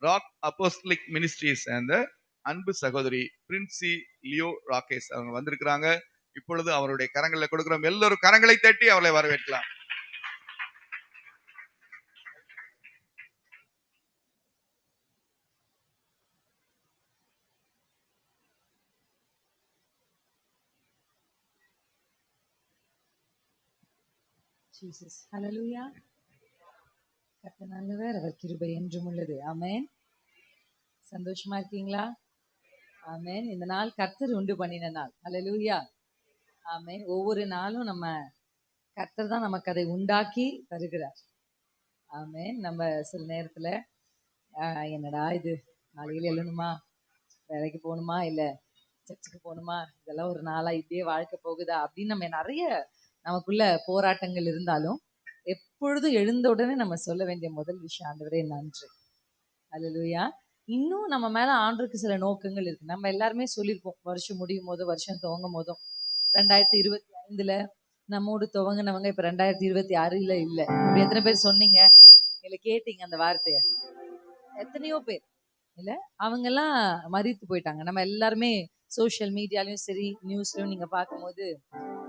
Rock apostolic ministries அந்த அன்பு சகோதரி பிரின்சி லியோ ராகேஷ் அவங்க வந்திருக்கிறாங்க. இப்பொழுது அவருடைய கரங்களை கொடுக்கிறோம். எல்லோரும் கரங்களை தட்டி அவளை வரவேற்கலாம். Jesus. Hallelujah. கர்த்தர் நல்லவர், அவர் கிருபை என்றும் உள்ளது. ஆமென். சந்தோஷமா இருக்கீங்களா? ஆமென். இந்த நாள் கர்த்தர் உண்டு பண்ணின நாள். ஹல்லேலூயா. ஆமென். ஒவ்வொரு நாளும் நம்ம கர்த்தர் தான் நமக்கு அதை உண்டாக்கி தருகிறார். ஆமென். நம்ம சில நேரத்துல என்னடா இது, காலையில எழணுமா, வேலைக்கு போகணுமா, இல்ல சர்ச்சுக்கு போகணுமா, இதெல்லாம் ஒரு நாளா இப்படியே வாழ்க்கை போகுதா அப்படின்னு நம்ம நிறைய நமக்குள்ள போராட்டங்கள் இருந்தாலும் எப்பொழுதும் எழுந்த உடனே நம்ம சொல்ல வேண்டிய முதல் விஷயம், ஆண்டவரே நன்றி. அல்லேலூயா. இன்னும் நம்ம மேல ஆண்டவருக்கு சில நோக்கங்கள் இருக்கு. நம்ம எல்லாருமே சொல்லியிருப்போம், வருஷம் முடியும் போதும் வருஷம் துவங்கும் போதும் 2025ல நம்மோடு துவங்கினவங்க இப்ப 2026ல இல்ல. இப்படி எத்தனை பேர் சொன்னீங்க? இல்ல கேட்டீங்க அந்த வார்த்தைய? எத்தனையோ பேர் இல்ல, அவங்க எல்லாம் மரித்து போயிட்டாங்க. நம்ம எல்லாருமே சோசியல் மீடியாலயும் சரி நியூஸ்லயும் நீங்க பார்க்கும்போது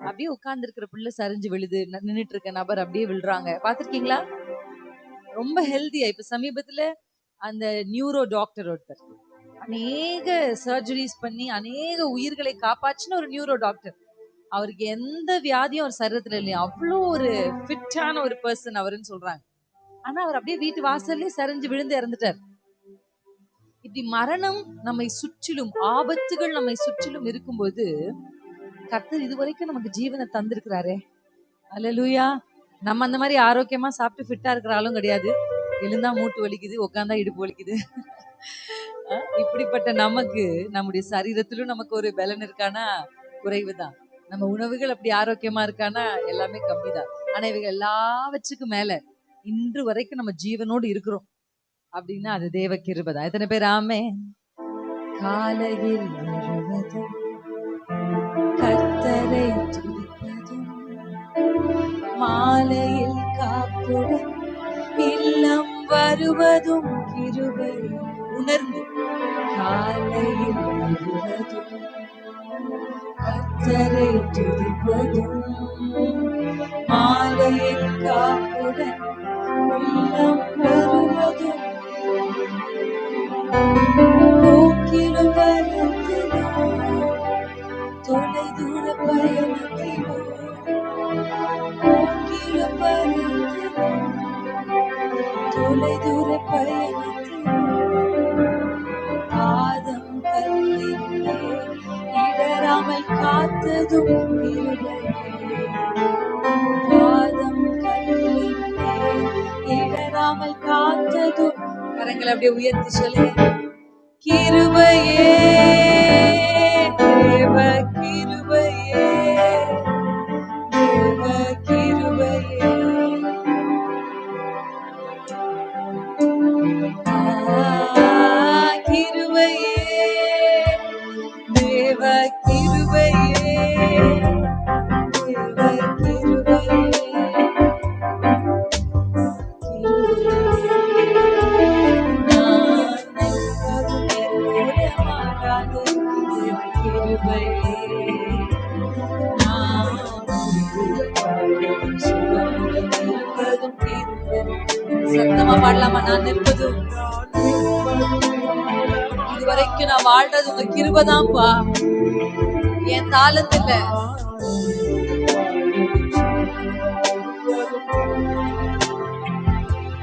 அப்படியே உட்கார்ந்து இருக்கிற பிள்ளை சரிஞ்சு விழுது, நின்னுட்டு இருக்க நபர் அப்படியே விழுறாங்க. பாத்திருக்கீங்களா? ரொம்ப ஹெல்தியா. இப்ப சமீபத்துல அந்த நியூரோ டாக்டர் ஒருத்தர் அநேக சர்ஜரிஸ் பண்ணி அநேக உயிர்களை காப்பாற்றின ஒரு நியூரோ டாக்டர். அவருக்கு எந்த வியாதியும் அவர் சரீரத்துல இல்லையா, அவ்வளோ ஒரு ஃபிட்டான ஒரு பர்சன் அவருன்னு சொல்றாங்க. ஆனா அவர் அப்படியே வீட்டு வாசல்லே சரிஞ்சு விழுந்து இறந்துட்டார். இப்படி மரணம் நம்மை சுற்றிலும், ஆபத்துகள் நம்மை சுற்றிலும் இருக்கும்போது கர்த்தர் இதுவரைக்கும் நமக்கு ஜீவனை தந்திருக்கிறாரே. அல்லேலூயா. நம்ம அந்த மாதிரி ஆரோக்கியமா சாப்பிட்டு ஃபிட்டா இருக்கிற ஆளும் கிடையாது. எழுந்தா மூட்டு வலிக்குது, உட்காந்தா இடுப்பு வலிக்குது. இப்படிப்பட்ட நமக்கு நம்முடைய சரீரத்திலும் நமக்கு ஒரு பலன் இருக்கானா? குறைவுதான். நம்ம உணவுகள் அப்படி ஆரோக்கியமா இருக்கானா? எல்லாமே கம்மிதான். ஆனா இவைகள் எல்லாவற்றுக்கும் மேல இன்று வரைக்கும் நம்ம ஜீவனோடு இருக்கிறோம் அப்படின்னா அது தேவ கிருபைதான். எத்தனை பேர் ஆமே? காலையில் முழுவதும் கர்த்தரை துதிப்பதும், மாலையில் காப்புடன் இல்லம் வருவதும் கிருபை உணர்ந்து, காலையில் முழுவதும் கர்த்தரை துதிப்பதும், மாலையில் காப்புடன் இல்லம் வருவதும், போக்கிலும் வரத்திலும் தொலை தூர பயணத்திலும், போக்கிலும் வரத்திலும் தொலை தூர பயணத்திலும், பாதம் கல்லிலே இடராமல் காத்ததும் கிருபையே, பாதம் கல்லிலே இடராமல் காத்ததும். கரங்களை அப்படியே உயர்த்தி சொல்லுங்க, கிருபையே தேவ கிருபையே, தேவ கிருபையே, கிருபையே தேவ கிருபையே, தேவ கிருபையே, சத்தமா பாடலாமா? நான் நிற்பதும் இதுவரைக்கும் நான் வாழ்றது உங்க கிருபைதான்ப்பா, என் தாளத்துல.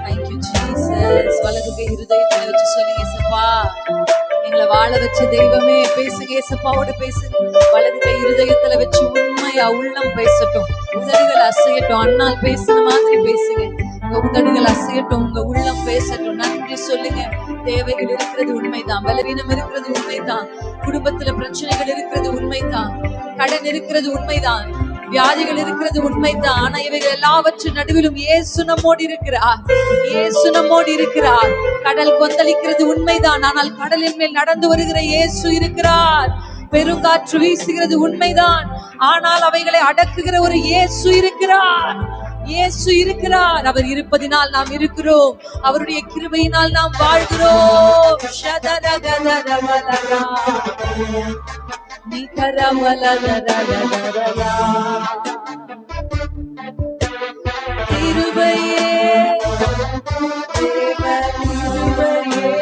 Thank you Jesus. வலது கை இருதயத்துல வச்சு சொல்லுங்க, ஏசப்பா எங்களை வாழ வச்ச தெய்வமே. பேசுங்க, ஏசப்பாவோட பேசுங்க. வலது கை இருதயத்துல வச்சு உண்மையா உள்ளம் பேசட்டும், உதடுகள் அசையட்டும். அண்ணால் பேசுன மாதிரி பேசுங்க. உங்க உதடுகள் அசையட்டும், உங்க உள்ளம் பேசட்டும். நன்றி சொல்லுங்க. தேவைகள் இருக்கிறது உண்மைதான், பலவீனம் இருக்கிறது உண்மைதான், குடும்பத்துல பிரச்சனைகள் இருக்கிறது உண்மைதான், கடன் இருக்கிறது உண்மைதான், வியாதிகள் இருக்கிறது உண்மைதான். ஆனா இவைகள் எல்லாவற்றின் நடுவிலும் இயேசு நம்மோடு இருக்கிறார், இயேசு நம்மோடு இருக்கிறார். கடல் கொந்தளிக்கிறது உண்மைதான், ஆனால் கடலின் மேல் நடந்து வருகிற இயேசு இருக்கிறார். பெருங்காற்று வீசுகிறது உண்மைதான், ஆனால் அவைகளை அடக்குகிற ஒரு இயேசு இருக்கிறார். இயேசு இருக்கிறார். அவர் இருப்பதினால் நாம் இருக்கிறோம். அவருடைய கிருபையினால் நாம் வாழ்கிறோம். ஷதரகதரவலரா. நிகரவலரரரரரரா. கிருபையே, தேவ கிருபையே,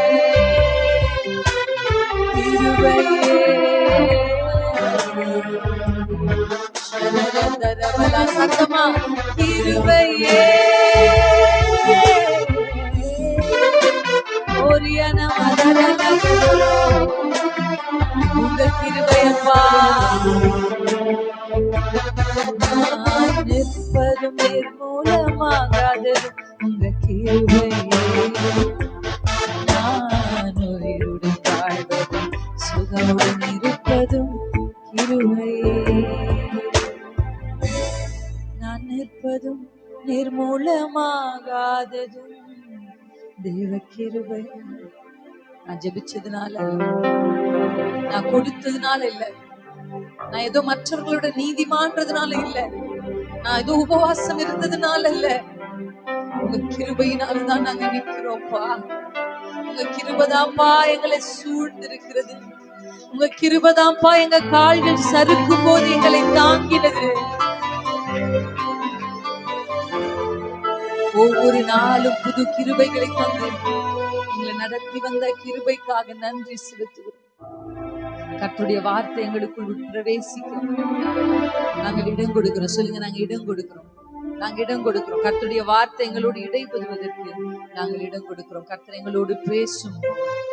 கிருபையே. ஷதரகதரவலா. சத்தமா கிருபையே. ஓரியன மதரகதரோ. உங்க கிருபையப்பா. நான் நிற்பதும் நிர்மூலமாகாததும் உங்க கிருபையே. நான் உயிருடன் வாழ்வதும் சுகமுடன் இருப்பதும் கிருபையே. நான் நிற்பதும் நிர்மூலமாகாததும் தேவ கிருபை. நான் ஜெபிச்சதுனால, நான் கொடுத்ததுனால இல்ல, நான் ஏதோ மற்றவர்களோட நீதிமான்றதுனால இல்ல, நான் ஏதோ உபவாசம் இருந்ததுனால இல்ல, உங்க கிருபையினாலதான் நாங்க நிக்கிறோம்ப்பா. உங்க கிருபைதான்ப்பா எங்களை சூழ்ந்திருக்கிறது. உங்க கிருபைதான்ப்பா எங்க கால்கள் சறுக்கும் போது எங்களை தாங்கினது. ஒவ்வொரு நாளும் புது கிருபைகளை தந்து எங்களை நடத்தி வந்த கிருபைக்காக நன்றி செலுத்துகிறோம். கர்த்தருடைய வார்த்தை எங்களுக்குள் பிரவேசிக்க நாங்கள் இடம் கொடுக்கிறோம். சொல்லுங்க, நாங்க இடம் கொடுக்கிறோம். நாங்க இடம் கொடுக்கிறோம். கர்த்தருடைய வார்த்தை எங்களோடு இடைபெறுவதற்கு நாங்கள் இடம் கொடுக்கிறோம். கர்த்தர் எங்களோடு பேசும்,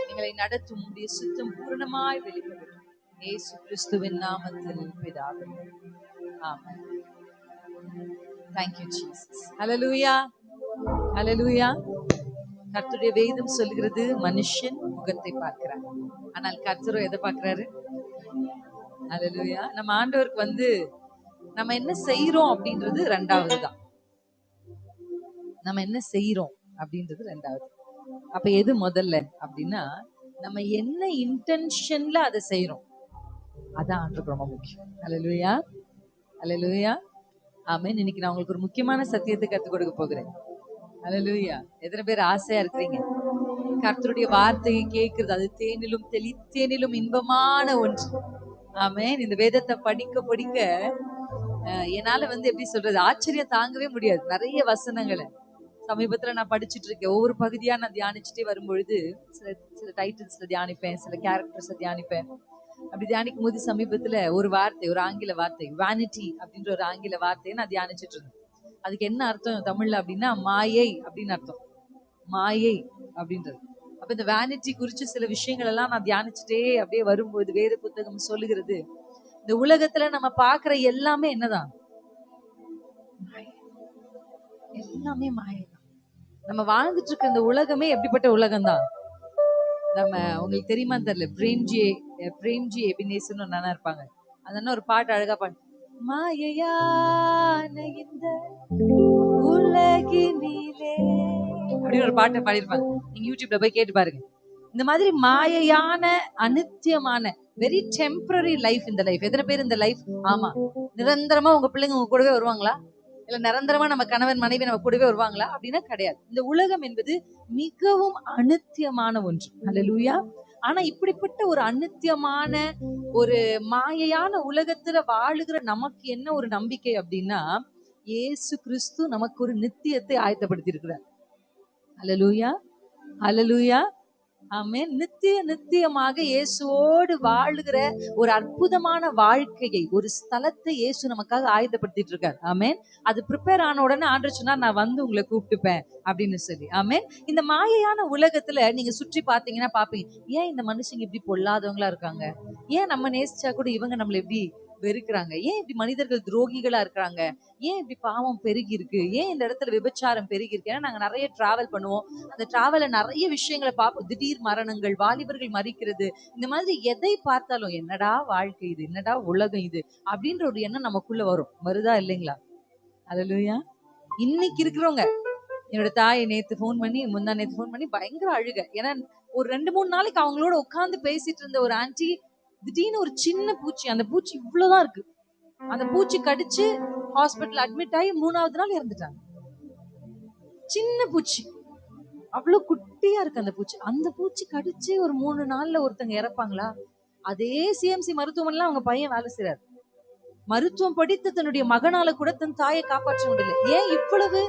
எங்களை நடத்தும், உடைய சுத்தம் பூரணமாய் வெளிப்படும். இயேசு கிறிஸ்துவின் நாமத்தில் பிதாவே, ஆமென். Thank you Jesus. Hallelujah. Hallelujah. கர்த்தருடைய வேதம் சொல்கிறது, மனுஷன் முகத்தை பார்க்கிறார், ஆனால் கர்த்தரோ எதை பார்க்கிறாரு? ஹல்லேலூயா. நம்ம ஆண்டவருக்கு நம்ம என்ன செய்யறோம் அப்படின்றது ரெண்டாவது தான். நம்ம என்ன செய்யறோம் அப்படின்றது ரெண்டாவது. அப்ப எது முதல்ல அப்படின்னா, நம்ம என்ன இன்டென்ஷன்ல அதை செய்யறோம், அதான் ஆண்டவருக்கு ரொம்ப முக்கியம். ஹல்லேலூயா. ஹல்லேலூயா. ஆமென். இன்னைக்கு நான் உங்களுக்கு ஒரு முக்கியமான சத்தியத்தை கத்துக் கொடுக்க போகிறேன். ஹல்லேலூயா. எத்தனை பேர் ஆசையா இருக்கிறீங்க? கர்த்தருடைய வார்த்தையை கேட்கிறது அது தேனிலும் தெளித்தேனிலும் இன்பமான ஒன்று. ஆமென். இந்த வேதத்தை படிக்க படிக்க என்னால எப்படி சொல்றது, ஆச்சரியம் தாங்கவே முடியாது. நிறைய வசனங்களை சமீபத்துல நான் படிச்சுட்டு இருக்கேன். ஒவ்வொரு பகுதியா நான் தியானிச்சுட்டே வரும்பொழுது சில டைட்டில்ஸ்ல தியானிப்பேன், சில கேரக்டர்ஸ் தியானிப்பேன். அப்படி தியானிக்கும் போது சமீபத்துல ஒரு வார்த்தை, ஒரு ஆங்கில வார்த்தை, வேனிட்டி அப்படின்ற ஒரு ஆங்கில வார்த்தையை நான் தியானிச்சுட்டு இருந்தேன். அதுக்கு என்ன அர்த்தம் தமிழ்ல அப்படின்னா, மாயை அப்படின்னு அர்த்தம். மாயை அப்படின்றது. அப்ப இந்த வேனிட்டி குறிச்சு சில விஷயங்கள் எல்லாம் நான் தியானிச்சுட்டே அப்படியே வரும்போது வேத புத்தகம் சொல்லுகிறது, இந்த உலகத்துல நம்ம பாக்குற எல்லாமே என்னதான்? எல்லாமே மாயை. நம்ம வாழ்ந்துட்டு இருக்க இந்த உலகமே எப்படிப்பட்ட உலகம்தான்? நம்ம உங்களுக்கு தெரியுமா தெரியல, பிரேம்ஜி எபினேசன் ஒரு நானா இருப்பாங்க. அந்த ஒரு பாட்டு அழகா பாடு, மாயையான இந்த உலகினிலே அப்படின்னு ஒரு பாட்டை பாடிருப்பாங்க. நீங்க யூடியூப்ல போய் கேட்டு பாருங்க. இந்த மாதிரி மாயையான அனித்தியமான வெரி டெம்பரரி லைஃப் இந்த லைஃப். எத்தனை பேர் இந்த லைஃப்? ஆமா, நிரந்தரமா உங்க பிள்ளைங்க உங்க கூடவே வருவாங்களா? இல்ல நிரந்தரமா நம்ம கணவன் மனைவி நம்ம கூடவே வருவாங்களா? அப்படின்னா கிடையாது. இந்த உலகம் என்பது மிகவும் அனித்தியமான ஒன்று. ஹல்லேலூயா. ஆனா இப்படிப்பட்ட ஒரு அனித்தியமான ஒரு மாயையான உலகத்துல வாழுகிற நமக்கு என்ன ஒரு நம்பிக்கை அப்படின்னா, இயேசு கிறிஸ்து நமக்கு ஒரு நித்தியத்தை ஆயத்தப்படுத்தி இருக்கிறார். ஹல்லேலூயா. ஹல்லேலூயா. ஆமென். நித்தியமாக இயேசுவோடு வாழுகிற ஒரு அற்புதமான வாழ்க்கையை, ஒரு ஸ்தலத்தை இயேசு நமக்காக ஆயத்தப்படுத்திட்டு இருக்காரு. ஆமென். அது ப்ரிப்பேர் ஆன உடனே ஆண்டவர் சொன்னார், நான் உங்களை கூப்பிட்டுப்பேன் அப்படின்னு சொல்லி. ஆமென். இந்த மாயையான உலகத்துல நீங்க சுற்றி பாத்தீங்கன்னா பாப்பீங்க, ஏன் இந்த மனுஷங்க இப்படி பொல்லாதவங்களா இருக்காங்க? ஏன் நம்ம நேசிச்சா கூட இவங்க நம்மள எப்படி வெறுக்கிறாங்க? ஏன் இப்படி மனிதர்கள் துரோகிகளா இருக்கிறாங்க? ஏன் இப்படி பாவம் பெருகி இருக்கு? ஏன் இந்த இடத்துல விபச்சாரம் பெருகி இருக்கு? ஏன்னா நாங்க நிறைய டிராவல் பண்ணுவோம். அந்த டிராவல்ல நிறைய விஷயங்களை பார்ப்போம். திடீர் மரணங்கள், வாலிபர்கள் மரிக்கிறது, இந்த மாதிரி எதை பார்த்தாலும் என்னடா வாழ்க்கை இது, என்னடா உலகம் இது அப்படின்ற ஒரு எண்ணம் நமக்குள்ள வருதா இல்லைங்களா? ஹல்லேலூயா. இன்னைக்கு இருக்கிறவங்க, என்னோட தாயை நேத்து போன் பண்ணி பயங்கர அழுக. ஏன்னா ஒரு 2-3 நாளைக்கு அவங்களோட உட்கார்ந்து பேசிட்டு இருந்த ஒரு ஆன்டி, திடீர்னு ஒரு சின்ன பூச்சி, அந்த பூச்சி இவ்வளவுதான் இருக்கு, அந்த பூச்சி கடிச்சு ஹாஸ்பிட்டல் அட்மிட் ஆகி 3வது நாள் இறந்துட்டாங்க. சின்ன பூச்சி, அவ்வளவு குட்டியா இருக்கு அந்த பூச்சி. அந்த பூச்சி கடிச்சு ஒரு 3 நாள்ல ஒருத்தங்க இறப்பாங்களா? அதே சிஎம்சி மருத்துவமனையில அவங்க பையன் வேலை செய்றாரு. மருத்துவம் படித்த தன்னுடைய மகனால கூட தன் தாயை காப்பாற்ற முடியல. ஏன் இவ்வளவு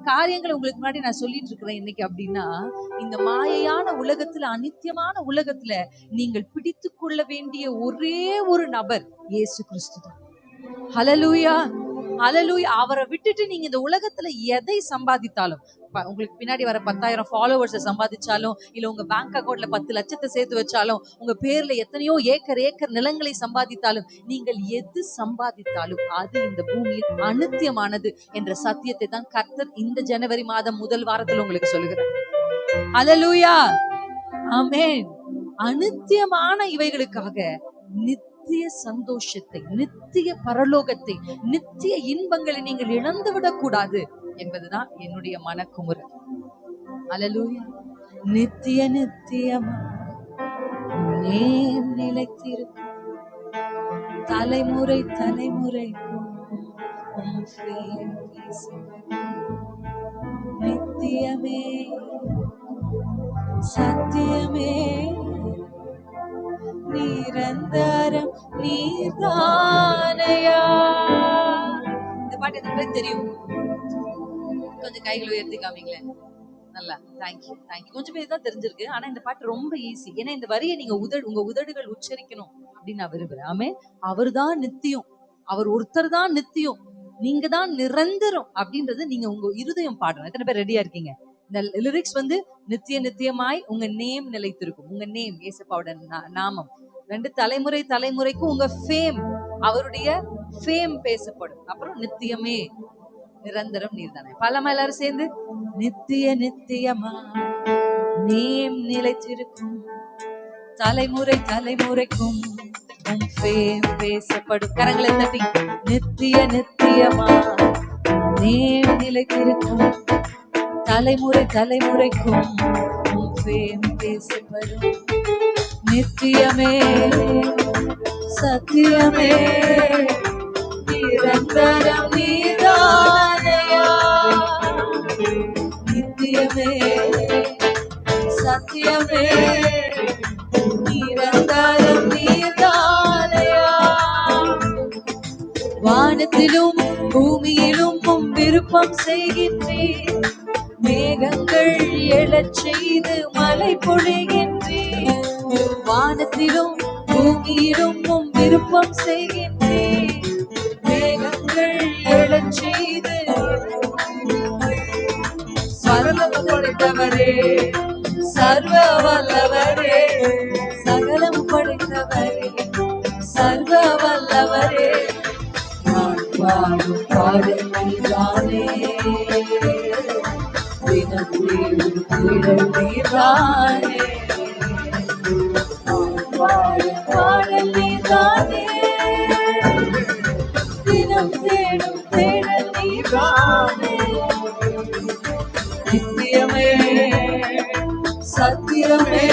காரியங்களை உங்களுக்கு முன்னாடி நான் சொல்லிட்டு இருக்கிறேன் இன்னைக்கு அப்படின்னா, இந்த மாயையான உலகத்துல, அநித்தியமான உலகத்துல நீங்கள் பிடித்து கொள்ள வேண்டிய ஒரே ஒரு நபர் இயேசு கிறிஸ்து தான். ஹல்லேலூயா, ஹல்லேலூயா. அவரை விட்டுட்டு நீங்க இந்த உலகத்துல எதை சம்பாதித்தாலும், உங்களுக்கு பின்னாடி வர 10,000 ஃபாலோவர்ஸை சம்பாதிச்சாலும், இல்ல உங்க பேங்க் அக்கவுண்ட்ல 10 லட்சத்தை சேர்த்து வச்சாலும், உங்க பேர்ல எத்தனையோ ஏக்கர் நிலங்களை சம்பாதித்தாலும், நீங்கள் எது சம்பாதித்தாலும் அது இந்த பூமியில் அநித்தியமானது என்ற சத்தியத்தை தான் கர்த்தர் இந்த ஜனவரி மாதம் முதல் வாரத்தில் உங்களுக்கு சொல்லுகிறார். ஹல்லேலூயா, ஆமென். அநித்தியமான இவைகளுக்காக நித்திய சந்தோஷத்தை, நித்திய பரலோகத்தை, நித்திய இன்பங்களை நீங்கள் இழந்துவிடக் கூடாது என்பதுதான் என்னுடைய மனக்குமுறை. ஹல்லேலூயா. நித்திய நித்தியமா நேம் நிலைத்திருக்கும், தலைமுறை தலைமுறைக்கும் நித்தியமே சத்தியமே நிரந்தரம் நீர்தானையா. இந்த பாட்டு எத்தனை பேருக்கு தெரியும்? கொஞ்சம் கைகளை உயர்த்தி காமிங்களேன். நல்லா, தேங்க்யூ தேங்க்யூ. கொஞ்சம் பேர் தான் தெரிஞ்சிருக்கு. ஆனா இந்த பாட்டு ரொம்ப ஈஸி. ஏன்னா இந்த வரியை நீங்க உங்க உதடுகள் உச்சரிக்கணும் அப்படின்னு நான் விரும்புறேன். ஆமே, அவர் தான் நித்தியம், அவர் ஒருத்தர் தான் நித்தியம், நீங்க தான் நிரந்தரம் அப்படின்றது நீங்க உங்க இருதயம் பாடணும். எத்தனை பேர் ரெடியா இருக்கீங்க? இந்த லிரிக்ஸ் வந்து நித்திய நித்தியமாய் உங்க நேம் நிலைத்திருக்கும். உங்க நேம் இயேசுவோட நாமம் 2 தலைமுறை தலைமுறைக்கும் உங்க ஃபேம், அவருடைய ஃபேம் பேசப்படும். அப்புறம் நித்தியமே நிரந்தரம் நீர்தானே. பலமா எல்லாரும் சேர்ந்து நித்திய நித்தியமா நேம் நிலைத்திருக்கும், தலைமுறை தலைமுறைக்கும் உம் ஃபேம் பேசப்படும். கரங்களை தட்டி நித்திய நித்தியமா நேம் நிலைத்திருக்கும், தலைமுறை தலைமுறைக்கும் உம் ஃபேம் பேசப்படும். நித்தியமே சத்தியமே நிரந்தரம் நீதானையா. நித்தியமே சத்தியமே நிரந்தரம் நீதானையா. வானத்திலும் பூமியிலும் உம் விருப்பம் செய்கின்றேன், மேகங்கள் எழச் செய்து மழை பொழிகின்றேன். வானத்திலும் பூமியிலும் உம் விருப்பம் செய்கின்றேன், மேகங்கள் எழச் செய்து. சகலம் படைத்தவரே, சர்வ வல்லவரே, சகலம் படைத்தவரே, சர்வ வல்லவரே, நான் பாடும் பாடல் நீதானே, தினம் தேடும் தேடல் நீதானே, நான் பாடும் பாடல் நீதானே, தினம் தேடும் தேடல் நீதானே. நித்தியமே சத்தியமே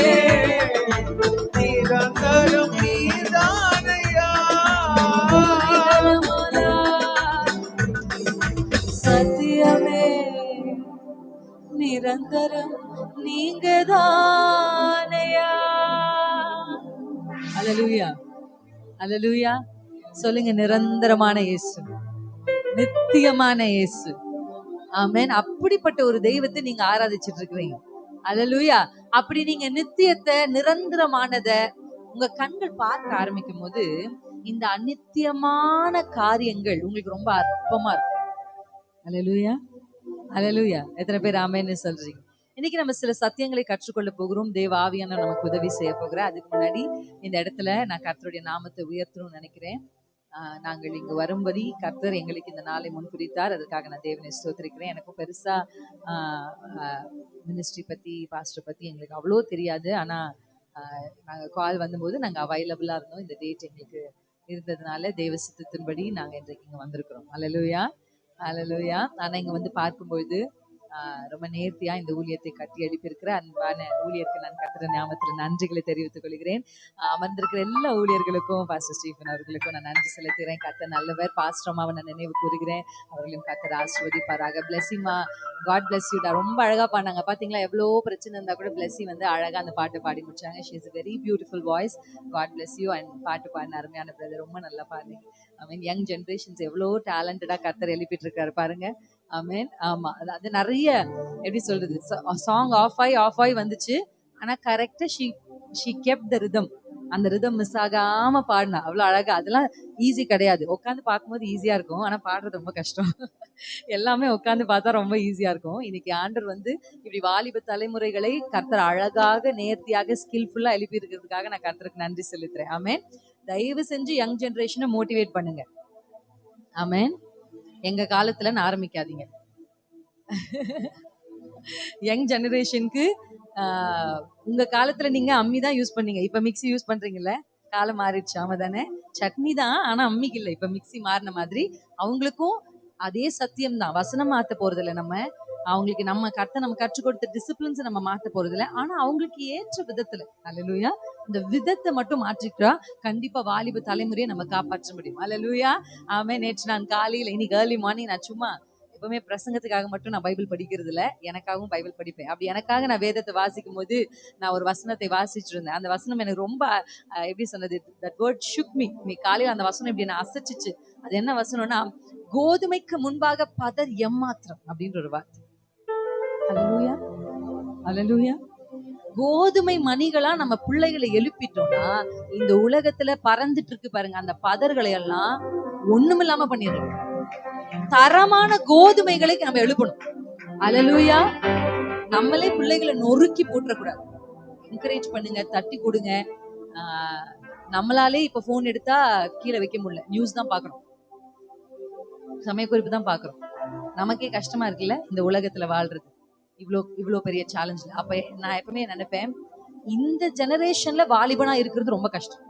நிரந்தரம் நீதானையா. சத்தியமே நிரந்தரம் நீங்கதானையா. அல்லேலூயா, அல்லேலூயா. சொல்லுங்க, நிரந்தரமான இயேசு, நித்தியமான இயேசு. ஆமென். அப்படிப்பட்ட ஒரு தெய்வத்தை நீங்க ஆராதிச்சிட்டு இருக்கிறீங்க. அல்லேலூயா. அப்படி நீங்க நித்தியத்தை, நிரந்தரமானத உங்க கண்கள் பார்க்க ஆரம்பிக்கும் போது இந்த அநித்தியமான காரியங்கள் உங்களுக்கு ரொம்ப அற்பமா இருக்கும். அல்லேலூயா, அல்லேலூயா. எத்தனை பேர் ஆமென்னு சொல்றீங்க? இன்னைக்கு நம்ம சில சத்தியங்களை கற்றுக்கொள்ள போகிறோம். தேவ ஆவியானவர் நமக்கு உதவி செய்ய போகிறார். அதுக்கு முன்னாடி இந்த இடத்துல நான் கர்த்தருடைய நாமத்தை உயர்த்தணும்னு நினைக்கிறேன். நாங்கள் இங்கு வரும்படி கர்த்தர் எங்களுக்கு இந்த நாளை முன்குறித்தார். அதுக்காக நான் தேவனை ஸ்தோத்திரிக்கிறேன். எனக்கும் பெருசா மினிஸ்ட்ரி பத்தி, பாஸ்டர் பத்தி எங்களுக்கு அவ்வளோ தெரியாது. ஆனா நாங்கள் கால் வந்தபோது நாங்கள் அவைலபிளா இருந்தோம். இந்த டேட் எங்களுக்கு இருந்ததுனால தேவ சித்தத்தின்படி நாங்கள் இன்றைக்கு இங்கே வந்திருக்கிறோம். அல்லேலூயா, அல்லேலூயா. ஆனா இங்க வந்து பார்க்கும்பொழுது ரொம்ப நேர்த்தியா இந்த ஊழியத்தை கட்டி எழுப்பியிருக்கிற அன்பான ஊழியருக்கு நான் கர்த்தர் நாமத்தில் நன்றிகளை தெரிவித்துக் கொள்கிறேன். அமர்ந்திருக்கிற எல்லா ஊழியர்களுக்கும் பாஸ்டர் ஸ்டீஃபன் அவர்களுக்கும் நான் நன்றி செலுத்துகிறேன். கர்த்தர் நல்லவர். பாஸ்டர் அம்மாவை நான் நினைவு கூறுகிறேன். அவர்களையும் கர்த்தர் ஆசீர்வதிப்பாராக. பிளெஸிமா, காட் பிளஸ் யூ. ரொம்ப அழகா பாடினாங்க. பாத்தீங்களா, எவ்வளோ பிரச்சனை இருந்தா கூட பிளெஸி வந்து அழகா அந்த பாட்டை பாடி முடிச்சாங்க. She is very beautiful voice. God bless you. And பாட்டு பாடின அருமையான பிரதர், ரொம்ப நல்லா பாடுறீங்க. ஐ மீன் யங் ஜென்ரேஷன்ஸ் எவ்வளோ டேலண்டடா கர்த்தர் எழுப்பிட்டு இருக்காரு பாருங்க. ஆமென். ஆமா, அது நிறைய எப்படி சொல்றது, சாங் ஆஃப் ஆகி வந்துச்சு. ஆனா கரெக்டா ஷி கெப்ட் த ரிதம். அந்த ரிதம் மிஸ் ஆகாம பாடினா அவ்வளவு அழகா. அதெல்லாம் ஈஸி கிடையாது. உட்காந்து பார்க்கும்போது ஈஸியா இருக்கும், ஆனா பாடுறது ரொம்ப கஷ்டம். எல்லாமே உட்காந்து பார்த்தா ரொம்ப ஈஸியா இருக்கும். இன்னைக்கு ஆண்டர் வந்து இப்படி வாலிப தலைமுறைகளை கர்த்தர் அழகாக நேர்த்தியாக ஸ்கில்ஃபுல்லா எழுப்பி இருக்கிறதுக்காக நான் கர்த்தருக்கு நன்றி செலுத்துறேன். ஆமென். தயவு செஞ்சு யங் ஜெனரேஷனை மோட்டிவேட் பண்ணுங்க. ஆமென். எங்க காலத்துல ஆரம்பிக்காதீங்க. யங் ஜெனரேஷனுக்கு உங்க காலத்துல நீங்க அம்மி தான் யூஸ் பண்ணீங்க, இப்ப மிக்ஸி யூஸ் பண்றீங்கல்ல. காலம் மாறிடுச்சு. ஆமா தானே? சட்னி தான், ஆனா அம்மிக்கு இல்லை. இப்ப மிக்ஸி மாறின மாதிரி அவங்களுக்கும் அதே சத்தியம் தான். வசனம் மாத்த போறது இல்லை நம்ம. அவங்களுக்கு நம்ம கற்றுக் கொடுத்த டிசிப்ளின்ஸ் நம்ம மாத்த போறது இல்லை. ஆனா அவங்களுக்கு ஏற்ற விதத்துல, அல்லேலூயா, இந்த விதத்தை மட்டும் மாற்றிட்டா கண்டிப்பா வாலிப தலைமுறையை நம்ம காப்பாற்ற முடியும். அல்லேலூயா. ஆமே. நேற்று நான் காலையில, இன்னைக்கு ஏர்லி மார்னிங், நான் சும்மா எப்பவுமே பிரசங்கத்துக்காக மட்டும் நான் பைபிள் படிக்கிறது இல்ல, எனக்காகவும் பைபிள் படிப்பேன். அப்படி எனக்காக நான் வேதத்தை வாசிக்கும் போது நான் ஒரு வசனத்தை வாசிச்சுட்டு இருந்தேன். அந்த வசனம் எனக்கு ரொம்ப எப்படி சொன்னது, தட் வேர்ட் ஷுக் மீ. காலையில அந்த வசனம் இப்படி நான் அசைச்சிச்சு. அது என்ன வசனம்னா, கோதுமைக்கு முன்பாக பதர் எம்மாத்திரம் அப்படின்ற ஒரு வார்த்தை. அல்லேலூயா, அல்லேலூயா. கோதுமை மணிகளா நம்ம பிள்ளைகளை எழுப்பிட்டோம்னா இந்த உலகத்துல பறந்துட்டு இருக்கு பாருங்க, அந்த பதர்களை எல்லாம் ஒண்ணுமில்லாம பண்ணிடலாம். தரமான கோதுமைகளை நம்ம எழுப்பணும். அல்லேலூயா. நம்மளே பிள்ளைகளை நொறுக்கி போட்டுறக்கூடாது. என்கரேஜ் பண்ணுங்க, தட்டி கொடுங்க. நம்மளாலே இப்ப போன் எடுத்தா கீழே வைக்க முடியல, நியூஸ் தான் பாக்குறோம், சமய குறிப்பு தான் பாக்குறோம். நமக்கே கஷ்டமா இருக்குல்ல இந்த உலகத்துல வாழ்றது, இவ்வளோ பெரிய சேலஞ்ச். அப்ப நான் எப்பவுமே நினைப்பேன், இந்த ஜெனரேஷன்ல வாலிபனா இருக்கிறது ரொம்ப கஷ்டம்.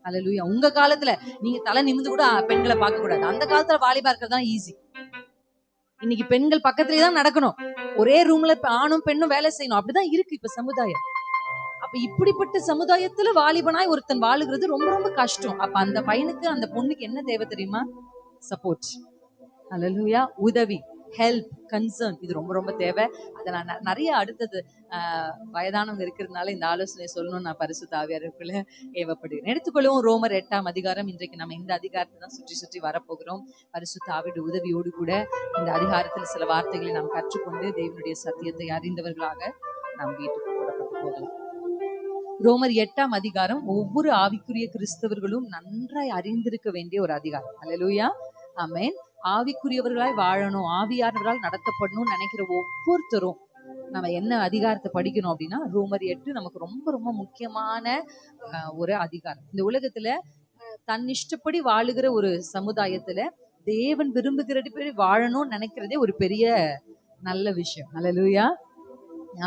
அல்லேலூயா. உங்க காலத்துல நீங்க தலை நிமிந்து கூட பெண்களை பார்க்க கூடாது. அந்த காலத்துல வாலிபா இருக்கிறது தான் ஈஸி. இன்னைக்கு பெண்கள் பக்கத்துலயே தான் நடக்கணும், ஒரே ரூம்ல ஆணும் பெண்ணும் வேலை செய்யணும், அப்படிதான் இருக்கு இப்ப சமுதாயம். அப்ப இப்படிப்பட்ட சமுதாயத்துல வாலிபனாய் ஒருத்தன் வாழுகிறது ரொம்ப ரொம்ப கஷ்டம். அப்ப அந்த பையனுக்கு அந்த பொண்ணுக்கு என்ன தேவை தெரியுமா? சப்போர்ட். அல்லேலூயா. உதவி, ஹெல்ப், கன்சர்ன், இது ரொம்ப ரொம்ப தேவை. அதை நான் நிறைய அடுத்தது வயதானவங்க இருக்கிறதுனால இந்த ஆலோசனை சொல்லணும்னு நான் பரிசுத்த ஆவியாருக்குள்ள ஏவப்படுகிறேன். எடுத்துக்கொள்ளும் ரோமர் 8ஆம் அதிகாரம். இன்றைக்கு நம்ம இந்த அதிகாரத்தை தான் சுற்றி சுற்றி வரப்போகிறோம். பரிசுத்த ஆவியோட உதவியோடு கூட இந்த அதிகாரத்தில் சில வார்த்தைகளை நாம் கற்றுக்கொண்டு தேவனுடைய சத்தியத்தை அறிந்தவர்களாக நாம் வீட்டுக்கு புறப்பட்டு போகலாம். ரோமர் 8ஆம் அதிகாரம் ஒவ்வொரு ஆவிக்குரிய கிறிஸ்தவர்களும் நன்றாய் அறிந்திருக்க வேண்டிய ஒரு அதிகாரம். அல்லேலூயா. ஆமென். ஆவிக்குரியவர்களாய் வாழணும், ஆவியானவர்களால் நடத்தப்படணும்னு நினைக்கிற ஒவ்வொருத்தரும் நம்ம என்ன அதிகாரத்தை படிக்கணும் அப்படின்னா, ரோமர் 8 நமக்கு ரொம்ப ரொம்ப முக்கியமான ஒரு அதிகாரம். இந்த உலகத்துல தன் இஷ்டப்படி வாழுகிற ஒரு சமுதாயத்துல தேவன் விரும்புகிறபடி வாழணும்னு நினைக்கிறதே ஒரு பெரிய நல்ல விஷயம். அல்லேலூயா.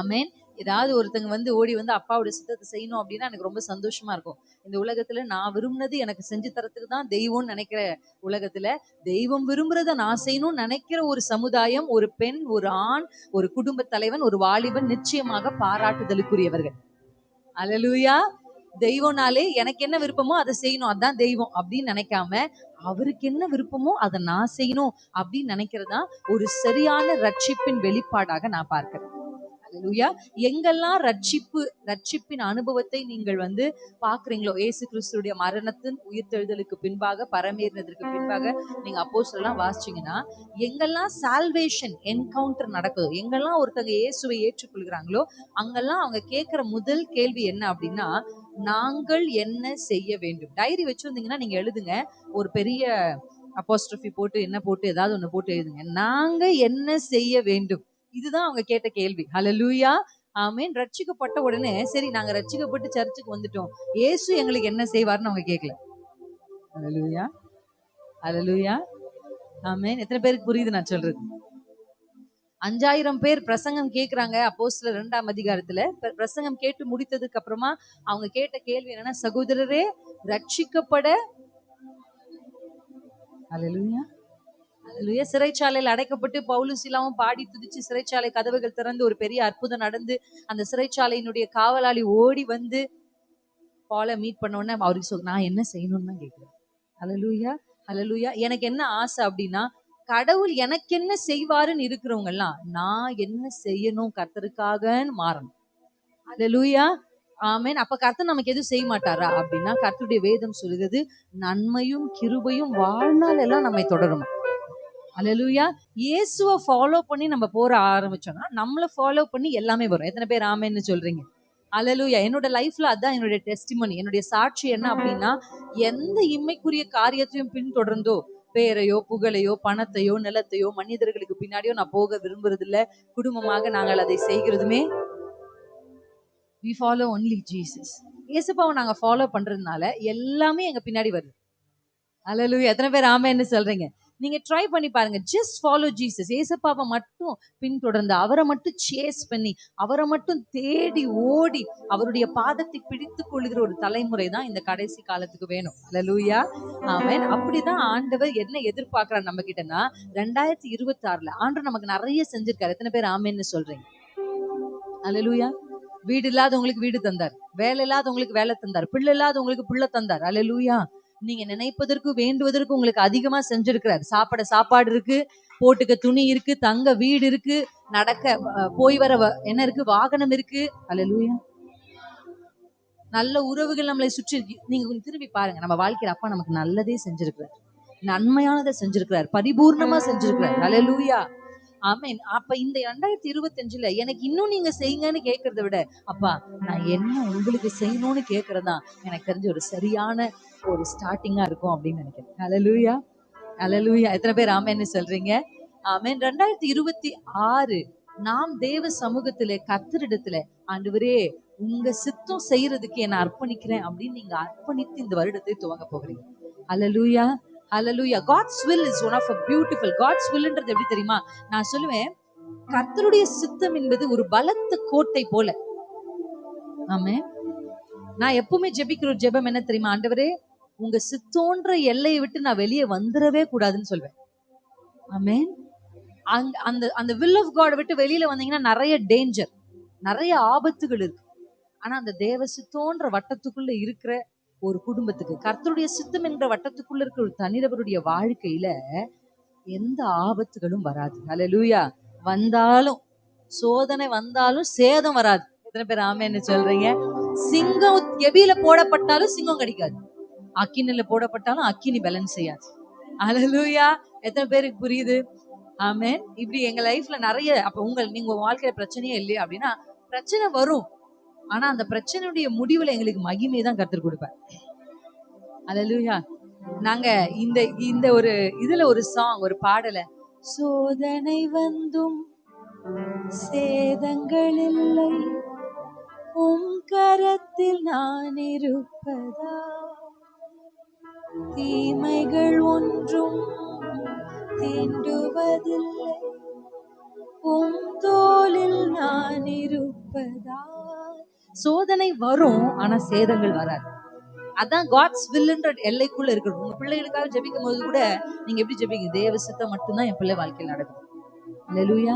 ஆமென். ஏதாவது ஒருத்தங்க வந்து ஓடி வந்து அப்பாவோட சித்தத்தை செய்யணும் அப்படின்னா எனக்கு ரொம்ப சந்தோஷமா இருக்கும். இந்த உலகத்துல நான் விரும்பினது எனக்கு செஞ்சு தரத்துக்கு தான் தெய்வம்னு நினைக்கிற உலகத்துல, தெய்வம் விரும்புறத நான் செய்யணும்னு நினைக்கிற ஒரு சமுதாயம், ஒரு பெண், ஒரு ஆண், ஒரு குடும்ப தலைவன், ஒரு வாலிபன் நிச்சயமாக பாராட்டுதலுக்குரியவர்கள். அல்லேலூயா. தெய்வம்னாலே எனக்கு என்ன விருப்பமோ அதை செய்யணும், அதான் தெய்வம் அப்படின்னு நினைக்காம, அவருக்கு என்ன விருப்பமோ அதை நான் செய்யணும் அப்படின்னு நினைக்கிறதா ஒரு சரியான ரட்சிப்பின் வெளிப்பாடாக நான் பார்க்கிறேன். அல்லேலூயா. எங்கெல்லாம் ரட்சிப்பின் அனுபவத்தை நீங்கள் வந்து பாக்குறீங்களோ, இயேசு கிறிஸ்துடைய மரணத்தின் உயிர்த்தெழுதலுக்கு பின்பாக, பரமேறினதற்கு பின்பாக நீங்க அப்போஸ்தலர்லாம் வாசிச்சீங்கன்னா, எங்கெல்லாம் சால்வேஷன் என்கவுண்டர் நடக்குதோ, எங்கெல்லாம் ஒருத்தங்க இயேசுவை ஏற்றுக்கொள்கிறாங்களோ, அங்கெல்லாம் அவங்க கேட்கிற முதல் கேள்வி என்ன அப்படின்னா, நாங்கள் என்ன செய்ய வேண்டும்? டைரி வச்சிருந்தீங்கன்னா நீங்க எழுதுங்க. ஒரு பெரிய அப்போஸ்ட்ரோபி போட்டு என்ன போட்டு ஏதாவது ஒண்ணு போட்டு எழுதுங்க. நாங்க என்ன செய்ய வேண்டும்? இதுதான் அவங்க கேட்ட கேள்வி. ஹல்லேலூயா. ஆமென். ரட்சிக்கப்பட்ட உடனே சரி நாங்க ரட்சிக்கப்பட்டு சர்ச்சுக்கு வந்துட்டோம், இயேசு எங்களுக்கு என்ன செய்வார்னு அவங்க கேட்கல. ஹல்லேலூயா, ஹல்லேலூயா. ஆமென். எத்தனை பேருக்கு புரியுது நான் சொல்றது? 5000 பேர் பிரசங்கம் கேக்குறாங்க அப்போஸ்தலர் 2ஆம் அதிகாரத்துல. பிரசங்கம் கேட்டு முடித்ததுக்கு அப்புறமா அவங்க கேட்ட கேள்வி என்னன்னா, சகோதரரே ரட்சிக்கப்பட, ஹல்லேலூயா, அல்லேலூயா. சிறைச்சாலையில் அடைக்கப்பட்டு பவுலும் சீலாவும் பாடி துதிச்சு சிறைச்சாலை கதவுகள் திறந்து ஒரு பெரிய அற்புதம் நடந்து அந்த சிறைச்சாலையினுடைய காவலாளி ஓடி வந்து பாலை மீட் பண்ண உடனே அவருக்கு நான் என்ன செய்யணும்னு தான் கேட்கிறேன். அல்லேலூயா, அல்லேலூயா. எனக்கு என்ன ஆசை அப்படின்னா, கடவுள் எனக்கு என்ன செய்வாருன்னு இருக்கிறவங்க எல்லாம் நான் என்ன செய்யணும் கர்த்தருக்காகன்னு மாறணும். அல்லேலூயா, ஆமென். அப்ப கர்த்தர் நமக்கு எதுவும் செய்ய மாட்டாரா அப்படின்னா, கர்த்தருடைய வேதம் சொல்லுகிறது நன்மையும் கிருபையும் வாழ்நாள் எல்லாம் நம்மை தொடரும். அல்லேலூயா. இயேசுவை ஃபாலோ பண்ணி நம்ம போற ஆரம்பிச்சோம்னா நம்மள ஃபாலோ பண்ணி எல்லாமே வரும். எத்தனை பேர் ஆமென்னு சொல்றீங்க? அல்லேலூயா. என்னோட லைஃப்ல அதான் என்னுடைய டெஸ்டிமனி, என்னுடைய சாட்சி என்ன அப்படின்னா, எந்த இம்மைக்குரிய காரியத்தையும் பின்தொடர்ந்தோ பேரையோ புகழையோ பணத்தையோ நிலத்தையோ மனிதர்களுக்கு பின்னாடியோ நான் போக விரும்புறது இல்ல. குடும்பமாக நாங்கள் அதை செய்கிறதுமே we follow only Jesus. இயேசுப்பாவை நாங்க ஃபாலோ பண்றதுனால எல்லாமே எங்க பின்னாடி வருது. அல்லேலூயா. எத்தனை பேர் ஆமென்னு சொல்றீங்க? நீங்க ட்ரை பண்ணி பாருங்க. Just follow Jesus. இயேசுப்பாவை மட்டும் பின்தொடர்ந்து அவரை மட்டும் சேஸ் பண்ணி அவரை மட்டும் தேடி ஓடி அவருடைய பாதத்தை பிடித்துக் கொள்ளுகிற ஒரு தலைமுறை தான் இந்த கடைசி காலத்துக்கு வேணும். அல்லேலூயா, ஆமென். அப்படிதான் ஆண்டவர் என்ன எதிர்பார்க்கிறார் நம்ம கிட்டனா 2026ல ஆண்டவர் நமக்கு நிறைய செஞ்சிருக்காரு. எத்தனை பேர் ஆமென்னு சொல்றீங்க? அல்லேலூயா. வீடு இல்லாதவங்களுக்கு வீடு தந்தார், வேலை இல்லாதவங்களுக்கு வேலை தந்தார், பிள்ளை இல்லாதவங்களுக்கு பிள்ளை தந்தார். அல்லேலூயா. நீங்க நினைப்பதற்கு வேண்டுவதற்கு உங்களுக்கு அதிகமா செஞ்சிருக்கிறார். சாப்பிட சாப்பாடு இருக்கு, போட்டுக்க துணி இருக்கு, தங்க வீடு இருக்கு, நடக்க போய் வர என்ன இருக்கு, வாகனம் இருக்கு. அல்லேலூயா. நல்ல உறவுகள் நம்மளை சுற்றி இருக்கு. நீங்க கொஞ்சம் திரும்பி பாருங்க, நம்ம வாழ்க்கையில அப்பா நமக்கு நல்லதே செஞ்சிருக்கிறார், நன்மையானதை செஞ்சிருக்கிறார், பரிபூர்ணமா செஞ்சிருக்கிறார். அல்லேலூயா, ஆமென். அப்ப இந்த 2025ல எனக்கு இன்னும் நீங்க செய்யுங்கன்னு கேட்கறத விட அப்பா நான் என்ன உங்களுக்கு செய்யணும்னு கேட்கறதா எனக்கு தெரிஞ்ச ஒரு சரியான ஒரு ஸ்டார்டிங்கா இருக்கும் அப்படின்னு நினைக்கிறேன். அல்லேலூயா, அல்லேலூயா. எத்தனை பேர் ஆமென்னு சொல்றீங்க? ஆமென். 2026 நாம் தேவ சமூகத்திலே கர்த்தரிடத்துல ஆண்டவரே உங்க சித்தம் செய்யறதுக்கு என்ன அர்ப்பணிக்கிறேன் அப்படின்னு நீங்க அர்ப்பணித்து இந்த வருடத்தை துவங்க போகிறீங்க. அல்லேலூயா, அல்லேலூயா. God's will is one of a beautiful. God's willன்றது எப்படி தெரியுமா? நான் சொல்லுவேன் கர்த்தருடைய சித்தம் என்பது ஒரு பலத்த கோட்டை போல. ஆமென். நான் எப்பவுமே ஜெபிக்கிற ஒரு ஜெபம் என்ன தெரியுமா? ஆண்டவரே உங்க சித்தோன்ற எல்லையை விட்டு நான் வெளியே வந்துடவே கூடாதுன்னு சொல்வேன். ஆமென். அந்த அந்த will of God விட்டு வெளியில வந்தீங்கன்னா நிறைய டேஞ்சர், நிறைய ஆபத்துகள் இருக்கு. ஆனா அந்த தேவ சித்தோன்ற வட்டத்துக்குள்ள இருக்கிற ஒரு குடும்பத்துக்கு, கர்த்தருடைய சித்தம் என்ற வட்டத்துக்குள்ள இருக்கிற ஒரு தனிநபருடைய வாழ்க்கையில எந்த ஆபத்துகளும் வராது. அல்லேலூயா. வந்தாலும் சோதனை வந்தாலும் சேதம் வராது. எத்தனை பேர் ஆமென்னு சொல்றீங்க? சிங்கம் கெபியில போடப்பட்டாலும் சிங்கம் கடிக்காது, அக்கினில போடப்பட்டாலும் அக்கினி பேலன்ஸ் செய்யாது. அல்லேலூயா. எத்தனை பேருக்கு புரியுது? ஆமென். இப்படி எங்க லைஃப்ல நிறைய அப்ப நீங்க வாழ்க்கையில பிரச்சனையே இல்லையா அப்படின்னா பிரச்சனை வரும். ஆனா அந்த பிரச்சனையுடைய முடிவுல எங்களுக்கு மகிமையை தான் கர்த்தர் கொடுப்பார். அல்லேலூயா. நாங்க இந்த இந்த ஒரு இதுல ஒரு சாங், ஒரு பாடல, சோதனை வந்தும் சேதங்கள் இல்லை உம் கரத்தில் நான் இருப்பதா, தீமைகள் ஒன்றும் தீண்டுவதில்லை உம் தோளில் நான் இருப்பதா. சோதனை வரும் ஆனா சேதங்கள் வராது. அதான் காட்ஸ் வில்ன்ற எல்லைக்குள்ள இருக்கணும். உங்க பிள்ளைகளுக்காக ஜெபிக்கும் போது கூட நீங்க எப்படி ஜெபிங்க? தேவ சித்தம் மட்டும்தான் என் பிள்ளை வாழ்க்கையில் நடக்கும். அல்லேலூயா.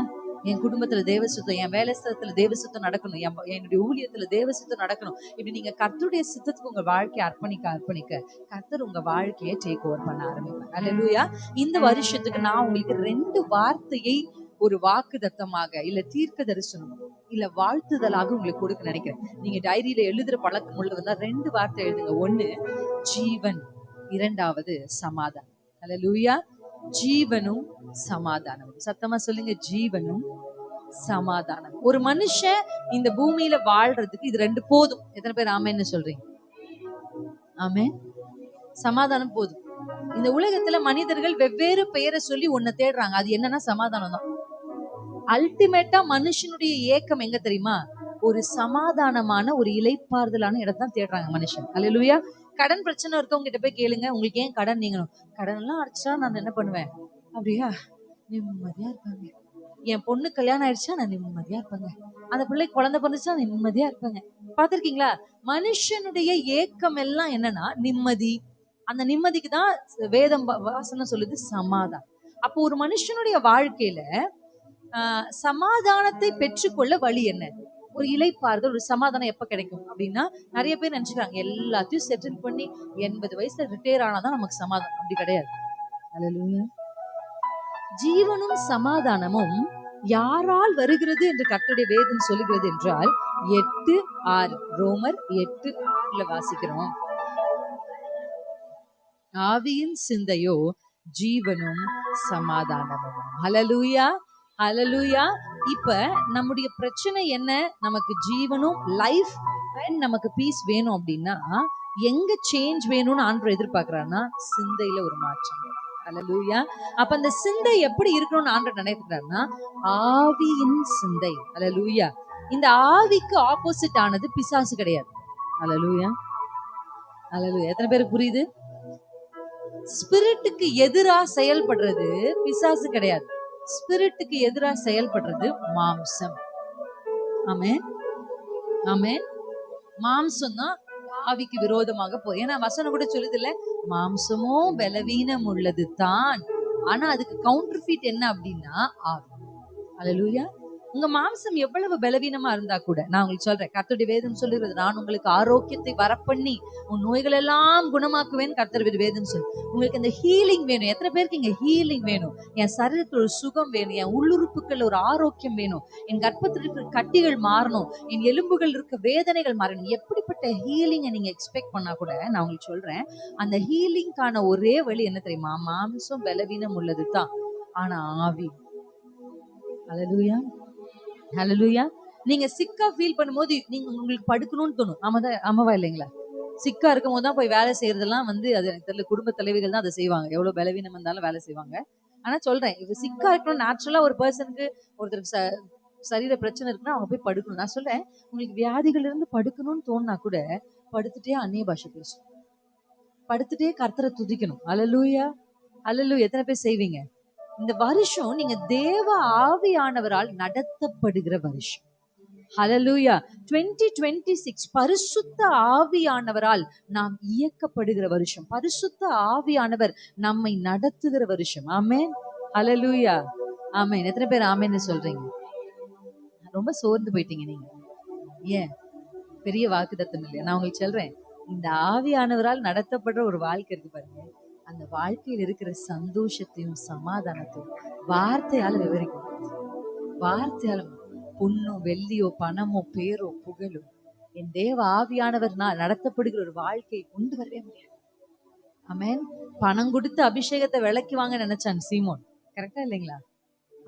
என் குடும்பத்துல தேவ சித்தம், என் வேலை ஸ்தலத்துல தேவ சித்தம் நடக்கணும், என்னுடைய ஊழியத்துல தேவ சித்தம் நடக்கணும். இப்படி நீங்க கர்த்தருடைய சித்தத்துக்கு உங்க வாழ்க்கையை அர்ப்பணிக்க கர்த்தர் உங்க வாழ்க்கையை டேக் ஓவர் பண்ண ஆரம்பிப்பார். அல்லேலூயா. இந்த வருஷத்துக்கு நான் உங்களுக்கு 2 வார்த்தையை ஒரு வாக்கு தத்தமாக இல்ல தீர்க்க தரிசனம் இல்ல வாழ்த்துதலாக உங்களுக்கு கொடுக்க நினைக்கிறேன். நீங்க டைரியில எழுதுற பழக்கம் உள்ளவங்க 2 வார்த்தை எழுதுங்க. 1 ஜீவன், 2வது சமாதானம். அல்லேலூயா. ஜீவனும் சமாதானம். சத்தமா சொல்லுங்க, ஜீவனும் சமாதானம். ஒரு மனுஷன் இந்த பூமியில வாழ்றதுக்கு இது 2 போதும். எத்தனை பேர் ஆமென்னு சொல்றீங்க? ஆமென். சமாதானம் போதும். இந்த உலகத்துல மனிதர்கள் வெவ்வேறு பெயரை சொல்லி ஒன்ன தேடுறாங்க. அது என்னன்னா சமாதானம் தான். அல்டிமேட்டா மனுஷனுடைய ஏக்கம் எங்க தெரியுமா? ஒரு சமாதானமான ஒரு இளைப்பாறுதலான இடத்தான் தேடுறாங்க மனுஷன். அல்லேலூயா. கடன் பிரச்சனை இருக்கவங்க கிட்ட போய் கேளுங்க, உங்களுக்கு ஏன் கடன் நீங்கணும்? கடன் எல்லாம் அடிச்சா நான் என்ன பண்ணுவேன்? அப்படியா? நிம்மதியா இருப்பாங்க. என் பொண்ணு கல்யாணம் ஆயிடுச்சா நான் நிம்மதியா இருப்பாங்க. அந்த பிள்ளைக்கு குழந்தை பிறந்துச்சா நிம்மதியா இருப்பாங்க. பாத்திருக்கீங்களா? மனுஷனுடைய ஏக்கம் எல்லாம் என்னன்னா நிம்மதி. அந்த நிம்மதிக்கு தான் வேதம் வாசனம் சொல்லுது சமாதானம். அப்போ ஒரு மனுஷனுடைய வாழ்க்கையில சமாதானத்தை பெற்றுக்கொள்ள வழி என்ன? ஒரு இளைப்பாறுதல், ஒரு சமாதானம் எப்ப கிடைக்கும் அப்படின்னா, நிறைய பேர் நினைச்சுக்காங்க எல்லாத்தையும் செட்டில் பண்ணி 80 வயசுல ரிட்டையர் ஆனாதான் நமக்கு சமாதானம். அப்படி கிடையாது. அல்லேலூயா. ஜீவனும் சமாதானமும் யாரால் வருகிறது என்று கர்த்தருடைய வேதம் சொல்லுகிறது என்றால் 8:6 ரோமர் 8:6 வாசிக்கிறோம். ஆவியின் சிந்தையோ ஜீவனும் சமாதானமும். ஹல்லேலூயா, ஹல்லேலூயா. இப்ப நம்முடைய பிரச்சனை என்ன? நமக்கு ஜீவனும் லைஃப் அண்ட் நமக்கு பீஸ் வேணும் அப்படின்னா எங்க சேஞ்ச் வேணும்னு ஆண்டவர் எதிர்பார்க்கிறாருன்னா சிந்தையில ஒரு மாற்றம். ஹல்லேலூயா. அப்ப அந்த சிந்தை எப்படி இருக்கணும்னு ஆண்டவர் நினைக்கிறாருன்னா ஆவியின் சிந்தை. ஹல்லேலூயா. இந்த ஆவிக்கு ஆப்போசிட் ஆனது பிசாசு கிடையாது. ஹல்லேலூயா, ஹல்லேலூயா. எத்தனை பேருக்கு புரியுது? ஸ்பிரிட்டுக்கு எதிரா செயல்படுறது பிசாசு கிடையாது. ஸ்பிரிட்டுக்கு எதிரா செயல்படுறது மாம்சம். ஆமென், ஆமென். மாம்சம் தான் ஆவிக்கு விரோதமாக போய், ஏன்னா வசனம் கூட சொல்லுது இல்ல, மாம்சமும் பலவீனம் உள்ளது தான், ஆனா அதுக்கு கவுண்டர்ஃபீட் என்ன அப்படின்னா ஆவி. அல்லேலூயா. உங்க மாம்சம் எவ்வளவு பலவீனமா இருந்தா கூட நான் உங்களுக்கு சொல்றேன், கர்த்தருடைய வேதம் சொல்லுகிறது, நான் உங்களுக்கு ஆரோக்கியத்தை வரப்பண்ணி உன் நோய்கள் எல்லாம் குணமாக்குவேன். கர்த்தருடைய வேதம் சொல்லு. உங்களுக்கு இந்த ஹீலிங் வேணும். எத்தனை பேருக்கு இங்க ஹீலிங் வேணும்? என் சரீரத்துல ஒரு சுகம் வேணும், என் உள்ளுறுப்புகள் ஒரு ஆரோக்கியம் வேணும், என் கர்ப்பத்தில் இருக்கிற கட்டிகள் மாறணும், என் எலும்புகள் இருக்க வேதனைகள் மாறணும். எப்படிப்பட்ட ஹீலிங்கை நீங்க எக்ஸ்பெக்ட் பண்ணா கூட நான் உங்களுக்கு சொல்றேன், அந்த ஹீலிங்கான ஒரே வழி என்ன தெரியுமா? மாம்சம் பலவீனம் உள்ளது தான், ஆனா ஆவி. அல்லேலூயா, ஹல்லேலூயா. நீங்க சிக்கா ஃபீல் பண்ணும்போது நீங்க உங்களுக்கு படுக்கணும்னு தோணும். ஆமாவா இல்லைங்களா? சிக்கா இருக்கும் போது தான் போய் வேலை செய்யறதெல்லாம் வந்து அது எனக்கு தெரியல, குடும்ப தலைவிகள் தான் அதை செய்வாங்க. எவ்வளவு பலவீனம் இருந்தாலும் வேலை செய்வாங்க. ஆனா சொல்றேன், இப்ப சிக்கா இருக்கணும் நேச்சுரலா ஒரு பர்சனுக்கு, ஒருத்தருக்கு சரீர பிரச்சனை இருக்குன்னா அவங்க போய் படுக்கணும். நான் சொல்றேன், உங்களுக்கு வியாதிகள் இருந்து படுக்கணும்னு தோணுனா கூட படுத்துட்டே அந்நிய பாஷை பேசணும், படுத்துட்டே கர்த்தரை துதிக்கணும். அல்லேலூயா, அல்லேலூயா. எத்தனை பேர் செய்வீங்க? இந்த வருஷம் நீங்க தேவ ஆவியானவரால் நடத்தப்படுகிற வருஷம். ஹல்லேலூயா. 2026 பரிசுத்த ஆவியானவரால் நாம் இயக்கப்படுகிற வருஷம். பரிசுத்த ஆவியானவர் நம்மை நடத்துகிற வருஷம். ஆமென், ஹல்லேலூயா, ஆமென். எத்தனை பேர் ஆமென்னு சொல்றீங்க? ரொம்ப சோர்ந்து போயிட்டீங்க நீங்க. ஏன்? பெரிய வாக்குத்தத்தம் இல்லையா? நான் உங்களுக்கு சொல்றேன், இந்த ஆவியானவரால் நடத்தப்படுற ஒரு வாழ்க்கை இருக்கு பாருங்க, அந்த வாழ்க்கையில் இருக்கிற சந்தோஷத்தையும் சமாதானத்தையும் வார்த்தையால விவரிக்க முடியாது. வார்த்தையால பொண்ணோ வெள்ளியோ பணமோ பேரோ புகழோ என் தேவ ஆவியானவர் நடத்தப்படுகிற ஒரு வாழ்க்கை கொண்டு வரவே முடியாது. ஆமென். பணம் கொடுத்து அபிஷேகத்தை விலைக்கு வாங்க நினைச்சான் சீமோன். கரெக்டா இல்லைங்களா?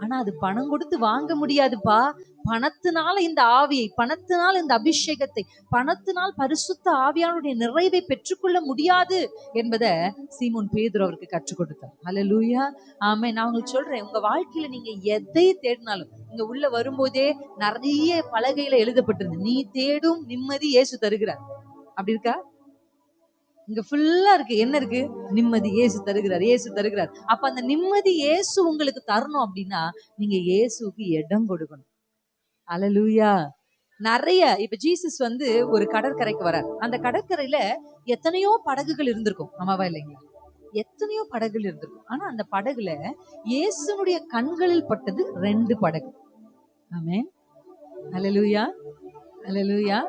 ஆனா அது பணம் கொடுத்து வாங்க முடியாதுப்பா. பணத்தினால இந்த ஆவியை, பணத்தினால் இந்த அபிஷேகத்தை, பணத்தினால் பரிசுத்த ஆவியானுடைய நிறைவை பெற்றுக்கொள்ள முடியாது என்பதை சீமோன் பேதுரு அவருக்கு கற்றுக் கொடுத்தார். ஹல்லேலூயா, ஆமென். நான் உங்களுக்கு சொல்றேன், உங்க வாழ்க்கையில நீங்க எதை தேடினாலும், இங்க உள்ள வரும்போதே நிறைய பலகையில எழுதப்பட்டிருந்து, நீ தேடும் நிம்மதி இயேசு தருகிறார். அப்படி இருக்கா? இங்க ஃபுல்லா இருக்கு. என்ன இருக்கு? நிம்மதி. இயேசு தருகிறார், இயேசு தருகிறார். அப்ப அந்த நிம்மதி இயேசு உங்களுக்கு தரணும் அப்படின்னா நீங்க இயேசுவுக்கு இடம் கொடுக்கணும். அல்லேலூயா. நிறைய இப்ப ஜீசஸ் வந்து ஒரு கடற்கரைக்கு வரார். அந்த கடற்கரையில எத்தனையோ படகுகள் இருந்திருக்கும். ஆமாவா இல்லைங்களா? எத்தனையோ படகுகள் இருந்திருக்கும். ஆனா அந்த படகுல இயேசுனுடைய கண்களில் பட்டது 2 படகு. ஆமென், அல்லேலூயா, அல்லேலூயா.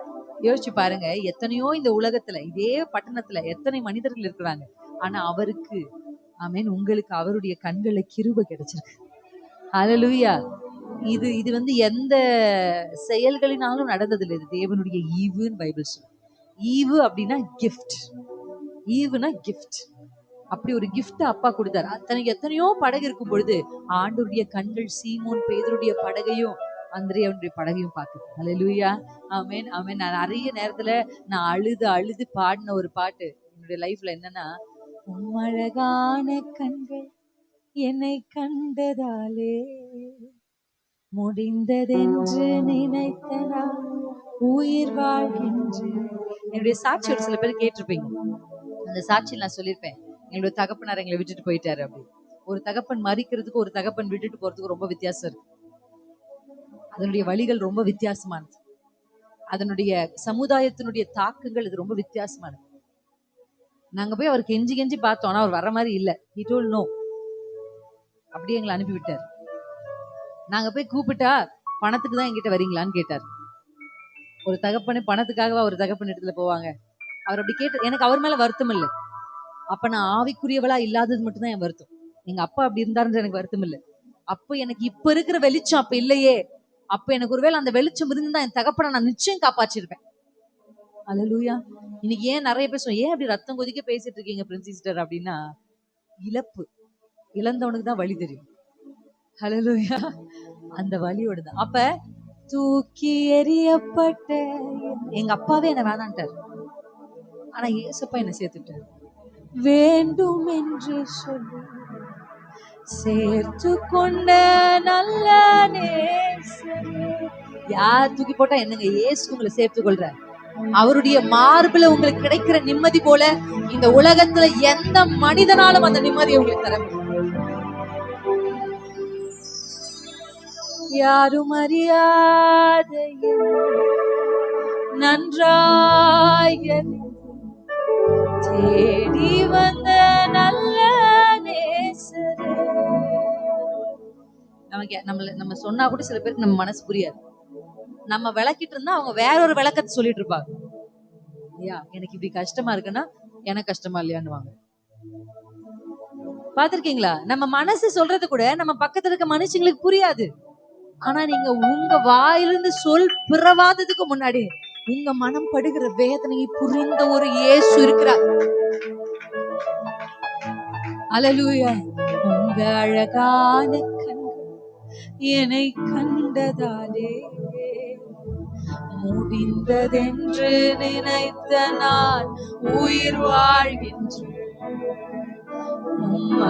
யோசிச்சு பாருங்க, எத்தனையோ இந்த உலகத்துல இதே பட்டணத்துல எத்தனை மனிதர்கள் இருக்கிறாங்க, ஆனா அவருக்கு, ஆமென், உங்களுக்கு அவருடைய கண்களை கிருபை கிடைச்சிருக்கு. ஹல்லேலூயா. இது வந்து எந்த செயல்களினாலும் நடந்ததில்லை. இது தேவனுடைய ஈவுன்னு பைபிள் சொல்லுது. ஈவு அப்படின்னா கிஃப்ட். ஈவுனா கிஃப்ட். அப்படி ஒரு கிஃப்ட் அப்பா கொடுத்தாரு. எத்தனையோ படகு இருக்கும் பொழுது ஆண்டவருடைய கண்கள் சீமோன் பேதுருடைய படகையும் அந்திரேயனுடைய படகையும் பார்க்குது. ஹல்லேலூயா, ஆமென், ஆமென். நான் நிறைய நேரத்துல நான் அழுது அழுது பாடின ஒரு பாட்டு என்னுடைய லைஃப்ல என்னன்னா, உம்மழகான கண்கள் என்னை கண்டதாலே முடிந்ததென்று நினைத்தனா உயிர் வாழ்கின்றேன். என்னுடைய சாட்சி ஒரு சில பேர் கேட்டிருப்பீங்க. அந்த சாட்சியில் நான் சொல்லியிருப்பேன், எங்களுடைய தகப்பனார் எங்களை விட்டுட்டு போயிட்டாரு அப்படி. ஒரு தகப்பன் மறிக்கிறதுக்கு ஒரு தகப்பன் விட்டுட்டு போறதுக்கு ரொம்ப வித்தியாசம் இருக்கு. அதனுடைய வழிகள் ரொம்ப வித்தியாசமானது. அதனுடைய சமுதாயத்தினுடைய தாக்கங்கள் இது ரொம்ப வித்தியாசமானது. நாங்க போய் அவர் கெஞ்சி கெஞ்சி பார்த்தோம், ஆனா அவர் வர மாதிரி இல்ல. He told no. அப்படியே எங்களை அனுப்பி விட்டார். நாங்க போய் கூப்பிட்டா பணத்துக்கு தான் என்கிட்ட வரீங்களான்னு கேட்டார். ஒரு தகப்பனு பணத்துக்காகவா ஒரு தகப்பன் இடத்துல போவாங்க? அவர் அப்படி கேட்டு எனக்கு அவர் மேல வருத்தம் இல்லை. அப்ப நான் ஆவிக்குரியவளா இல்லாதது மட்டும்தான் என் வருத்தம். எங்க அப்பா அப்படி இருந்தாருன்ற எனக்கு வருத்தம் இல்லை. அப்ப எனக்கு இப்ப இருக்கிற வெளிச்சம் அப்ப இல்லையே. அப்ப எனக்கு ஒருவேளை அந்த வெளிச்சம் இருந்தா என் தகப்பனை நான் நிச்சயம் காப்பாற்றிருப்பேன். அல்லேலூயா. இன்னைக்கு ஏன் நிறைய பேர் ஏன் அப்படி ரத்தம் கொதிக்க பேசிட்டு இருக்கீங்க பிரின்ஸ் சிஸ்டர் அப்படின்னா, இழப்பு இழந்தவனுக்கு தான் வழி தெரியும். அல்லேலூயா. அந்த வழியோட தான். அப்ப தூக்கி எறியப்பட்ட எங்க அப்பாவே என்ன வேணான்ட்டார். ஆனா ஏசப்பா என்ன சேர்த்துட்டார். வேண்டும் என்று சொல்லி சேர்த்து கொண்ட நல்ல நேசரே. யார் தூக்கி போட்டா என்னங்க, ஏசு உங்களை சேர்த்து கொள்ற. அவருடைய மார்புல உங்களுக்கு கிடைக்கிற நிம்மதி போல இந்த உலகத்துல எந்த மனிதனாலும் அந்த நிம்மதியை உங்களுக்கு தர முடியும். யாரும் அறியாத நன்றாய் தேடி வந்த நல்ல நேசரே. நம்ம சொன்னா கூட சில பேருக்கு நம்ம மனசு புரியாது. நம்ம விளக்கிட்டு இருந்தா அவங்க வேற ஒரு விளக்கத்தை சொல்லிட்டு இருப்பாங்க. ஐயா எனக்கு இப்படி கஷ்டமா இருக்குன்னா எனக்கு கஷ்டமா இல்லையான்னு பாத்திருக்கீங்களா? நம்ம மனசு சொல்றது கூட நம்ம பக்கத்துல இருக்க மனுஷங்களுக்கு புரியாது. ஆனா நீங்க உங்க வாயிலிருந்து சொல் பிறவாததுக்கு முன்னாடி உங்க மனம் படுகிற வேதனையை புரிந்த ஒரு இயேசு இருக்கிறார். அல்லேலூயா. உங்க அழகான கண்கள் என்னை கண்டதாலே முடிந்ததென்று நினைத்த நான் உயிர் வாழ்கின்றேன்.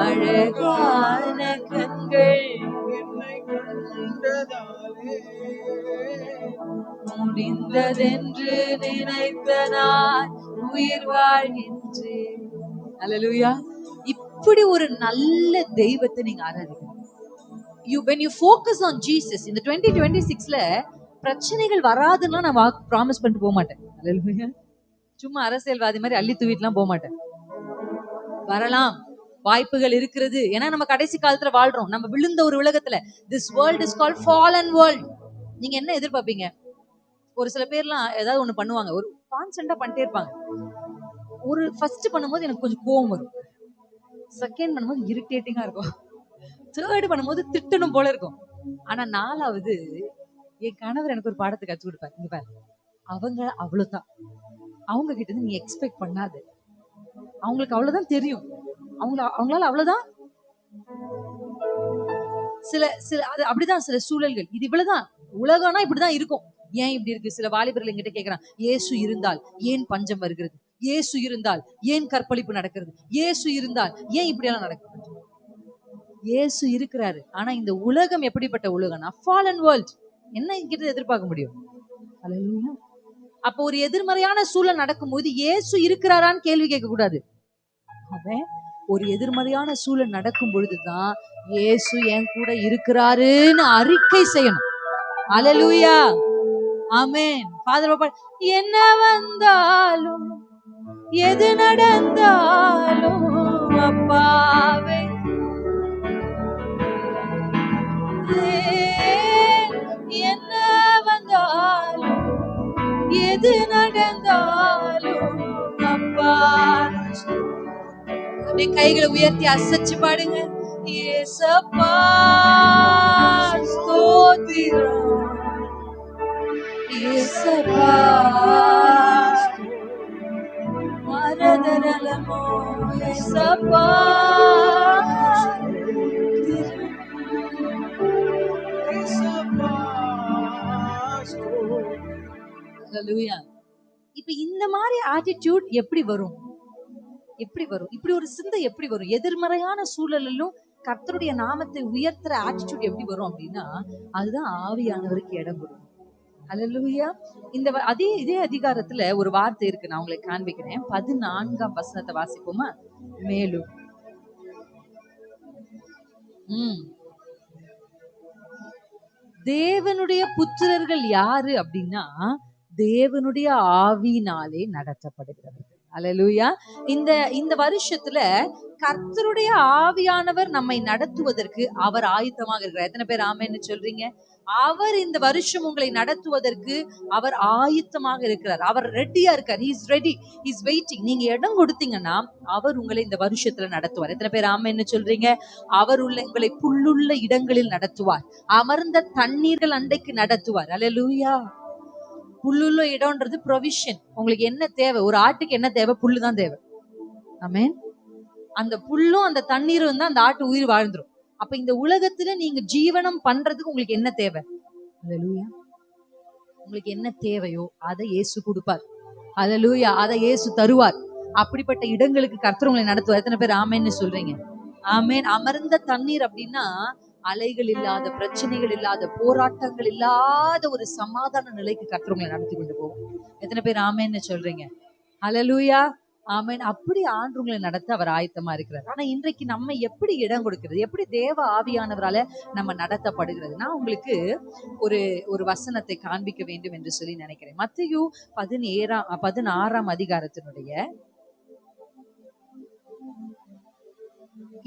அழகான கண்கள் என்னை கண்டதாலே முடிந்ததென்று நினைத்த நான் உயிர் வாழ்கின்றேன். அல்லேலூயா. இப்படி ஒரு நல்ல தெய்வத்தை நீங்க ஆராதிக்கணும். when you focus on Jesus in the 2026ல பிரச்சனைகள் வராதுன்னா நான் ப்ராமிஸ் பண்ணிட்டு போக மாட்டேன். அல்லேலூயா. சும்மா அரசியல்வாதி மாதிரி அள்ளி தூவிட்டுலாம் போக மாட்டேன். வரலாம், வாய்ப்புகள் இருக்கிறது. ஏன்னா நம்ம கடைசி காலத்துல வாழ்றோம். நம்ம விழுந்த ஒரு உலகத்துல. this world is called fallen world. நீங்க என்ன எதிர்பார்ப்பீங்க? ஒரு சில பேர்லாம் ஏதாவது ஒண்ணு பண்ணுவாங்க, ஒரு கான்ஸ்டன்டா பண்ணிட்டே இருப்பாங்க. ஒரு ஃபர்ஸ்ட் பண்ணும்போது எனக்கு கொஞ்சம் கோவம் வரும், செகண்ட் பண்ணும்போது இரிட்டேட்டிங்கா இருக்கும், தேர்ட் பண்ணும்போது திட்டணும் போல இருக்கும். ஆனா நாலாவது என் கணவர் எனக்கு ஒரு பாடத்தை கற்றுக் கொடுப்பாரு. இங்க பாரு, அவங்க அவ்வளவுதான், அவங்க கிட்ட இருந்து நீ எக்ஸ்பெக்ட் பண்ணாது, அவங்களுக்கு அவ்வளவுதான் தெரியும், அவங்களால அவ்வளவுதான். சில அது அப்படிதான் சில சூழல்கள். இது இவ்வளவுதான், உலகம்னா இப்படிதான் இருக்கும். ஏன் இப்படி இருக்கு? சில வாலிபர்கள் என்கிட்ட கேட்கறான், இயேசு இருந்தால் ஏன் பஞ்சம் வருகிறது? இயேசு இருந்தால் ஏன் கற்பழிப்பு நடக்கிறது? இயேசு இருந்தால் ஏன் இப்படி எல்லாம் நடக்குது? இயேசு இருக்கிறாரு. ஆனா இந்த உலகம் எப்படிப்பட்ட உலகம்னா fallen world. என்ன இங்கிட்ட எதிர்பார்க்க முடியும்? அல்லேலூயா. அப்ப ஒரு எதிர்மறையான சூழல் நடக்கும்போது இயேசு இருக்கிறாரான்னு கேள்வி கேட்க கூடாது. அவன் ஒரு எதிர்மறையான சூழல் நடக்கும் பொழுதுதான் இயேசு என் கூட இருக்கிறாருன்னு அறிக்கை செய்யணும். அல்லேலூயா. ஆமென். ஃபாதர் பாப்பா, என்ன வந்தாலும் எது நடந்தாலும் அப்பாவே என்ன வந்தாலும் எது நடந்தாலும் அப்பா. அப்படியே கைகளை உயர்த்தி அசைச்சு பாடுங்க. ஏசப்பா ஸ்தோத்திரம், ஏசப்பா மரதரலமோ, ஏசப்பா ஹல்லேலூயா. இப்ப இந்த மாதிரி ஆட்டிடியூட் எப்படி வரும்? எப்படி வரும்? இப்படி ஒரு சிந்தை எப்படி வரும்? எதிர்மறையான சூழலிலும் கர்த்தருடைய நாமத்தை உயர்த்துற ஆட்டிடியூட் எப்படி வரும் அப்படின்னா, அதுதான் ஆவியானவருக்கு இடம் கொடுக்கும். ஹல்லேலூயா. இந்த இதே அதிகாரத்துல ஒரு வார்த்தை இருக்கு, நான் உங்களுக்கு காண்பிக்கிறேன். 14ஆம் வசனத்தை வாசிப்போமா? மேலும் தேவனுடைய புத்திரர்கள் யாரு அப்படின்னா, தேவனுடைய ஆவியினாலே நடத்தப்படுகிறது. அல்லேலூயா. இந்த இந்த வருஷத்துல கர்த்தருடைய ஆவியானவர் நம்மை நடத்துவதற்கு அவர் ஆயத்தமாக இருக்கிறார். எத்தனை பேர் ஆமென்னு சொல்றீங்க? அவர் இந்த வருஷம் உங்களை நடத்துவதற்கு அவர் ஆயத்தமாக இருக்கிறார். அவர் ரெடியா இருக்கார். He is ready. He is waiting. நீங்க இடம் கொடுத்தீங்கன்னா அவர் உங்களை இந்த வருஷத்துல நடத்துவார். எத்தனை பேர் ஆமென்னு சொல்றீங்க? அவர் உங்களை புல்லுள்ள இடங்களில் நடத்துவார். அமர்ந்த தண்ணீர்கள் அண்டைக்கு நடத்துவார். அல்லேலூயா. புல்லுள்ள இடம்ன்றது ப்ரொவிஷன். உங்களுக்கு என்ன தேவை? ஒரு ஆட்டுக்கு என்ன தேவை? புல்லு தான் தேவை. ஆமென். அந்த புல்லும் அந்த தண்ணீரும் இருந்தா அந்த ஆட்டு உயிர் வாழ்ந்துரும். அப்ப இந்த உலகத்துல நீங்க ஜீவனம் பண்றதுக்கு உங்களுக்கு என்ன தேவை? அல்லேலூயா. உங்களுக்கு என்ன தேவையோ அதை இயேசு கொடுப்பார். அல்லேலூயா. அதை இயேசு தருவார். அப்படிப்பட்ட இடங்களுக்கு கர்த்தர் உங்களை நடத்துவார். எத்தனை பேர் ஆமென்னு சொல்றீங்க? ஆமென். அமர்ந்த தண்ணீர் அப்படின்னா அலைகள் இல்லாத, பிரச்சனைகள் இல்லாத, போராட்டங்கள் இல்லாத ஒரு சமாதான நிலைக்கு கர்த்தர் உங்களை நடத்தி கொண்டு போகும். எத்தனை பேர் ஆமென்னு சொல்றீங்க? அல்லேலூயா. ஆமென். அப்படி ஆண்டு உங்களை நடத்த அவர் ஆயத்தமா இருக்கிறார். ஆனா இன்றைக்கு நம்ம எப்படி இடம் கொடுக்கிறது? எப்படி தேவ ஆவியானவரால நம்ம நடத்தப்படுகிறது? நான் உங்களுக்கு ஒரு ஒரு வசனத்தை காண்பிக்க வேண்டும் என்று சொல்லி நினைக்கிறேன். மத்தேயு 16ஆம் அதிகாரத்தினுடைய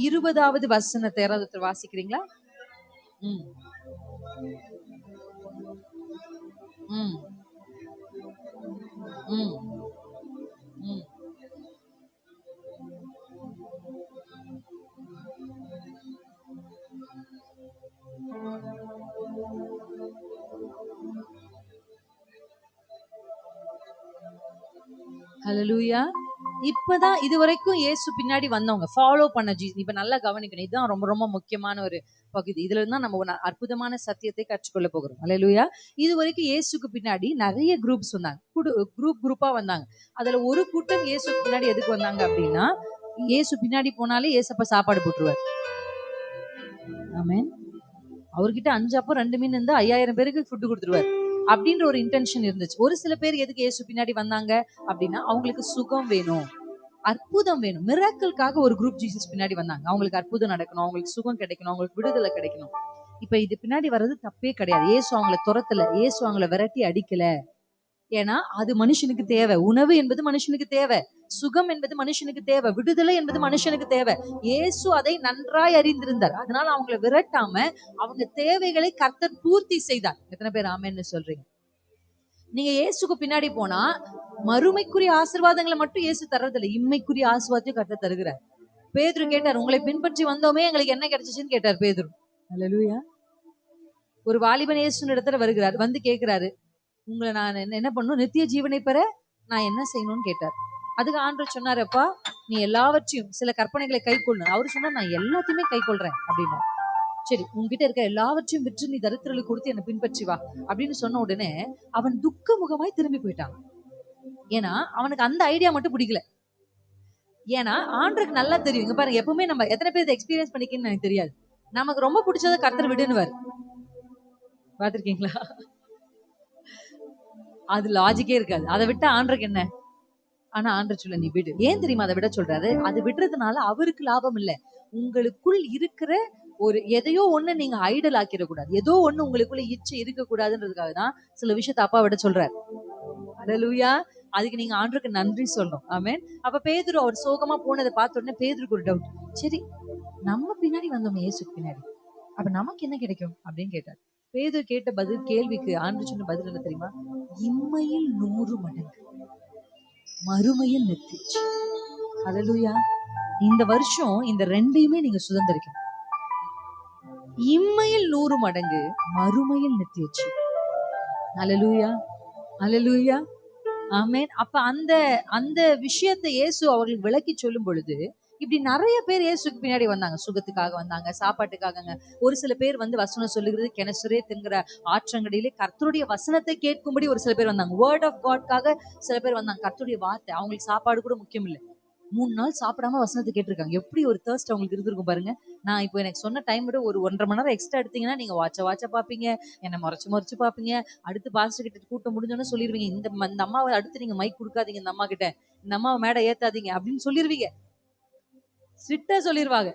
20வது வசனத்தை யாராவது ஒருத்தர் வாசிக்கிறீங்களா? ம் ம் ம் ம் ஹல்லேலூயா. இப்பதான் இதுவரைக்கும் இயேசு பின்னாடி வந்தவங்க ஃபாலோ பண்ண இப்ப நல்லா கவனிக்கணும். இதுதான் ரொம்ப ரொம்ப முக்கியமான ஒரு பகுதி. இதுல இருந்தா நம்ம ஒரு அற்புதமான சத்தியத்தை கற்றுக்கொள்ள போகிறோம். ஹல்லேலூயா. இது வரைக்கும் இயேசுக்கு பின்னாடி நிறைய குரூப்ஸ் வந்தாங்க. குரூப்பா வந்தாங்க. அதுல ஒரு கூட்டம் இயேசுக்கு பின்னாடி எதுக்கு வந்தாங்க அப்படின்னா, இயேசு பின்னாடி போனாலே இயேசப்பா சாப்பாடு போட்டுருவார். ஆமென். அவர்கிட்ட 5 அப்பம் 2 மீன் இருந்தா 5000 பேருக்கு ஃபுட் கொடுத்துருவார். அப்படின்ற ஒரு இன்டென்ஷன் இருந்துச்சு. ஒரு சில பேர் எதுக்கு இயேசு பின்னாடி வந்தாங்க அப்படின்னா, அவங்களுக்கு சுகம் வேணும், அற்புதம் வேணும். மிராக்கிள்காக ஒரு குரூப் ஜீசஸ் பின்னாடி வந்தாங்க. அவங்களுக்கு அற்புதம் நடக்கணும், அவங்களுக்கு சுகம் கிடைக்கணும், அவங்களுக்கு விடுதலை கிடைக்கணும். இப்ப இது பின்னாடி வர்றது தப்பே கிடையாது. இயேசு அவங்கள துரத்தல, இயேசு அவங்கள விரட்டி அடிக்கல. ஏன்னா அது மனுஷனுக்கு தேவை. உணவு என்பது மனுஷனுக்கு தேவை, சுகம் என்பது மனுஷனுக்கு தேவை, விடுதலை என்பது மனுஷனுக்கு தேவை. இயேசு அதை நன்றாய் அறிந்திருந்தார். அதனால அவங்களை விரட்டாம அவங்க தேவைகளை கர்த்தர் பூர்த்தி செய்தார். எத்தனை பேர் ஆமென்னு சொல்றீங்க? நீங்க இயேசுக்கு பின்னாடி போனா மறுமைக்குரிய ஆசீர்வாதங்களை மட்டும் இயேசு தர்றதில்லை, இம்மைக்குரிய ஆசீர்வாதத்தையும் கர்த்தர் தருகிறார். பேதுரு கேட்டார், உங்களை பின்பற்றி வந்தோமே எங்களுக்கு என்ன கிடைச்சிச்சுன்னு கேட்டார் பேதுரு. அல்லேலூயா. ஒரு வாலிபன் இயேசு இடத்துல வருகிறார், வந்து கேட்கிறாரு, உங்களை நான் என்ன பண்ணணும், நித்திய ஜீவனை பெற நான் என்ன செய்யணும்னு கேட்டார். அதுக்கு ஆண்டவர் சொன்னாரப்பா, நீ எல்லாவற்றையும் சில கற்பனைகளை கை கொள்ளணும். அவரு சொன்னார், நான் எல்லாத்தையுமே கை கொள்றேன் அப்படின்னா. சரி, உன்கிட்ட இருக்க எல்லாவற்றையும் விற்று நீ தரித்திரர்களுக்கு கொடுத்து என்னை பின்பற்றி வா அப்படின்னு சொன்ன உடனே அவன் துக்க முகமாய் திரும்பி போயிட்டான். ஏன்னா அவனுக்கு அந்த ஐடியா மட்டும் பிடிக்கல. ஏன்னா ஆண்டருக்கு நல்லா தெரியும். இங்க பாருங்க, எப்பவுமே நம்ம எத்தனை பேர் எக்ஸ்பீரியன்ஸ் பண்ணிக்கன்னு எனக்கு தெரியாது, நமக்கு ரொம்ப பிடிச்சதை கர்த்தர் விடுனுவார். பாத்திருக்கீங்களா? அது லாஜிக்கே இருக்காது. அதை விட்டா ஆண்டருக்கு என்ன? ஆனா ஆண்டர் சொல்ல, நீ விடு. ஏன் தெரியுமா அதை விட சொல்றாரு? அது விடுறதுனால அவருக்கு லாபம் இல்ல, உங்களுக்குள் இருக்கிற ஒரு எதையோ ஒண்ணு நீங்க ஐடல் ஆக்கிடக்கூடாது, ஏதோ ஒண்ணு உங்களுக்குள்ள இச்சை இருக்க கூடாதுன்றதுக்காக தான் சில விஷயத்தை அப்பா விட சொல்றாரு. அல்லேலூயா. அதுக்கு நீங்க ஆண்டருக்கு நன்றி சொல்லணும். ஆமென். அப்ப பேதுரு அவர் சோகமா போனதை பார்த்த உடனே பேதுருக்கு ஒரு டவுட். சரி, நம்ம பின்னாடி வந்தோம் இயேசுக்கு பின்னாடி, அப்ப நமக்கு என்ன கிடைக்கும் அப்படின்னு கேட்டார். பேதுரு கேட்ட கேள்விக்கு ஆண்டவர் சொன்ன பதில் என்ன தெரியுமா? இம்மையில் 100 மடங்கு, மறுமையில் நித்திச்சு. அல்லேலூயா. இந்த வருஷம் இந்த ரெண்டையுமே நீங்க சுதந்திரிக்கணும். இம்மையில் 100 மடங்கு, மறுமையில் நித்தியச்சு. அல்லேலூயா. அல்லேலூயா. ஆமென். அப்ப அந்த அந்த விஷயத்தை இயேசு அவர்களுக்கு விளக்கி சொல்லும் பொழுது, இப்படி நிறைய பேர் இயேசுக்கு பின்னாடி வந்தாங்க. சுகத்துக்காக வந்தாங்க, சாப்பாட்டுக்காகங்க. ஒரு சில பேர் வந்து வசனம் சொல்லுகிறது கிணசுரே தின்கிற ஆற்றங்கடியிலே கர்த்தருடைய வசனத்தை கேட்கும்படி ஒரு சில பேர் வந்தாங்க. வேர்ட் ஆஃப் காட்காக சில பேர் வந்தாங்க. கர்த்தருடைய வார்த்தை, அவங்களுக்கு சாப்பாடு கூட முக்கியம் இல்லை. 3 நாள் சாப்பிடாம வசனத்தை கேட்டிருக்காங்க. எப்படி ஒரு தர்ஸ்ட் அவங்களுக்கு இருந்திருக்கும் பாருங்க. நான் இப்போ எனக்கு சொன்ன டைம் விட ஒரு 1.5 மணி நேரம் எக்ஸ்ட்ரா எடுத்தீங்கன்னா நீங்க வாட்ச பாப்பீங்க, என்ன முறைச்சு பாப்பீங்க. அடுத்து பாஸ்டர் கிட்ட கூட்டம் முடிஞ்சோன்னு சொல்லிருவீங்க, இந்த அம்மாவை அடுத்து நீங்க மைக் கொடுக்காதீங்க, இந்த அம்மா கிட்ட, இந்த அம்மாவை மேடை ஏத்தாதீங்க அப்படின்னு சொல்லிருவீங்க. ஸ்ட்ரிக்டா சொல்லிருவாங்க.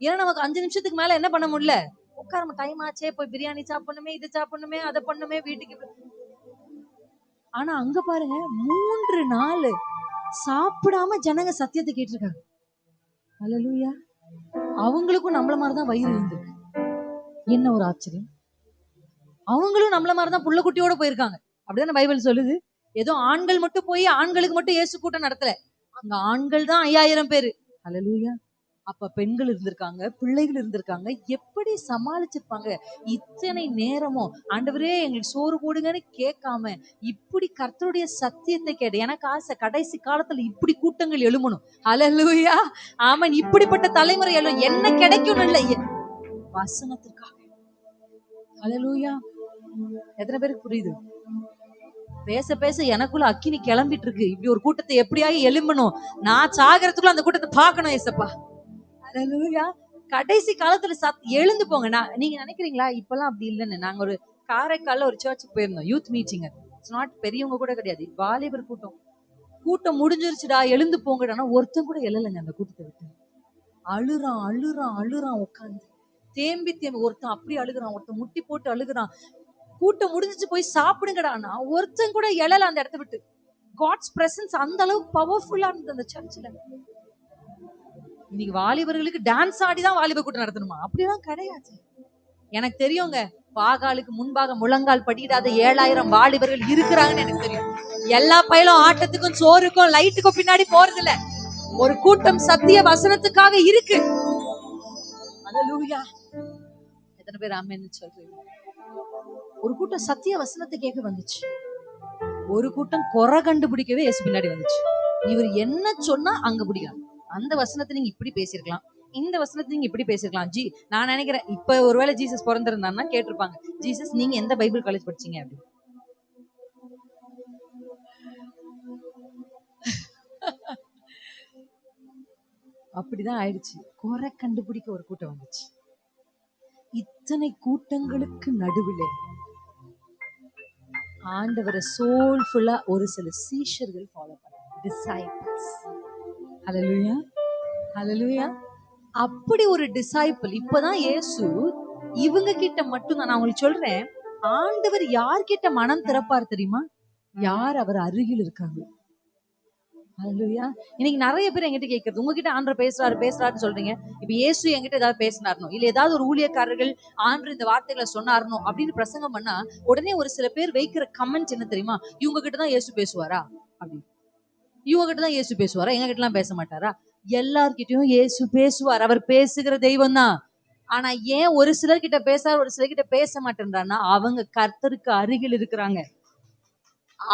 ஏன்னா நமக்கு 5 நிமிஷத்துக்கு மேல என்ன பண்ண முடியல, உட்கார டைம் ஆச்சே, போய் பிரியாணி சாப்பிடணுமே, இது சாப்பிடணுமே, அதை பண்ணுமே வீட்டுக்கு. ஆனா அங்க பாருங்க 3 நாள் சாப்பிடாம ஜனங்க சத்தியத்தை கேட்டிருக்காங்க. ஹல்லேலூயா. அவங்களுக்கும் நம்மள மாதிரிதான் வயிறு இருந்திருக்கு. என்ன ஒரு ஆச்சரியம். அவங்களும் நம்மள மாதிரிதான் புள்ள குட்டியோட போயிருக்காங்க. அப்படிதானே பைபிள் சொல்லுது. ஏதோ ஆண்கள் மட்டும் போய் ஆண்களுக்கு மட்டும் இயேசு கூட்டம் நடத்தல. அங்க ஆண்கள் தான் 5000 பேரு. ஹல்லேலூயா. அப்ப பெண்கள் இருந்திருக்காங்க, பிள்ளைகள் இருந்திருக்காங்க. எப்படி சமாளிச்சிருப்பாங்க? இத்தனை நேரமும் ஆண்டவரே எங்களுக்கு சோறு போடுங்கன்னு கேட்காம இப்படி கர்த்தருடைய சத்தியத்தை கேட்டு எனக்கு ஆசை கடைசி காலத்துல இப்படி கூட்டங்கள் எழுமணும். ஹல்லேலூயா. ஆமன். இப்படிப்பட்ட தலைமுறை எழும். என்ன கிடைக்கும் இல்ல வசனத்திற்காக. ஹல்லேலூயா. எத்தனை பேருக்கு புரியுது? பேச பேச எனக்குள்ள அக்கினி கிளம்பிட்டு இருக்கு. இப்படி ஒரு கூட்டத்தை எப்படியாவது எழும்பணும். நான் சாகறதுக்குள்ள அந்த கூட்டத்தை பார்க்கணும் ஏசப்பா. ஹல்லேலூயா. கடைசி காலத்துல எழுந்து போங்க. நீங்க நினைக்கிறீங்களா இப்பெல்லாம் அப்படி இல்லைன்னு? நாங்க ஒரு காரைக்கால்ல ஒரு சர்ச்சுக்கு போயிருந்தோம். Youth meeting. இட்ஸ் நாட் பெரியவங்க கூட கிடையாது, வாலிபர் கூட்டம். கூட்டம் முடிஞ்சிருச்சுடா எழுந்து போங்கடா. ஒருத்தன் கூட எழலைங்க அந்த கூட்டத்தை விட்டு. அழுறான் அழுறான் அழுறான் உட்காந்து தேம்பி தேம்பி. ஒருத்தன் அப்படி அழுகுறான், ஒருத்தன் முட்டி போட்டு அழுகுறான். கூட்டம் முடிஞ்சிச்சு போய் சாப்பிடுங்கடான்னா ஒருத்தன் கூட எழல அந்த இடத்த விட்டு. காட்ஸ் பிரசன்ஸ் அந்த அளவுக்கு பவர்ஃபுல்லா இருந்தது அந்த சர்ச்சில். இன்னைக்கு வாலிபர்களுக்கு டான்ஸ் ஆடிதான் வாலிப கூட்டம் நடத்தணுமா? அப்படிலாம் கிடையாது. எனக்கு தெரியுங்க, பாகாலுக்கு முன்பாக முழங்கால் படியிடாத 7000 வாலிபர்கள் இருக்கிறாங்கன்னு எனக்கு தெரியும். எல்லா பயிலும் ஆட்டத்துக்கும் சோறுக்கும் லைட்டுக்கும் பின்னாடி போறது இல்ல. ஒரு கூட்டம் சத்திய வசனத்துக்காக இருக்கு. ஹல்லேலூயா. எத்தனை பேர் ஆமென்னு சொல்றீங்க? ஒரு கூட்டம் சத்திய வசனத்தை கேட்க வந்துச்சு. ஒரு கூட்டம் குறை கண்டுபிடிக்கவே இயேசு பின்னாடி வந்துச்சு. இவர் என்ன சொன்னா அங்க பிடிக்கலாம். அந்த வசனத்தை நீங்க இப்படி பேசிருக்கலாம், இந்த வசனத்தை நீங்க இப்படி பேசிருக்கலாம். நான் நினைக்கிறேன் இப்ப ஒருவேளை ஜீசஸ் பிறந்திருந்தான்னா கேட்டிருப்பாங்க, ஜீசஸ் நீங்க எந்த பைபிள் காலேஜ் படிச்சீங்க அப்படின்னு. அப்படிதான் ஆயிடுச்சு. குறை கண்டுபிடிக்க ஒரு கூட்டம் வந்துச்சு. இத்தனை கூட்டங்களுக்கு நடுவில் ஆண்டவரை சோல்ஃபுல்லா ஒரு சில சீஷர்கள் ஃபாலோ பண்ணாங்க. டிசைபிள்ஸ். ஹல்லேலூயா. ஹல்லேலூயா. அப்படி ஒரு டிசைபிள். இப்பதான் இயேசு இவங்க கிட்ட மட்டும் நான் உங்களுக்கு சொல்றேன், ஆண்டவர் யார்கிட்ட மனம் திறப்பார் தெரியுமா? யார் அவர் அருகில் இருக்காங்க. ஹல்லேலூயா. இன்னைக்கு நிறைய பேர் என்கிட்ட கேட்கறது, உங்ககிட்ட ஆண்டவர் பேசுறாருன்னு சொல்றீங்க. இப்ப இயேசு என்கிட்ட ஏதாவது பேசினாரணும், இல்ல ஏதாவது ஒரு ஊழியக்காரர்கள் ஆண்டவர் இந்த வார்த்தைகளை சொன்னாரணும் அப்படின்னு பிரசங்கம் பண்ணா உடனே ஒரு சில பேர் வைக்கிற கமெண்ட் என்ன தெரியுமா? இவங்க கிட்டதான் இயேசு பேசுவாரா அப்படின்னு. இவங்க கிட்டதான் இயேசு பேசுவாரா, எங்க கிட்ட எல்லாம் பேச மாட்டாரா? எல்லார்கிட்டயும் இயேசு பேசுவார். அவர் பேசுகிற தெய்வம் தான். ஆனா ஏன் ஒரு சிலர்கிட்ட பேசார், ஒரு சிலர்கிட்ட பேச மாட்டேன்றான்னா அவங்க கர்த்தருக்கு அருகில் இருக்கிறாங்க.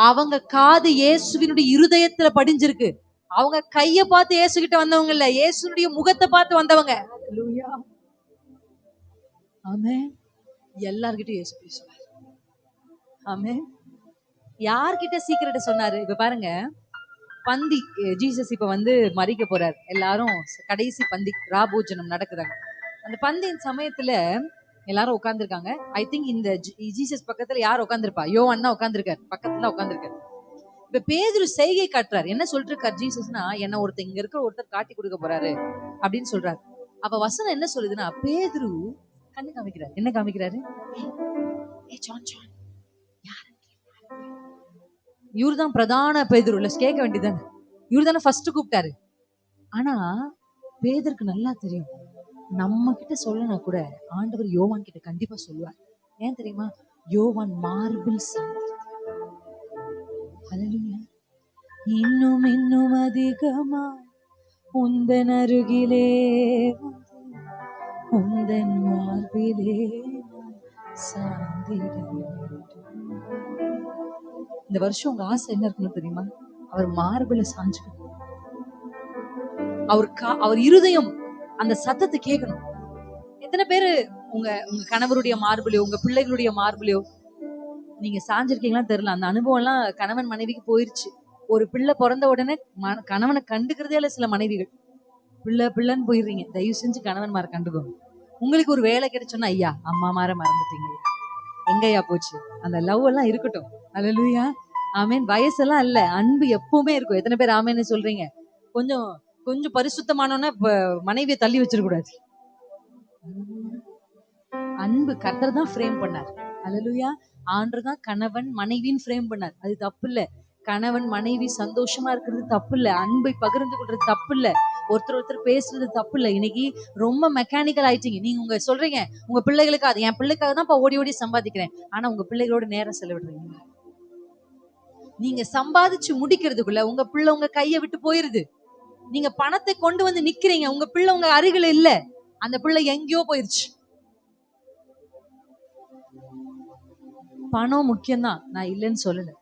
அவங்க காது இயேசுவினுடைய இருதயத்துல படிஞ்சிருக்கு. அவங்க கைய பார்த்து இயேசு கிட்ட வந்தவங்க இல்ல, இயேசுனுடைய முகத்தை பார்த்து வந்தவங்க. ஹல்லேலூயா. ஆமென். எல்லார்கிட்டயும் இயேசு பேசுவார். ஆமென். யார்கிட்ட சீக்கிரட்ட சொன்னாரு? இப்ப பாருங்க, பந்தி ஜீசஸ் இப்ப மறிக்க போறாரு. எல்லாரும் கடைசி பந்தி ராபோஜனம் நடக்குறாங்க. அந்த பந்தியின் சமயத்துல எல்லாரும் உட்கார்ந்துருக்காங்க. ஐ திங்க் இந்த ஜீசஸ் பக்கத்துல யார் உட்கார்ந்துருப்பா? யோவான் தான் உட்கார்ந்துருக்காரு, பக்கத்துல உட்கார்ந்துருக்காரு. இப்ப பேதுரு செய்கை காட்டுறாரு. என்ன சொல்லிட்டு இருக்காரு ஜீசஸ்னா, என்ன ஒருத்தர் இங்க இருக்கிற ஒருத்தர் காட்டி கொடுக்க போறாரு அப்படின்னு சொல்றாரு. அப்ப வசனம் என்ன சொல்லுதுன்னா, பேதுரு கண்ணு காமிக்கிறாரு. என்ன காமிக்கிறாரு? இவருதான் பிரதான பேதுரு இல்ல, கேட்க வேண்டியதானே? இவருதானே ஃபர்ஸ்ட் கூப்பிட்டாரு. ஆனா பேதருக்கு நல்லா தெரியும், நம்ம கிட்ட சொல்லனா கூட ஆண்டவர் யோவான் கிட்ட கண்டிப்பா சொல்லுவார். ஏன் தெரியுமா? யோவான் மார்பிள் சாய்ந்து. ஹல்லேலூயா. இன்னும் இன்னும் அதிகமா உந்தன் அருகிலே உந்தன் மார்பிலே சாய்ந்திட வேண்டும். இந்த வருஷம் உங்க ஆசை என்ன இருக்கணும் தெரியுமா? அவர் மார்பிள சாஞ்சுக்கணும். அவர் இருதயம் அந்த சத்தத்தை கேட்கணும். எத்தனை பேரு உங்க கணவருடைய மார்பிலையோ உங்க பிள்ளைகளுடைய மார்பிலையோ நீங்க சாஞ்சிருக்கீங்களா தெரியல. அந்த அனுபவம் எல்லாம் கணவன் மனைவிக்கு போயிருச்சு. ஒரு பிள்ளை பிறந்த உடனே கணவனை கண்டுக்கிறதே இல்ல சில மனைவிகள். பிள்ளைன்னு போயிடுறீங்க. தயவு செஞ்சு கணவன்மாரை கண்டுக்கோங்க. உங்களுக்கு ஒரு வேலை கிடைச்சோன்னா, ஐயா அம்மா மாற மறந்துட்டீங்க, எங்கய்யா போச்சு? அந்த லவ் எல்லாம் இருக்கட்டும். ஹல்லேலூயா. ஆமென். வயசெல்லாம் இல்ல, அன்பு எப்பவுமே இருக்கும். எத்தனை பேர் ஆமென்னு சொல்றீங்க? கொஞ்சம் கொஞ்சம் பரிசுத்தமானோன்னா மனைவியை தள்ளி வச்சிடக்கூடாது. அன்பு கர்த்தர் தான் ஃப்ரேம் பண்ணார். ஹல்லேலூயா. ஆண்டவர் தான் கணவன் மனைவின்னு ஃப்ரேம் பண்ணார். அது தப்பு இல்ல. கணவன் மனைவி சந்தோஷமா இருக்கிறது தப்பு இல்ல, அன்பை பகிர்ந்து கொள்றது தப்பு இல்ல, ஒருத்தர் பேசுறது தப்பு இல்ல. இன்னைக்கு ரொம்ப மெக்கானிக்கல் ஆயிட்டீங்க. நீங்க உங்க சொல்றீங்க உங்க பிள்ளைகளுக்கு, அது என் பிள்ளைக்காக தான் ஓடி ஓடி சம்பாதிக்கிறேன், ஆனா உங்க பிள்ளைகளோட நேரம் செலவிடுறீங்க. நீங்க சம்பாதிச்சு முடிக்கிறதுக்குள்ள உங்க பிள்ளை உங்க கையை விட்டு போயிருது. நீங்க பணத்தை கொண்டு வந்து நிக்கிறீங்க, உங்க பிள்ளை உங்க அருகில இல்ல, அந்த பிள்ளை எங்கேயோ போயிருச்சு. பணம் முக்கியம்தான், நான் இல்லைன்னு சொல்லல,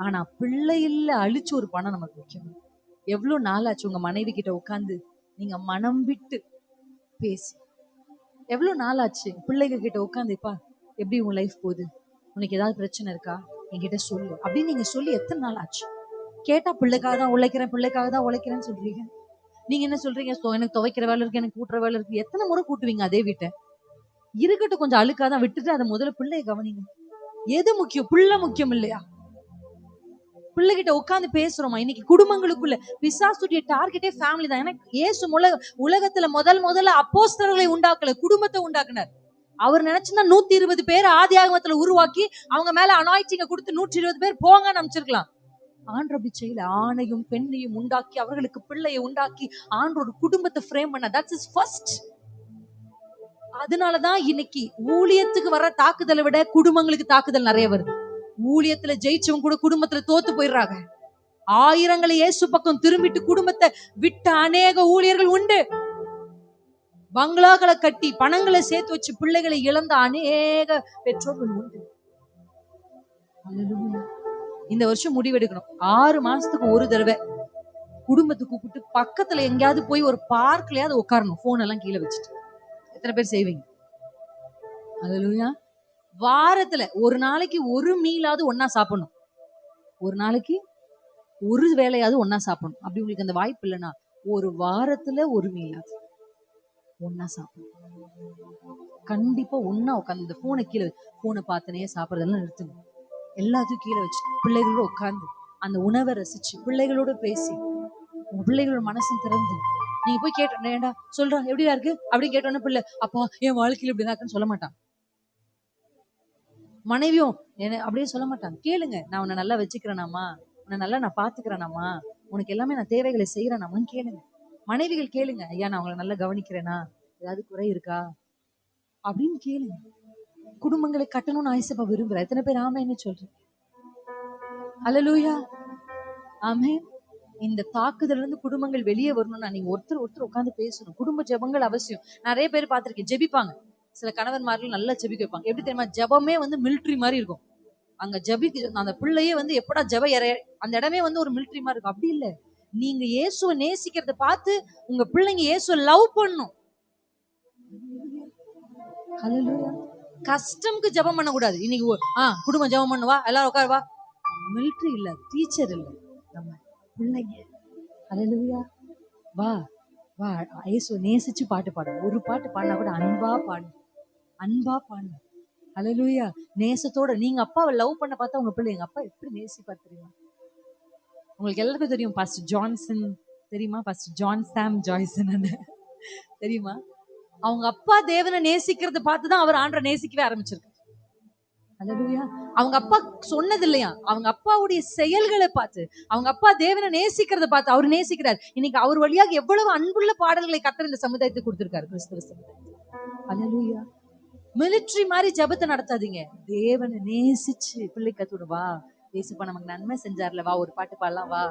ஆனா பிள்ளை இல்ல அழிச்சு ஒரு பணம் நமக்கு முக்கியம். எவ்வளவு நாள் ஆச்சு உங்க மனைவி கிட்ட உட்கார்ந்து நீங்க மனம் விட்டு பேசி? எவ்வளவு நாள் ஆச்சு பிள்ளைங்க கிட்ட உட்காந்து, இப்பா எப்படி உன் லைஃப் போகுது, உனக்கு ஏதாவது பிரச்சனை இருக்கா, என்கிட்ட சொல்லு அப்படின்னு நீங்க சொல்லி எத்தனை நாள் ஆச்சு? கேட்டா பிள்ளைக்காக தான் உழைக்கிறேன், பிள்ளைக்காக தான் உழைக்கிறேன்னு சொல்றீங்க. நீங்க என்ன சொல்றீங்க, எனக்கு துவைக்கிற வேலை இருக்கு, எனக்கு கூட்டுற வேலை இருக்கு. எத்தனை முறை கூட்டுவீங்க அதே வீட்டை? இருக்கட்டும், கொஞ்சம் அழுக்காதான், விட்டுட்டு அதை முதல்ல பிள்ளைய கவனிங்க. எது முக்கியம்? பிள்ளை முக்கியம் இல்லையா? பிள்ளைகிட்ட உட்கார்ந்து பேசுறோமா? இன்னைக்கு குடும்பங்களுக்குள்ள பிசாசுடைய டார்கெட்டே ஃபேமிலி தான். ஏன்னா இயேசு உலகத்துல முதல்ல அப்போஸ்தலர்களை உண்டாக்கல, குடும்பத்தை உண்டாக்குனார். அவர் நினைச்சுன்னா 120 பேர் ஆதி ஆகமத்துல உருவாக்கி அவங்க மேல அனாயிட்டிங்க கொடுத்து 120 பேர் போங்கன்னு அமைச்சிருக்கலாம். ஆண்டவர் அப்படி செய்யல. ஆணையும் பெண்ணையும் உண்டாக்கி அவர்களுக்கு பிள்ளையை உண்டாக்கி ஆண்டோட குடும்பத்தை ஃப்ரேம் பண்ண. That's is first. அதனாலதான் இன்னைக்கு ஊழியத்துக்கு வர தாக்குதலை விட குடும்பங்களுக்கு தாக்குதல் நிறைய வருது. ஊழியத்துல ஜெயிச்சவங்க கூட குடும்பத்துல தோத்து போயிடுறாங்க. ஆயிரங்களை இயேசு பக்கம் திரும்பிட்டு குடும்பத்தை விட்ட அநேக ஊழியர்கள் உண்டு. பங்களாக்களை கட்டி பணங்களை சேர்த்து வச்சு பிள்ளைகளை இழந்த அநேக பெற்றோர்கள் உண்டு. இந்த வருஷம் முடிவெடுக்கணும், 6 மாசத்துக்கு ஒரு தடவை குடும்பத்தை கூப்பிட்டு பக்கத்துல எங்கேயாவது போய் ஒரு பார்க்லயாவது உட்காரணும், போன் எல்லாம் கீழே வச்சுட்டு. எத்தனை பேர் செய்வீங்க? அல்லேலூயா. வாரத்துல ஒரு நாளைக்கு ஒரு மீலாவது ஒன்னா சாப்பிடணும், ஒரு நாளைக்கு ஒரு வேளையாவது ஒன்னா சாப்பிடணும். அப்படி உங்களுக்கு அந்த வாய்ப்பு இல்லைன்னா ஒரு வாரத்துல ஒரு மீலாவது ஒன்னா சாப்பிடணும். கண்டிப்பா ஒன்னா உட்காந்து இந்த போனை கீழே, போனை பார்த்தனே சாப்பிடறதெல்லாம் நிறுத்துங்க. எல்லாத்தையும் கீழே வச்சு பிள்ளைகளோட உட்கார்ந்து அந்த உணவை ரசிச்சு பிள்ளைகளோட பேசி உங்க பிள்ளைகளோட மனசும் திறந்து நீங்க போய் கேட்ட, ஏண்டா சொல்றா எப்படியா இருக்கு அப்படின்னு கேட்டோன்னு பிள்ளை அப்பா என் வாழ்க்கையில இப்படிதான் இருக்குன்னு சொல்ல மாட்டான். மனைவியும் என்ன அப்படியே சொல்ல மாட்டாங்க. கேளுங்க, நான் உன்னை நல்லா வச்சுக்கிறேனாமா, உன்னை நல்லா நான் பாத்துக்கிறேனாமா, உனக்கு எல்லாமே நான் தேவைகளை செய்யறேனாமான்னு கேளுங்க. மனைவிகள் கேளுங்க, ஐயா நான் உங்களை நல்லா கவனிக்கிறேனா, ஏதாவது குறை இருக்கா அப்படின்னு கேளுங்க. குடும்பங்களை கட்டணும்னு ஆயிசப்பா விரும்புற எத்தனை பேர் ஆமேன்னு சொல்றேன்? அல்லேலூயா, ஆமென். இந்த தாக்குதல்ல இருந்து குடும்பங்கள் வெளியே வரணும்னா நீங்க ஒருத்தர் உட்கார்ந்து பேசணும். குடும்ப ஜெபங்கள் அவசியம். நிறைய பேர் பார்த்திருக்கேன், ஜெபிப்பாங்க. சில கணவன்மார்கள் நல்லா ஜெபிக்க வைப்பாங்க. எப்படி தெரியுமா? ஜெபமே மிலிட்டரி மாதிரி இருக்கும். அங்க ஜெபிக்க அந்த பிள்ளையே எப்படா ஜெப அந்த இடமே ஒரு மிலிட்டரி மாதிரி இருக்கும். அப்படி இல்ல, நீங்க இயேசுவை நேசிக்கிறத பார்த்து உங்க பிள்ளைங்க இயேசுவை லவ் பண்ணும். ஹல்லேலூயா. கஷ்டம்க்கு ஜெபம் பண்ண கூடாது. இன்னைக்கு குடும்பம் ஜெபம் பண்ணுவா, எல்லாரும் உட்காரு வா. மிலிட்டரி இல்ல, டீச்சர் இல்ல, நம்ம பிள்ளைங்க. ஹல்லேலூயா. வா வா, இயேசுவை நேசிச்சு பாட்டு பாடும். ஒரு பாட்டு பாடினா கூட அன்பா பாடு, அன்பா பாடு. ஹல்லேலூயா. நேசத்தோட நீங்க அப்பாவை லவ் பண்ண பார்த்தா உங்க பிள்ளை எங்க அப்பா எப்படி நேசிப்பா தெரியுமா? உங்களுக்கு எல்லாருக்கும் தெரியும் பாஸ்டர் ஜான்சன் தெரியுமா? பாஸ்டர் ஜான் சாம் ஜாய்சன் தெரியுமா? அவங்க அப்பா தேவனை நேசிக்கிறத பார்த்துதான் அவர் ஆண்டரை நேசிக்கவே ஆரம்பிச்சிருக்காரு. ஹல்லேலூயா. அவங்க அப்பா சொன்னது இல்லையா, அவங்க அப்பாவுடைய செயல்களை பார்த்து, அவங்க அப்பா தேவனை நேசிக்கிறத பார்த்து அவர் நேசிக்கிறார். இன்னைக்கு அவர் வழியாக எவ்வளவு அன்புள்ள பாடல்களை கர்த்தர் இந்த சமுதாயத்துக்கு கொடுத்திருக்காரு, கிறிஸ்தவ சமுதாயத்துக்கு. ஹல்லேலூயா. மிலிட்டரி மாதிரி ஜெபத்தை நடத்தாதீங்க. தேவனை நேசிச்சு பிள்ளை கத்துடு. வா ஏசப்பா நமக்கு நன்மை செஞ்சார்ல, வா ஒரு பாட்டு பாடலாம். வா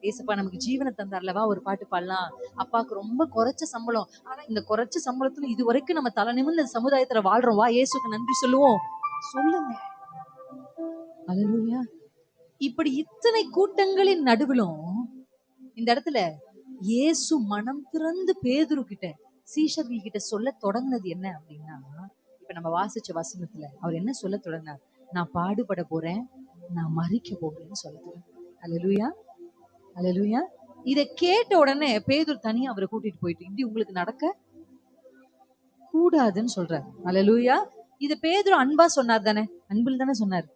ஏசப்பா நமக்கு ஜீவனை தந்தார்ல, வா ஒரு பாட்டு பாடலாம். அப்பாவுக்கு ரொம்ப குறைச்ச சம்பளம், ஆனா இந்த குறைச்ச சம்பளத்துல இது வரைக்கும் நம்ம தலை நிமிர்ந்து இந்த சமுதாயத்துல வாழ்றோம். வா இயேசுக்கு நன்றி சொல்லுவோம். சொல்லுங்க. ஹல்லேலூயா. இப்படி இத்தனை கூட்டங்களின் நடுவிலும் இந்த இடத்துல இயேசு மனம் திறந்து பேதுரு கிட்ட, சீஷர்கள் கிட்ட சொல்ல தொடங்கினது என்ன அப்படின்னா, இப்ப நம்ம வாசிச்ச வசனத்துல அவர் என்ன சொல்ல தொடங்கினார்? நான் பாடுபட போறேன், நான் மரிக்க போகிறேன்னு சொல்ல தொடங்கினார். ஹல்லேலூயா, ஹல்லேலூயா. இதை கேட்ட உடனே பேதுரு தனியா அவரை கூட்டிட்டு போயிட்டு, இப்படி உங்களுக்கு நடக்க கூடாதுன்னு சொல்றாரு. ஹல்லேலூயா. இது பேதுரு அன்பா சொன்னார் தானே, அன்பில் தானே சொன்னார்,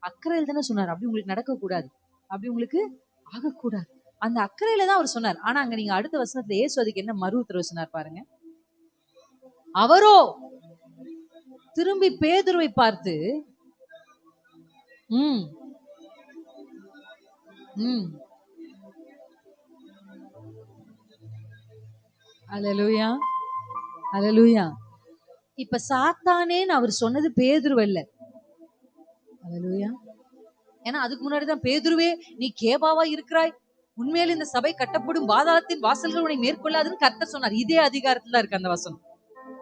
அக்கறையில் தானே சொன்னார். அப்படி உங்களுக்கு நடக்க கூடாது, அப்படி உங்களுக்கு ஆகக்கூடாது, அந்த அக்கறையில தான் அவர் சொன்னார். ஆனா அங்க நீங்க அடுத்த வசனத்துல இயேசு அதுக்கு என்ன மறு உத்தரவு சொன்னார் பாருங்க. அவரோ திரும்பி பேதுருவை பார்த்து ம். அல்லேலூயா, அல்லேலூயா. இப்ப சாத்தானேன்னு அவர் சொன்னது பேதுருவல்ல. அல்லேலூயா. ஏன்னா அதுக்கு முன்னாடிதான் பேதுருவே நீ கேபாவா இருக்கிறாய், உண்மையில இந்த சபை கட்டப்படும், பாதாளத்தின் வாசல்கள் உன்னை மேற்கொள்ளாதுன்னு கர்த்தர் சொன்னார். இதே அதிகாரத்துல தான் இருக்கு அந்த வசனம்.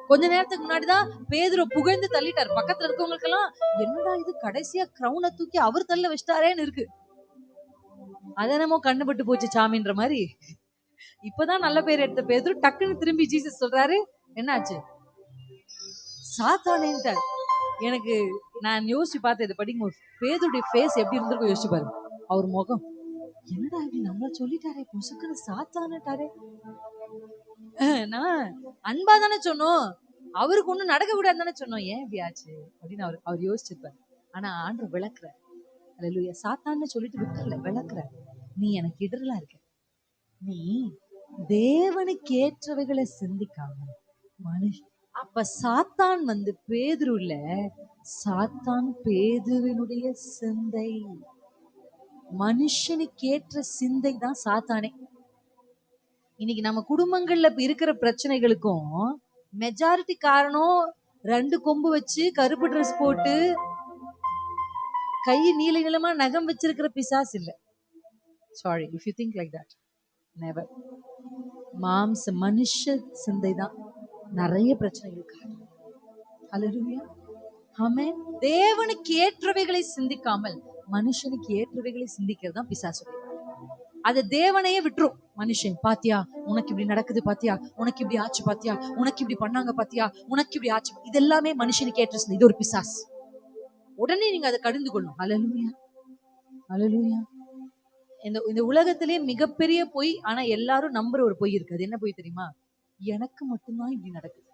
கொஞ்ச நேரத்துக்கு முன்னாடிதான் பேதுரு புகழ்ந்து தள்ளிட்டார். பக்கத்துல இருக்கவங்களுக்கு எல்லாம் என்னடா இது கடைசியா கிரௌனை தூக்கி அவர் தள்ள வச்சிட்டாரேன்னு இருக்கு. அத என்னமோ கண்ணுபட்டு போச்சு சாமின்ற மாதிரி இப்பதான் நல்ல பேர் எடுத்த பேதுரு டக்குன்னு திரும்பி ஜீசஸ் சொல்றாரு, என்னாச்சு சாத்தானேன்ட்டார். எனக்கு நான் யோசிச்சு பார்த்தேன் இதை படிக்கும்போது பேதுடைய ஃபேஸ் எப்படி இருந்திருக்கும் யோசிச்சு பாருங்க. அவர் முகம் என்னடா இப்படி நம்மள சொல்லிட்டாரே, பொசுக்குன்னு சாத்தானட்டாரே. நான் அன்பா தானே சொன்னோம், அவருக்கு ஒண்ணும் நடக்க கூடாது தானே சொன்னோம், ஏன் இப்படி ஆச்சு அப்படின்னு அவர் யோசிச்சிருப்பார். ஆனா ஆண்டவர் விளக்குற, அல்லேலூயா, சாத்தான்னு சொல்லிட்டு விட்டுறல, விளக்குற. நீ எனக்கு இடரலா இருக்க, நீ தேவனுக்கு ஏற்றவைகளை சிந்திக்காம மனுஷ. அப்ப சாத்தான் வந்து பேதுருல, சாத்தான் பேதுருவினுடைய சிந்தை, மனுஷனுக்கு ஏற்ற சிந்தை தான் சாத்தானே. இன்னைக்கு நம்ம குடும்பங்கள்ல இருக்கிற பிரச்சனைகளுக்கும் மெஜாரிட்டி காரணம் 2 கொம்பு வச்சு கருப்பு ட்ரெஸ் போட்டு கை நீல நீளமா நகம் வச்சிருக்கிற பிசாசு இல்ல. Sorry if you think like that, never. மாம்ச மனுஷ சிந்தை தான் நிறைய பிரச்சனைகளுக்கு. அல்லேலூயா, ஆமென். தேவனுக்கு ஏற்றவைகளை சிந்திக்காமல் மனுஷனுக்கு ஏற்றவைகளை சிந்திக்கிறது தான் பிசாசு. அது தேவனையே விட்டுரும். மனுஷன் பாத்தியா உனக்கு இப்படி நடக்குது, பாத்தியா உனக்கு இப்படி ஆச்சு, பாத்தியா உனக்கு இப்படி பண்ணாங்க, பாத்தியா உனக்கு இப்படி ஆச்சு, இது எல்லாமே மனுஷனுக்கு ஏற்ற சிந்தை. இது ஒரு பிசாசு. உடனே நீங்க அதை கடிந்து கொள்ளணும். அல்லேலூயா, அல்லேலூயா. இந்த உலகத்திலே மிகப்பெரிய பொய், ஆனா எல்லாரும் நம்புற ஒரு பொய் இருக்கு. அது என்ன பொய் தெரியுமா? எனக்கு மட்டும்தான் இப்படி நடக்குது.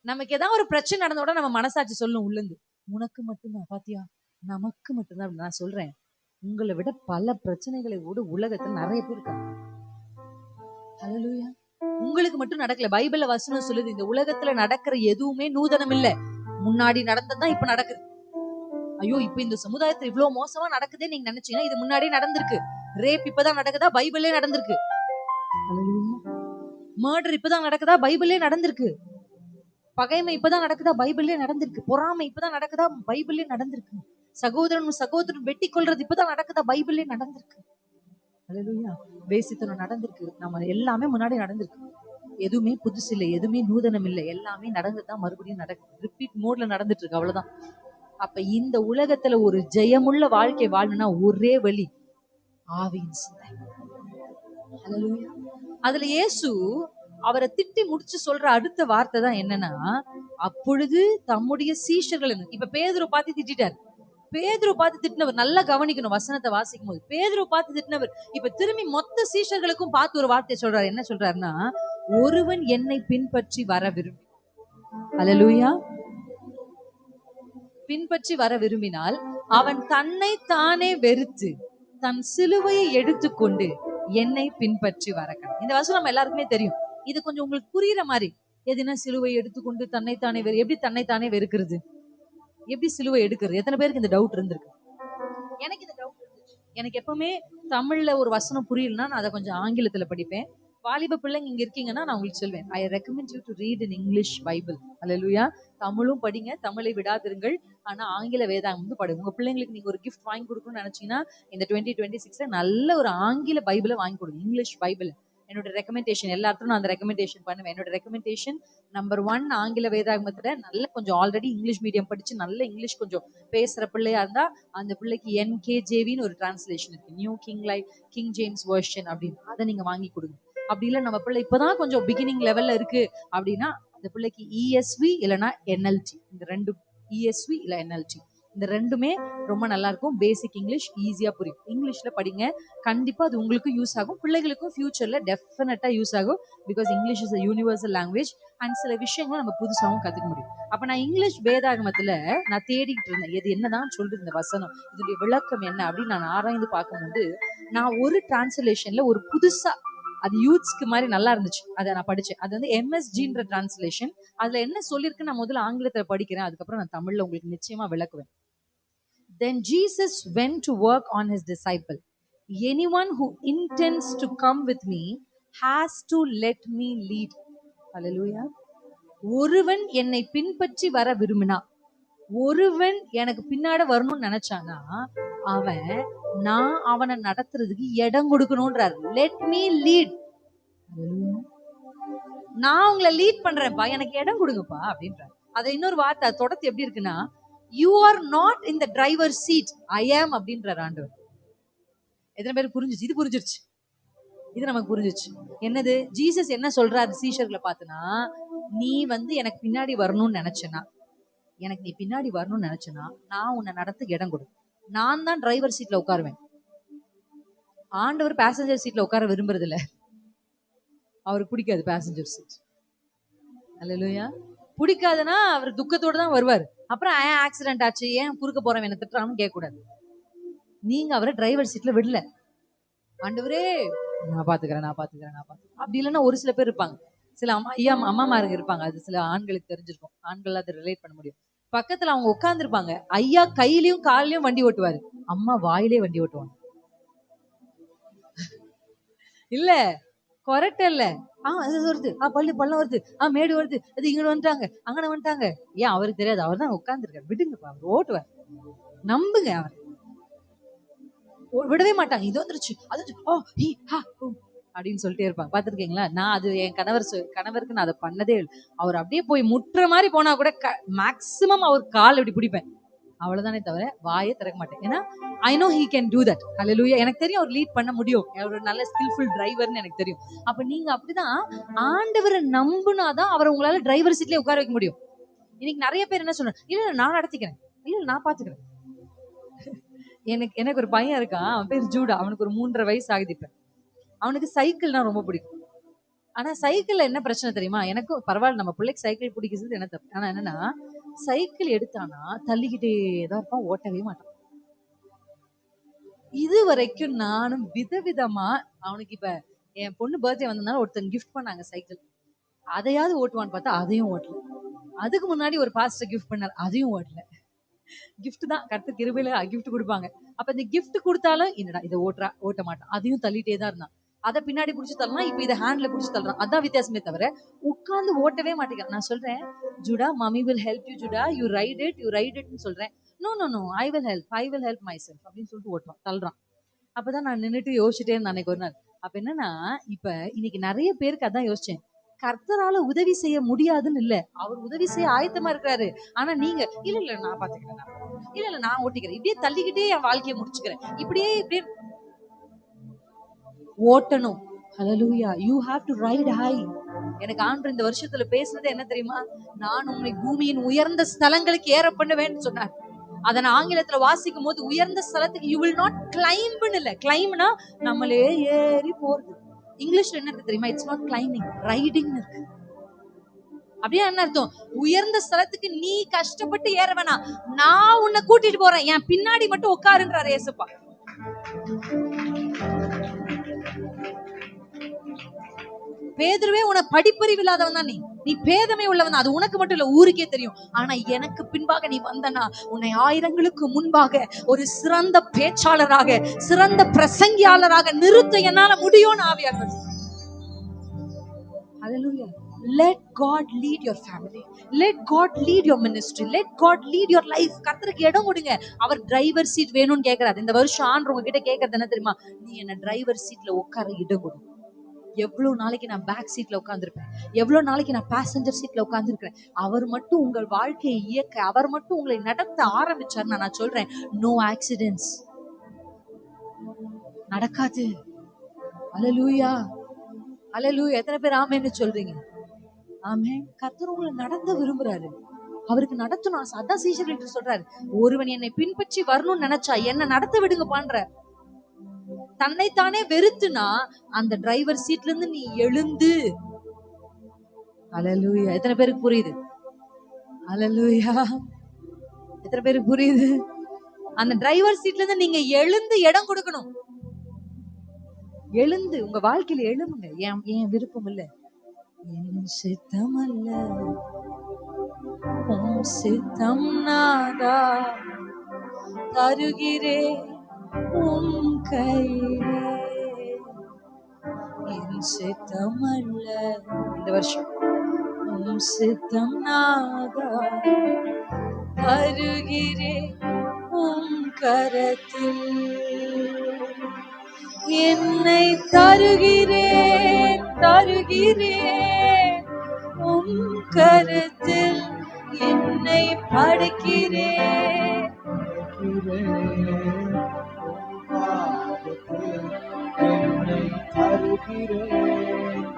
நமக்கு ஏதாவது ஒரு பிரச்சனை நடந்தோட நம்ம மனசாட்சி சொல்லும் உள்ளந்து, உனக்கு மட்டும்தான், பாத்தியா நமக்கு மட்டும்தான். நான் சொல்றேன், உங்களை விட பல பிரச்சனைகளை ஓடு உலகத்துல நிறைய பேர் இருக்காங்க. அல்லேலூயா. உங்களுக்கு மட்டும் நடக்கல. பைபிள்ல வசனம் சொல்லுது, இந்த உலகத்துல நடக்கிற எதுவுமே நூதனம் இல்ல, முன்னாடி நடந்ததுதான் இப்ப நடக்குது. ஐயோ இப்ப இந்த சமுதாயத்துல இவ்வளவு மோசமா நடக்குதே நீங்க நினைச்சீங்கன்னா இது முன்னாடியே நடந்திருக்கு. ரேப் இப்பதான் நடக்குதா? பைபிளே நடந்திருக்கு. மர்டர் இப்பதான் நடக்குதா? பைபிளே நடந்திருக்கு. பகைமை இப்பதான் நடக்குதா? பைபிளே நடந்திருக்கு. பொறாமை இப்பதான் நடக்குதா? பைபிளே நடந்திருக்கு. சகோதரன் வெட்டி கொள்றது இப்பதான் நடக்குதா? பைபிளே நடந்திருக்கு. அல்லேலூயா. வேசித்தனம் நடந்திருக்கு. நம்ம எல்லாமே முன்னாடி நடந்திருக்கு. எதுவுமே புதுசு இல்லை, எதுவுமே நூதனம் இல்லை, எல்லாமே நடந்துதான் மறுபடியும் நடக்குது. ரிப்பீட் மோட்ல நடந்துட்டு இருக்கு, அவ்வளவுதான். அப்ப இந்த உலகத்துல ஒரு ஜெயமுள்ள வாழ்க்கை வாழணும்னா ஒரே வழி, ஆவியின் சிந்தை. அல்லேலூயா. அதுல இயேசு அவரை திட்டி முடிச்சு சொல்ற அடுத்த வார்த்தை தான் என்னன்னா, அப்பொழுது தம்முடைய சீஷர்கள், இப்ப பேதுரு பார்த்து திட்டார். பேதுரு பார்த்து திட்டினவர், நல்லா கவனிக்கணும் வசனத்தை வாசிக்கும் போது. பேதுரு பார்த்து திட்டினவர் இப்ப திரும்பி மொத்த சீஷர்களுக்கும் பார்த்து ஒரு வார்த்தை சொல்றாரு. என்ன சொல்றாருன்னா, ஒருவன் என்னை பின்பற்றி வர விரும்பி, அல்லேலூயா, பின்பற்றி வர விரும்பினால் அவன் தன்னை தானே வெறுத்து தன் சிலுவையை எடுத்துக்கொண்டு என்னை பின்பற்றி வரக்கணும். இந்த வசனம் நம்ம எல்லாருக்குமே தெரியும். இது கொஞ்சம் உங்களுக்கு புரியுற மாதிரி. எதுனா சிலுவை எடுத்துக்கொண்டு தன்னைத்தானே எப்படி தன்னைத்தானே வெறுக்கிறது, எப்படி சிலுவை எடுக்கிறது? எத்தனை பேருக்கு இந்த டவுட் இருந்திருக்கு? எனக்கு இந்த டவுட் இருந்துச்சு. எனக்கு எப்பவுமே தமிழ்ல ஒரு வசனம் புரியலன்னா நான் அதை கொஞ்சம் ஆங்கிலத்துல படிப்பேன். வாலிப பிள்ளைங்க இங்க இருக்கீங்கன்னா நான் உங்களுக்கு சொல்வேன், I recommend you to read in English Bible. அல்லேலூயா. தமிழும் படிங்க, தமிழை விடாதிருங்கள். ஆனா ஆங்கில வேதாகம் வந்து படிங்க. உங்க பிள்ளைங்களுக்கு நீங்க ஒரு கிஃப்ட் வாங்கி கொடுக்கணும்னு நினைச்சீங்கன்னா இந்த 2026 நல்ல ஒரு ஆங்கில பைபிளை வாங்கி கொடுங்க, இங்கிலீஷ் பைபிள். என்னோட ரெக்கமெண்டேஷன் எல்லாத்துக்கும் நான் அந்த ரெக்கமெண்டேஷன் பண்ணுவேன். என்னோட ரெக்கமெண்டேஷன் நம்பர் 1, ஆங்கில வேதாகமத்துல நல்ல கொஞ்சம் ஆல்ரெடி இங்கிலீஷ் மீடியம் படிச்சு நல்ல இங்கிலீஷ் கொஞ்சம் பேசுற பிள்ளையா இருந்தா அந்த பிள்ளைக்கு NKJVன்னு ஒரு டிரான்ஸ்லேஷன் இருக்கு, நியூ கிங் ஜேம்ஸ் வெர்ஷன் அப்படின்னு, அதை நீங்க வாங்கி கொடுங்க. அப்படி இல்லை நம்ம பிள்ளை இப்பதான் கொஞ்சம் பிகினிங் லெவல்ல இருக்கு அப்படின்னா அந்த பிள்ளைக்கு ESV இல்லைன்னா NLT, இந்த ரெண்டு, ESV இல்ல NLT, இந்த ரெண்டுமே ரொம்ப நல்லா இருக்கும். பேசிக் இங்கிலீஷ் ஈஸியா புரியும். இங்கிலீஷ்ல படிங்க, கண்டிப்பா அது உங்களுக்கு யூஸ் ஆகும். பிள்ளைகளுக்கும் ஃபியூச்சர்ல டெஃபினட்டா யூஸ் ஆகும். Because English is a universal language and சில விஷயங்களும் நம்ம புதுசாகவும் கத்துக்க முடியும். அப்ப நான் இங்கிலீஷ் வேதாகமத்துல நான் தேடிட்டு இருந்தேன், எது என்னதான் சொல்றது இந்த வசனம், இதனுடைய விளக்கம் என்ன அப்படின்னு நான் ஆராய்ந்து பார்க்கும்போது நான் ஒரு டிரான்ஸ்லேஷன்ல ஒரு புதுசா, அது யூத்ஸ்க்கு மாதிரி நல்லா இருந்துச்சு, அதை நான் படிச்சேன். அது வந்து MSGன்ற டிரான்ஸ்லேஷன். அதுல என்ன சொல்லியிருக்கு நான் முதல்ல ஆங்கிலத்துல படிக்கிறேன், அதுக்கப்புறம் நான் தமிழ்ல உங்களுக்கு நிச்சயமா விளக்குவேன். Then Jesus went to work on his disciple. Anyone who intends to come with me has to let me lead. Hallelujah. ஒருவன் என்னை பின்பற்றி வர விரும்பினா, ஒருவன் எனக்கு பின்னாடி வரணும்னு நினைச்சானா, அவன் நான் அவனை நடத்துறதுக்கு இடம் கொடுக்கணும்ன்றார். Let me lead. நான் உங்களை லீட் பண்றேன்ப்பா, எனக்கு இடம் கொடுங்கப்பா அப்படின்றார். அதை இன்னொரு வார்த்தை தொடர்ந்து எப்படி இருக்குன்னா, you are not in the driver seat, I am அப்படின்றார் ஆண்டவர். எத்தனை பேர் புரிஞ்சிச்சு? இது புரிஞ்சிருச்சு, இது நமக்கு புரிஞ்சிச்சு. என்னது ஜீசஸ் என்ன சொல்றாரு சீஷர்களை பார்த்துனா, நீ எனக்கு பின்னாடி வரணும்னு நினைச்சனா, எனக்கு நீ பின்னாடி வரணும்னு நினைச்சனா, நான் உன்னை நடத்த இடம் கொடு. நான் தான் டிரைவர் சீட்ல உட்காருவேன். ஆண்டவர் பேசஞ்சர் சீட்ல உட்கார விரும்புறது இல்ல, அவருக்கு பிடிக்காது பேசஞ்சர் சீட். அல்லேலூயா. பிடிக்காதுன்னா அவர் துக்கத்தோட தான் வருவார். அப்புறம் ஏன் ஆக்சிடென்ட் ஆச்சு, ஏன் குறுக்க போறவன் என்ன திட்டுறான்னு கேட்க கூடாது. நீங்க அவரை டிரைவர் சீட்ல விடல. ஆண்டவரே நான் பாத்துக்கிறேன் அப்படி இல்லைன்னா ஒரு சில பேர் இருப்பாங்க, சில அம்மாமாருங்க இருப்பாங்க, அது சில ஆண்களுக்கு தெரிஞ்சிருக்கும், ஆண்கள் அதை ரிலேட் பண்ண முடியும். பக்கத்துல அவங்க உட்கார்ந்து இருப்பாங்க, ஐயா கையிலயும் காலிலையும் வண்டி ஓட்டுவாரு, அம்மா வாயிலே வண்டி ஓட்டுவாங்க. இல்ல கொரட்ட இல்ல, அது வருது, பள்ளம் வருது, மேடு வருது, அது இங்க வந்துட்டாங்க அங்கன வந்துட்டாங்க. ஏன் அவருக்கு தெரியாது? அவர் தான் உட்கார்ந்து இருக்காரு, விடுங்கப்பா, அவர் ஓட்டுவார், நம்புங்க. அவர் விடவே மாட்டாங்க. இது வந்துருச்சு, அது அப்படின்னு சொல்லிட்டே இருப்பாங்க. பாத்துருக்கீங்களா? நான் அது என் கணவருக்கு நான் அதை பண்ணதே இல்லை. அவர் அப்படியே போய் முட்டுற மாதிரி போனா கூட மேக்சிமம் அவர் கால் இப்படி பிடிப்பேன், அவ்வளவுதானே தவிர வாயே திறக்க மாட்டேன். ஏன்னா I know he can do that. ஹல்லேலூயா. எனக்கு தெரியும் அவர் லீட் பண்ண முடியும், அவர் ஒரு நல்ல ஸ்கில்ஃபுல் டிரைவர்னு எனக்கு தெரியும். அப்ப நீங்க அப்படிதான் ஆண்டவரை நம்புனாதான் அவரை உங்களால டிரைவர் சீட்லயே உட்கார வைக்க முடியும். இன்னைக்கு நிறைய பேர் என்ன சொல்றாங்க, இல்ல நான் நடத்திக்கிறேன், இல்ல நான் பாத்துக்கிறேன். எனக்கு ஒரு பையன் இருக்கான், அவன் பேர் ஜூடா, அவனுக்கு ஒரு 3.5 வயசு ஆகுது. இப்ப அவனுக்கு சைக்கிள்னா ரொம்ப பிடிக்கும். ஆனா சைக்கிள்ல என்ன பிரச்சனை தெரியுமா? எனக்கும் பரவாயில்ல, நம்ம பிள்ளைக்கு சைக்கிள் பிடிக்கிறது என்ன தப்பு. ஆனா என்னன்னா, சைக்கிள் எடுத்தானா தள்ளிக்கிட்டே தான் இருப்பான், ஓட்டவே மாட்டான். இது வரைக்கும் நானும் விதவிதமா அவனுக்கு, இப்ப என் பொண்ணு பர்த்டே வந்ததுனால ஒருத்தங்க கிஃப்ட் பண்ணாங்க சைக்கிள், அதையாவது ஓட்டுவான்னு பார்த்தா அதையும் ஓட்டல. அதுக்கு முன்னாடி ஒரு பாஸ்டர் கிஃப்ட் பண்ணார், அதையும் ஓட்டல. கிஃப்ட் தான், கர்த்தர் கிருபையில கிஃப்ட் கொடுப்பாங்க. அப்ப இந்த கிஃப்ட் கொடுத்தாலும் என்னடா இதை ஓட்ட மாட்டான், அதையும் தள்ளிட்டே தான் இருந்தான். அதை பின்னாடி புடிச்சு தள்ளலாம், இப்ப இதை ஹேண்ட்ல புடிச்சு தள்ளுறான். அதான் வித்தியாசமே தவிர உட்கார்ந்து ஓட்டவே மாட்டேங்க. நான் சொல்றேன், ஜுடா மம்மி வில் ஹெல்ப் யூ, ஜுடா யூ ரைட் இட்னு சொல்றேன். No no no, I will help myself அப்படின்னு சொல்லிட்டு ஓட்டுறான், தள்ளுறான். அப்பதான் நான் நின்னுட்டு யோசிச்சுட்டே இருந்தேன் அன்னைக்கு ஒரு நாள். அப்ப என்னன்னா, இப்ப இன்னைக்கு நிறைய பேருக்கு அதான் யோசிச்சேன், கர்த்தரால உதவி செய்ய முடியாதுன்னு இல்ல, அவர் உதவி செய்ய ஆயத்தமா இருக்கிறாரு. ஆனா நீங்க இல்ல நான் பாத்துக்கிறேன், இல்ல நான் ஓட்டிக்கிறேன், இப்படியே தள்ளிக்கிட்டே என் வாழ்க்கையை முடிச்சுக்கிறேன், இப்படியே ஓட்டணும். ஹல்லேலூயா. You have to ride high. எனக்கு ஆண்டவர் இந்த வருஷத்துல பேசுனது என்ன தெரியுமா? நான் உங்களை பூமியின் உயர்ந்த ஸ்தலங்களுக்கு ஏற பண்ணுவேன்னு சொன்னார். அதை நான் ஆங்கிலத்துல வாசிக்கும் போது, உயர்ந்த ஸ்தலத்துக்கு யூ வில் நாட் கிளைம்ப்னு இல்ல, கிளைம்னா நம்மளே ஏறி போறது. இங்கிலீஷ்ல என்ன தெரியுமா? இட்ஸ் நாட் கிளைம்பிங், ரைடிங் இருக்கு. அப்படியே என்ன அர்த்தம்? உயர்ந்த ஸ்தலத்துக்கு நீ கஷ்டப்பட்டு ஏற வேணாம், நான் உன்னை கூட்டிட்டு போறேன், என் பின்னாடி மட்டும் உட்காருன்றாரு ஏசப்பா. பேதுருவே, உனக்கு படிப்பறிவு இல்லாதவன் தான், நீ பேதமை உள்ளவன், அது உனக்கு மட்டும் இல்ல ஊருக்கே தெரியும். ஆனா எனக்கு பின்பாக நீ வந்தனா, உன்னை ஆயிரங்களுக்கு முன்பாக ஒரு சிறந்த பேச்சாளராக, சிறந்த பிரசங்கியாளராக நிறுத்த என்னால முடியும்னு ஆவியானவர். ஹல்லேலூயா. Let God lead your family. Let God lead your ministry. Let God lead your life. கர்த்தருக்கு இடம் கொடுங்க. அவர் டிரைவர் சீட் வேணும்னு கேக்குறாரு. இந்த வருஷம் ஆண்டவர் உங்ககிட்ட கேக்குறது என்ன தெரியுமா? நீ என்ன டிரைவர் சீட்ல உட்கார இடம் கொடு. எவ்வளவு நாளைக்கு நான் பேக் சீட்ல உட்கார்ந்துருப்பேன், எவ்வளவு நாளைக்கு நான் பேசஞ்சர் சீட்ல உட்கார்ந்துருக்கிறேன். அவர் மட்டும் உங்கள் வாழ்க்கையை இயக்க, அவர் மட்டும் உங்களை நடத்த ஆரம்பிச்சாருன்னா, நான் சொல்றேன், நோ ஆக்சிடென்ட்ஸ் நடக்காது. ஹல்லேலூயா, ஹல்லேலூயா. எத்தனை பேர் ஆமென்னு சொல்றீங்க? ஆமென். கர்த்தர் உங்களை நடத்த விரும்புறாரு, அவருக்கு நடத்தணும். அதான் சீஷர்களுக்கு சொல்றாரு, ஒருவன் என்னை பின்பற்றி வரணும்னு நினைச்சா என்ன நடத்த விடுங்கப்பான்ற. தன்னைத்தானே வெறுத்துனா அந்த டிரைவர் சீட்ல இருந்து நீ எழுந்து. ஹல்லேலூயா. எத்தனை பேருக்கு புரியுது? ஹல்லேலூயா. எத்தனை பேருக்கு புரியுது? அந்த டிரைவர் சீட்ல இருந்து நீங்க எழுந்து இடம் கொடுக்கணும். எழுந்து உங்க வாழ்க்கையில எழுமுங்க. என் விருப்பம் இல்ல, என் சித்தம் அல்ல உன் சித்தம் நாதா, தருகிறேன் உம் கையிலே. என் சித்தம் அல்ல, இந்த வருஷம் உம் சித்தம் நாதா, தருகிறேன் உம் கரத்தில். என்னை தருகிறேன், தருகிறேன் உம் கரத்தில். என்னை படைக்கிறேன், என்னை தருகிறேன்,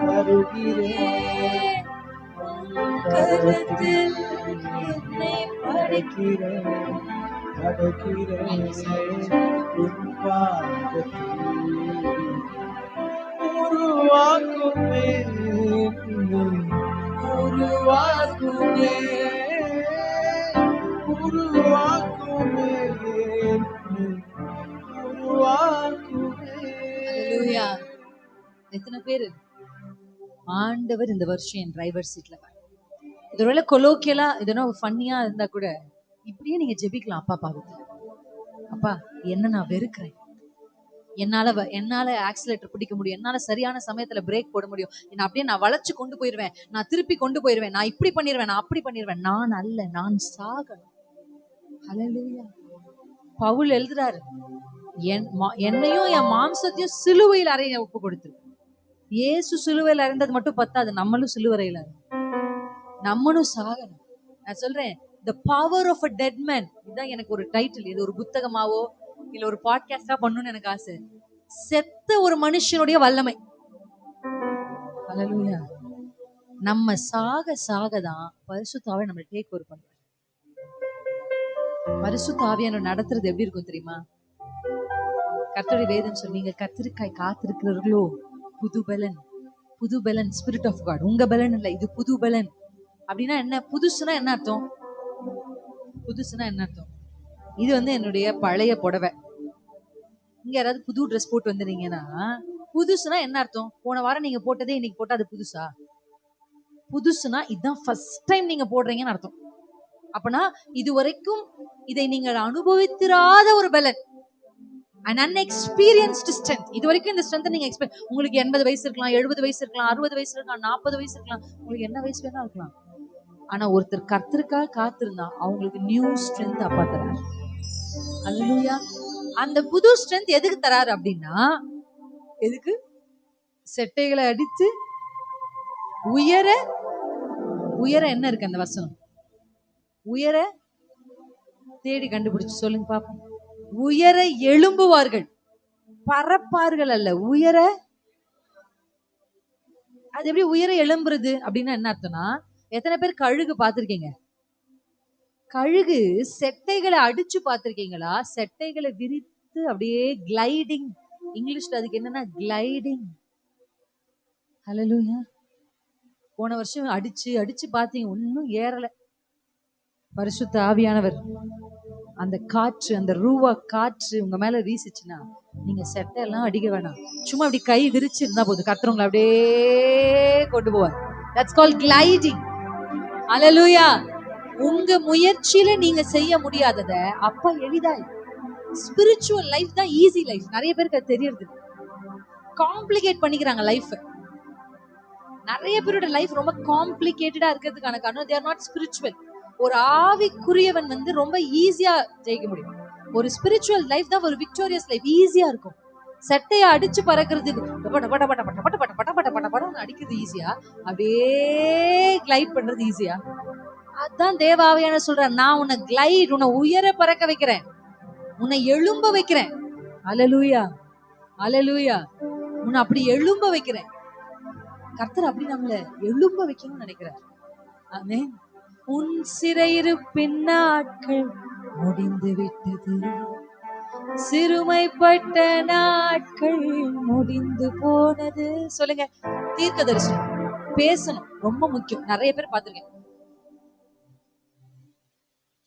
தருகிறேன் உம் கரத்தில். என்னை படைக்கிறேன். அடைக்கிறேன் உன் பாதத்தில். உருவாக்குமே உருவாக்குமே உருவாக்குமே உருவாக்குமே. ஹல்லேலூயா. எத்தனை பேரு ஆண்டவர் இந்த வருஷம் என் டிரைவர் சீட்ல? இது ஒருவேளை கொலோக்கியலா இதனோ ஃபன்னியா இருந்தா கூட இப்படியே நீங்க ஜெபிக்கலாம். அப்பா பாவத்தை, அப்பா என்ன நான் வெறுக்கிறேன், என்னால ஆக்சிலேட்டர் பிடிக்க முடியும், என்னால சரியான சமயத்துல பிரேக் போட முடியும், என்ன அப்படியே நான் வளைச்சு கொண்டு போயிருவேன், நான் திருப்பி கொண்டு போயிருவேன், நான் இப்படி பண்ணிடுவேன், நான் அப்படி பண்ணிடுவேன். நான் அல்ல, நான் சாகணும். ஹல்லேலூயா. பவுல் எழுதுறாரு, என்னையும் என் மாம்சத்தையும் சிலுவையில் அறைய ஒப்பு கொடுத்து. இயேசு சிலுவையில் அறைந்தது மட்டும் பத்தாது, நம்மளும் சிலுவையில் நம்மளும் சாகணும். நான் சொல்றேன், The Power of a Dead Man, இதுதான் எனக்கு ஒரு டைட்டில். இது ஒரு புத்தகமாவோ இல்ல ஒரு பாட்காஸ்டா பண்ணணும்னு எனக்கு ஆசை. செத்த ஒரு மனுஷனுடைய வல்லமை. ஹல்லேலூயா. நம்ம சாக சாகதான் பரிசுத்த ஆவியானவர் நம்மளை டேக் ஓவர் பண்றாரு. பரிசுத்த ஆவியானவர் நடத்துறது எப்படி இருக்கும் தெரியுமா? கர்த்தருடைய வேதம் சொன்னீங்க, கர்த்தருக்காய் காத்திருக்கிறவர்களோ புது பலன், புது பலன், ஸ்பிரிட் ஆஃப் காட். உங்க பலன் இல்ல, இது புது பலன். அப்படின்னா என்ன? புதுசுனா என்ன அர்த்தம்? புதுசுனா என்ன அர்த்தம்? இது என்னுடைய பழைய புடவை. இங்க யாராவது புது ட்ரெஸ் போட்டு வந்துறீங்கன்னா புதுசுனா என்ன அர்த்தம்? போன வாரம் நீங்க போட்டதே இன்னைக்கு போட்டா அது புதுசா? புதுசுனா இதுதான் ஃபர்ஸ்ட் டைம் நீங்க போடுறீங்கன்னு அர்த்தம். அப்பனா இது வரைக்கும் இதை நீங்கள் அனுபவித்திராத ஒரு பலன், an unexperienced strength. இது வரைக்கும் இந்த ஸ்ட்ரென்த் நீங்க உங்களுக்கு 80 வயசு இருக்கலாம், 70 வயசு இருக்கலாம், 60 வயசு இருக்கலாம், 40 வயசு இருக்கலாம், உங்களுக்கு என்ன வயசு வேணா இருக்கலாம். ஆனா ஒருத்தர் கர்த்தருக்காக காத்திருந்தா அவங்களுக்கு நியூ ஸ்ட்ரென்த் அப்பா தராரு. அல்லேலூயா. அந்த புது ஸ்ட்ரென்த் எதுக்கு தராரு அப்படின்னா, எதுக்கு? செட்டைகளை அடித்து உயர. உயர என்ன இருக்கு அந்த வசனம்? உயர தேடி கண்டுபிடிச்சு சொல்லுங்க பாப்போம். உயர எழும்புவார்கள், பறப்பார்கள் அல்ல, உயர. அது எப்படி உயர எழும்புறது அப்படின்னா என்ன அர்த்தம்னா, எத்தனை பேர் கழுகு பார்த்திருக்கீங்க? கழுகு செட்டைகளை அடிச்சு பார்த்திருக்கீங்களா? செட்டைகளை விரித்து அப்படியே கிளைடிங். இங்கிலீஷ்ல அதுக்கு என்னன்னா கிளைடிங். ஹல்லேலூயா. போன வருஷம் அடிச்சு அடிச்சு பார்த்தீங்க, ஒன்னும் ஏறல. பரிசுத்த ஆவியானவர் அந்த காற்று, அந்த ரூவா காற்று உங்க மேல வீசிச்சுன்னா நீங்க செட்டை எல்லாம் அடிக்க வேணாம், சும்மா அப்படி கை விரிச்சு இருந்தா போதும், கர்த்தர் உங்களை அப்படியே கொண்டு போவார். That's called gliding. ஹல்லேலூயா. உங்க முயற்சியில நீங்க செய்ய முடியாதத அப்பா எளிதாய். ஸ்பிரிச்சுவல் லைஃப் தான் ஈஸி லைஃப். நிறைய பேருக்கு அது தெரியறது, காம்ப்ளிகேட் பண்ணிக்கிறாங்க லைஃப். நிறைய பேரோட லைஃப் ரொம்ப காம்ப்ளிகேட்டடா இருக்கிறதுக்கான காரணம் they are not spiritual. ஒரு ஆவிக்குரியவன் ரொம்ப ஈஸியா ஜெயிக்க முடியும். ஒரு ஸ்பிரிச்சுவல் லைஃப் தான் ஒரு விக்டோரியஸ் லைஃப், ஈஸியா இருக்கும். செட்டைய அடிச்சு பறக்கிறதுக்கு அடிக்கிறது ஈஸியா, அப்படியே கிளைட் பண்றது ஈஸியா? அதான் தேவாவியான சொல்ற, நான் உன்னை கிளைட், உன்னை உயர பறக்க வைக்கிறேன், உன்னை எழும்ப வைக்கிறேன். அல்லேலூயா, அல்லேலூயா. உன்னை அப்படி எழும்ப வைக்கிறேன். கர்த்தர் அப்படி நம்மளை எழும்ப வைக்கணும்னு நினைக்கிறார். ஆமென். உன் சிறையிருப்பின் நாட்கள் முடிந்து விட்டது, சிறுமைப்பட்ட நாட்கள் முடிந்து போனது. சொல்லுங்க. தீர்க்க தரிசனம் பேசணும், ரொம்ப முக்கியம். நிறைய பேர் பார்த்திருக்கேன்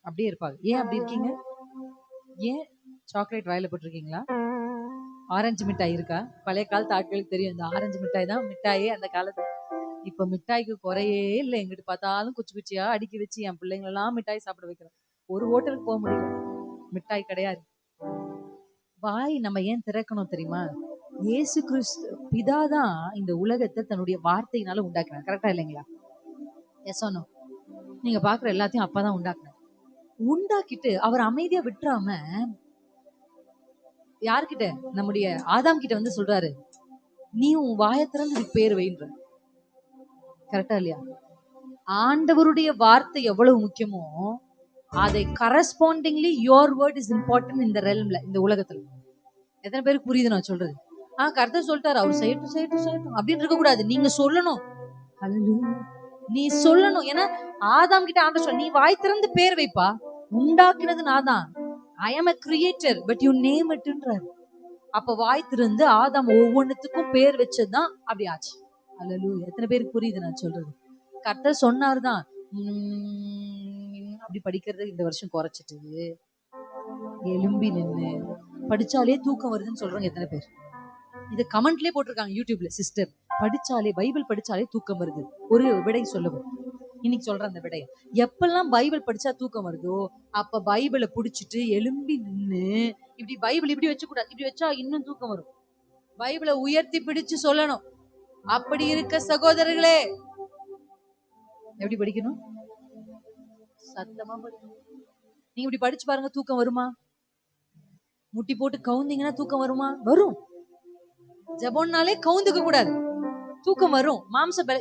அப்படியே இருப்பாங்க. ஏன் அப்படி இருக்கீங்க? ஏன் சாக்லேட் வாயில போட்டிருக்கீங்களா? ஆரஞ்சு மிட்டாய் இருக்கா? பழைய காலத்து ஆட்களுக்கு தெரியும், இந்த ஆரஞ்சு மிட்டாய் தான் மிட்டாயே அந்த காலத்து. இப்ப மிட்டாய்க்கு குறையே இல்லை. எங்கிட்டு பார்த்தாலும் குச்சி குச்சியா அடுக்கி வச்சு என் பிள்ளைங்களெல்லாம் மிட்டாய் சாப்பிட வைக்கிறேன். ஒரு ஹோட்டலுக்கு போக முடியல. மிட்டாய் கிடையாது. வாய் நம்ம ஏன் திறக்கணும் தெரியுமா? இயேசு கிறிஸ்து பிதாதான் இந்த உலகத்தை தன்னுடைய வார்த்தையினால உண்டாக்குறாங்க. கரெக்டா இல்லைங்களா? Yes or no? நீங்க பாக்குற எல்லாத்தையும் அப்பாதான் உண்டாக்குனார். உண்டாக்கிட்டு அவர் அமைதியா விட்டுறாம யார்கிட்ட, நம்முடைய ஆதாம் கிட்ட வந்து சொல்றாரு, நீ உன் வாயை திறந்து இதுக்கு பேர் வைன்ற. கரெக்டா இல்லையா? ஆண்டவருடைய வார்த்தை எவ்வளவு முக்கியமோ அதை கரஸ்பாண்டிங்லி யோர் வேர்ட் இஸ் இம்பார்ட்டன்ட் இந்த ரெல்ம்ல, இந்த உலகத்துல. எத்தனை பேருக்கு புரியுது நான் சொல்றது? கர்த்தர் சொல்லிட்டாரு, அவர் செய்யட்டும் செய்யட்டும் செய்யட்டும் அப்படின்னு இருக்க கூடாது. நீங்க சொல்லணும். ஹல்லேலூயா. நீ சொல்லணும். ஏன்னா ஆதாம் கிட்ட ஆண்டவர் சொல்ல, நீ வாய் திறந்து பேர் வைப்பா, உண்டாக்குனது நான் தான். ஐ அம் a creator but you name itன்றாரு. அப்ப வாய் திறந்து ஆதாம் ஒவ்வொன்னுத்துக்கும் பேர் வச்சதுதான் அப்படி ஆச்சு. ஹல்லேலூயா. எத்தனை பேருக்கு புரியுது நான் சொல்றது? கர்த்தர் சொன்னாருதான். அப்படி படிக்கிறது இந்த வருஷம் குறைச்சிட்டு எலும்பி நின்னு படிச்சாலே தூக்கம் வருதுன்னு சொல்றவங்க எத்தனை பேர்? இது கமெண்ட்லயே போட்டிருக்காங்க யூடியூப்ல. சிஸ்டர், படிச்சாலே பைபிள் படிச்சாலே தூக்கம் வருது. ஒரு விடை சொல்லவும் இன்னைக்கு சொல்றேன் அந்த விடைய. எப்பெல்லாம் பைபிள் படிச்சா தூக்கம் வருதோ அப்ப பைபிளை புடிச்சிட்டு எலும்பி நின்னு இப்படி பைபிள் இப்படி வச்சு கூடாது, இப்படி வச்சா இன்னும் தூக்கம் வரும். பைபிளை உயர்த்தி பிடிச்சு சொல்லணும். அப்படி இருக்க சகோதரர்களே, எப்படி படிக்கணும்? சத்தமா படிக்கணும். நீங்க இப்படி படிச்சு பாருங்க, தூக்கம் வருமா? முட்டி போட்டு கவுந்தீங்கன்னா தூக்கம் வருமா? வரும். ஜெபம்னாலே கவுந்துக்க கூடாது, தூக்கம் வரும்.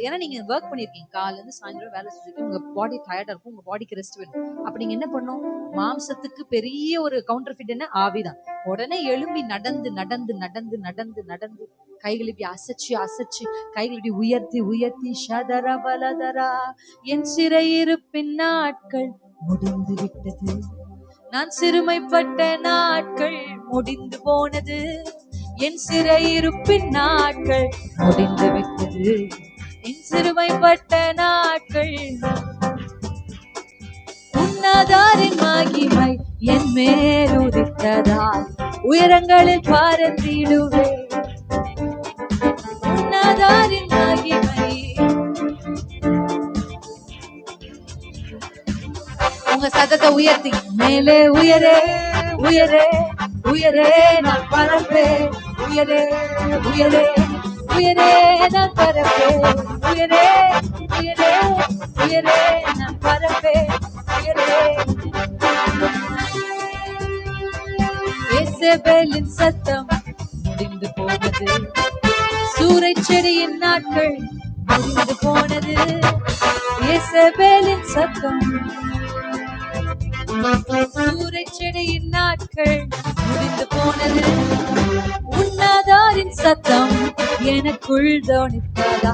ஏன்னா நீங்க ஒர்க் பண்ணிருக்கீங்க, காலைல இருந்து சாயந்தரம் வேலை செஞ்சுட்டு உங்க பாடி டயர்டா இருக்கும், உங்க பாடிக்கு ரெஸ்ட் வேணும். அப்ப நீங்க என்ன பண்ணும்? மாம்சத்துக்கு பெரிய ஒரு கவுண்டர் ஃபிட் என்ன? ஆவிதான். உடனே எழும்பி நடந்து நடந்து நடந்து நடந்து நடந்து கைகள் இப்படி அசைச்சு அசைச்சு கைகள் இப்படி உயர்த்தி உயர்த்தி ஷதரா பலதரா, என் சிறையிருப்பின் நாட்கள் முடிந்து விட்டது, நான் சிறுமைப்பட்ட நாட்கள் முடிந்து போனது, என் சிறையிருப்பின் நாட்கள் முடிந்து விட்டது, என் சிறுமைப்பட்ட நாட்கள். உன்னதாரின் மகிமை என் மேல் உதித்ததால் உயரங்களில் பறந்திடுவேன். உன்னதாரின் மகிமை. உங்க சத்தத்தை உயர்த்தி மேலே உயரே உயரே உயரே நான் பறப்பேன், உயரே உயரே உயரே நான் பறப்பேன், உயரே உயரே உயரே நான் பறப்பேன், உயரே. இசபேலின் சத்தம் முடிந்து போனது, சூறை செடியின் நாட்கள் முடிந்து போனது, இசபேலின் சத்தம். சூறை செடியின் நாட்கள் முடிந்து போனது, உன்னதாரின் சத்தம் எனக்குள் தோணித்ததா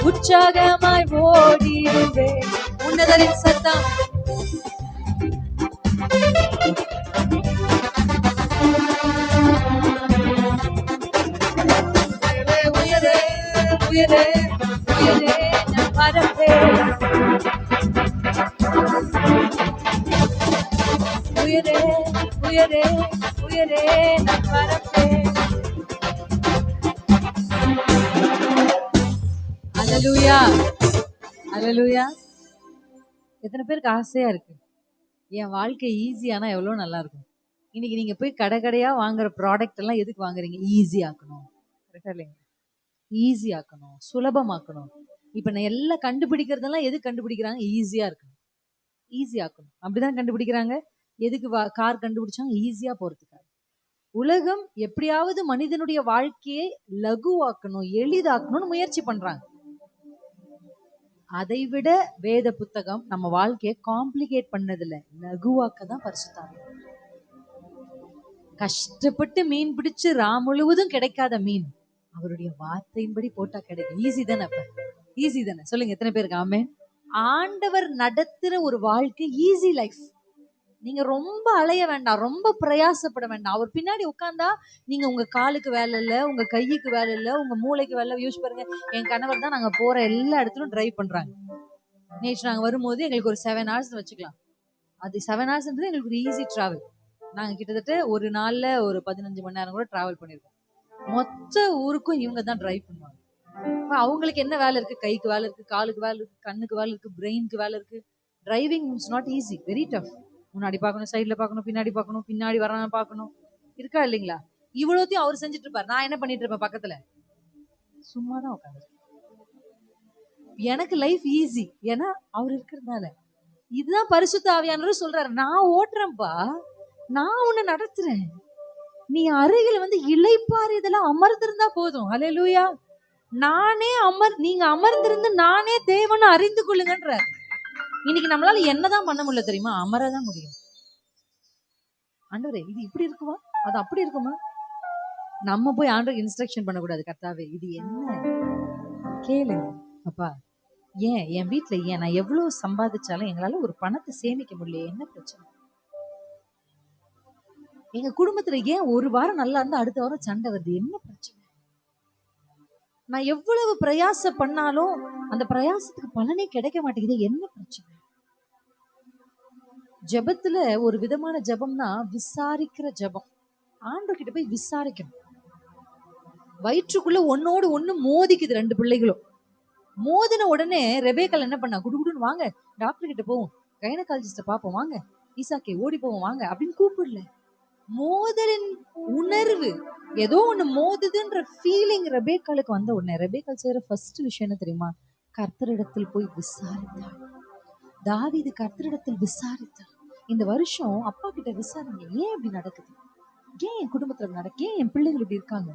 உற்சாகமாய் ஓடிடுவேன். உன்னதரின் சத்தம். உயரே உயரே உயரே நான் பறப்பேன், உயரே உயரே உயரே நான் பறப்பேன். அல்லேலூயா அல்லேலூயா. எத்தனை பேருக்கு ஆசையா இருக்கு என் வாழ்க்கை ஈஸியானா எவ்வளவு நல்லா இருக்கும்? இன்னைக்கு நீங்க போய் கடை கடையா வாங்குற ப்ராடக்ட் எல்லாம் எதுக்கு வாங்குறீங்க? ஈஸி ஆக்கணும். கரெக்டா இல்லைங்க? ஈஸி ஆக்கணும், சுலபமாக்கணும். இப்ப நான் எல்லாம் கண்டுபிடிக்கிறதெல்லாம் எது கண்டுபிடிக்கிறாங்க? ஈஸியா இருக்கணும், ஈஸி ஆக்கணும். அப்படிதான் கண்டுபிடிக்கிறாங்க. எதுக்கு கார் கண்டுபிடிச்சாங்க? ஈஸியா போறதுக்காக. உலகம் எப்படியாவது மனிதனுடைய வாழ்க்கையை லகுவாக்கணும், எளிதாக்கணும்னு முயற்சி பண்றாங்க. அதை விட வேத புத்தகம் நம்ம வாழ்க்கையை காம்ப்ளிகேட் பண்ணதில்லை, லகுவாக்க தான் பரிசுத்தாவி. கஷ்டப்பட்டு மீன் பிடிச்சு முழுவதும் கிடைக்காத மீன் அவருடைய வார்த்தையின்படி போட்டா கிடைக்கும். ஈஸி தானே? அப்ப ஈஸி தானே? சொல்லுங்க, எத்தனை பேருக்கு ஆமென்? ஆண்டவர் நடத்துற ஒரு வாழ்க்கை ஈஸி லைஃப். நீங்க ரொம்ப அலைய வேண்டாம், ரொம்ப பிரயாசப்பட வேண்டாம். அவர் பின்னாடி உட்கார்ந்தா நீங்க உங்க காலுக்கு வேலை இல்லை, உங்க கைக்கு வேலை இல்லை, உங்க மூளைக்கு வேலை. யூஸ் பாருங்க, என் கணவர் தான் நாங்க போற எல்லா இடத்துலும் டிரைவ் பண்றாங்க. நேற்று நாங்க வரும்போது எங்களுக்கு ஒரு 7 hours வச்சுக்கலாம். அது 7 hours எங்களுக்கு ஒரு ஈஸி டிராவல். நாங்க கிட்டத்தட்ட ஒரு நாள்ல ஒரு 15 மணி நேரம் கூட டிராவல் பண்ணிருக்கோம். மொத்த ஊருக்கும் இவங்க தான் டிரைவ் பண்ணுவாங்க. அவங்களுக்கு என்ன வேலை இருக்கு? கைக்கு வேலை இருக்கு, காலுக்கு வேலை இருக்கு, கண்ணுக்கு வேலை இருக்கு, பிரெயினுக்கு வேலை இருக்கு. Driving is not easy, very tough. முன்னாடி பார்க்கணும், சைடுல பார்க்கணும், பின்னாடி பார்க்கணும், பின்னாடி வராம பார்க்கணும். இருக்கா இல்லைங்களா? இவ்வளோத்தையும் அவர் செஞ்சுட்டு இருப்பார். நான் என்ன பண்ணிட்டு இருப்பேன் பக்கத்துல? சும்மா தான் உட்காந்து. எனக்கு லைஃப் ஈஸி, ஏன்னா அவர் இருக்கிறதுனால. இதுதான் பரிசுத்த ஆவியானவர் சொல்றாரு, நான் ஓட்டுறேன்ப்பா, நான் உன்னை நடத்துறேன், நீ அருகில் வந்து இளைப்பாறு இதெல்லாம் அமர்ந்திருந்தா போதும். ஹல்லேலூயா. நானே நீங்க அமர்ந்திருந்து நானே தேவனை அறிந்து கொள்ளுங்கன்ற. இன்னைக்கு நம்மளால என்னதான் பண்ண முடியல தெரியுமா? அமரதான் முடியும். ஆண்டவரே இது இப்படி இருக்குமா, அது அப்படி இருக்குமா? நம்ம போய் ஆண்டவருக்கு இன்ஸ்ட்ரக்ஷன் பண்ணக்கூடாது. கர்த்தாவே இது என்ன, கேளுங்க அப்பா. ஏன் என் வீட்டுல ஏன் நான் எவ்வளவு சம்பாதிச்சாலும் எங்களால ஒரு பணத்தை சேமிக்க முடியல, என்ன பிரச்சனை? எங்க குடும்பத்துல ஏன் ஒரு வாரம் நல்லா இருந்தா அடுத்த வாரம் சண்டை வருது, என்ன பிரச்சனை? நான் எவ்வளவு பிரயாசம் பண்ணாலும் அந்த பிரயாசத்துக்கு பலனே கிடைக்க மாட்டேங்குது, என்ன பிரச்சனை? ஜெபத்துல ஒரு விதமான ஜெபம்னா விசாரிக்கிற ஜெபம். ஆண்டவர் கிட்ட போய் விசாரிக்கணும். வயிற்றுக்குள்ள ஒன்னோடு ஒண்ணு மோதிக்குது ரெண்டு பிள்ளைகளும். மோதின உடனே ரெபேக்காள் என்ன பண்ணா, குடுகுடுன்னு வாங்க டாக்டர் கிட்ட போவோம், கைனகாலஜிஸ்ட பாப்போம் வாங்க, ஈசாக்கே ஓடி போவோம் வாங்க அப்படின்னு கூப்பிடல. மோதலின் உணர்வு, ஏதோ ஒண்ணு மோதுதுன்ற ஃபீலிங் ரெபேக்காளுக்கு வந்த உடனே ரெபேக்காள் செய்யற ஃபர்ஸ்ட் விஷயம் என்ன தெரியுமா? கர்த்தரிடத்தில் போய் விசாரித்தாள். தாவீது கர்த்தரிடத்தில் விசாரித்தாள். இந்த வருஷம் அப்பா கிட்ட விசாரிங்க, ஏன் இப்படி நடக்குது, ஏன் என் குடும்பத்துல நடக்க, ஏன் என் பிள்ளைகள் இப்படி இருக்காங்க.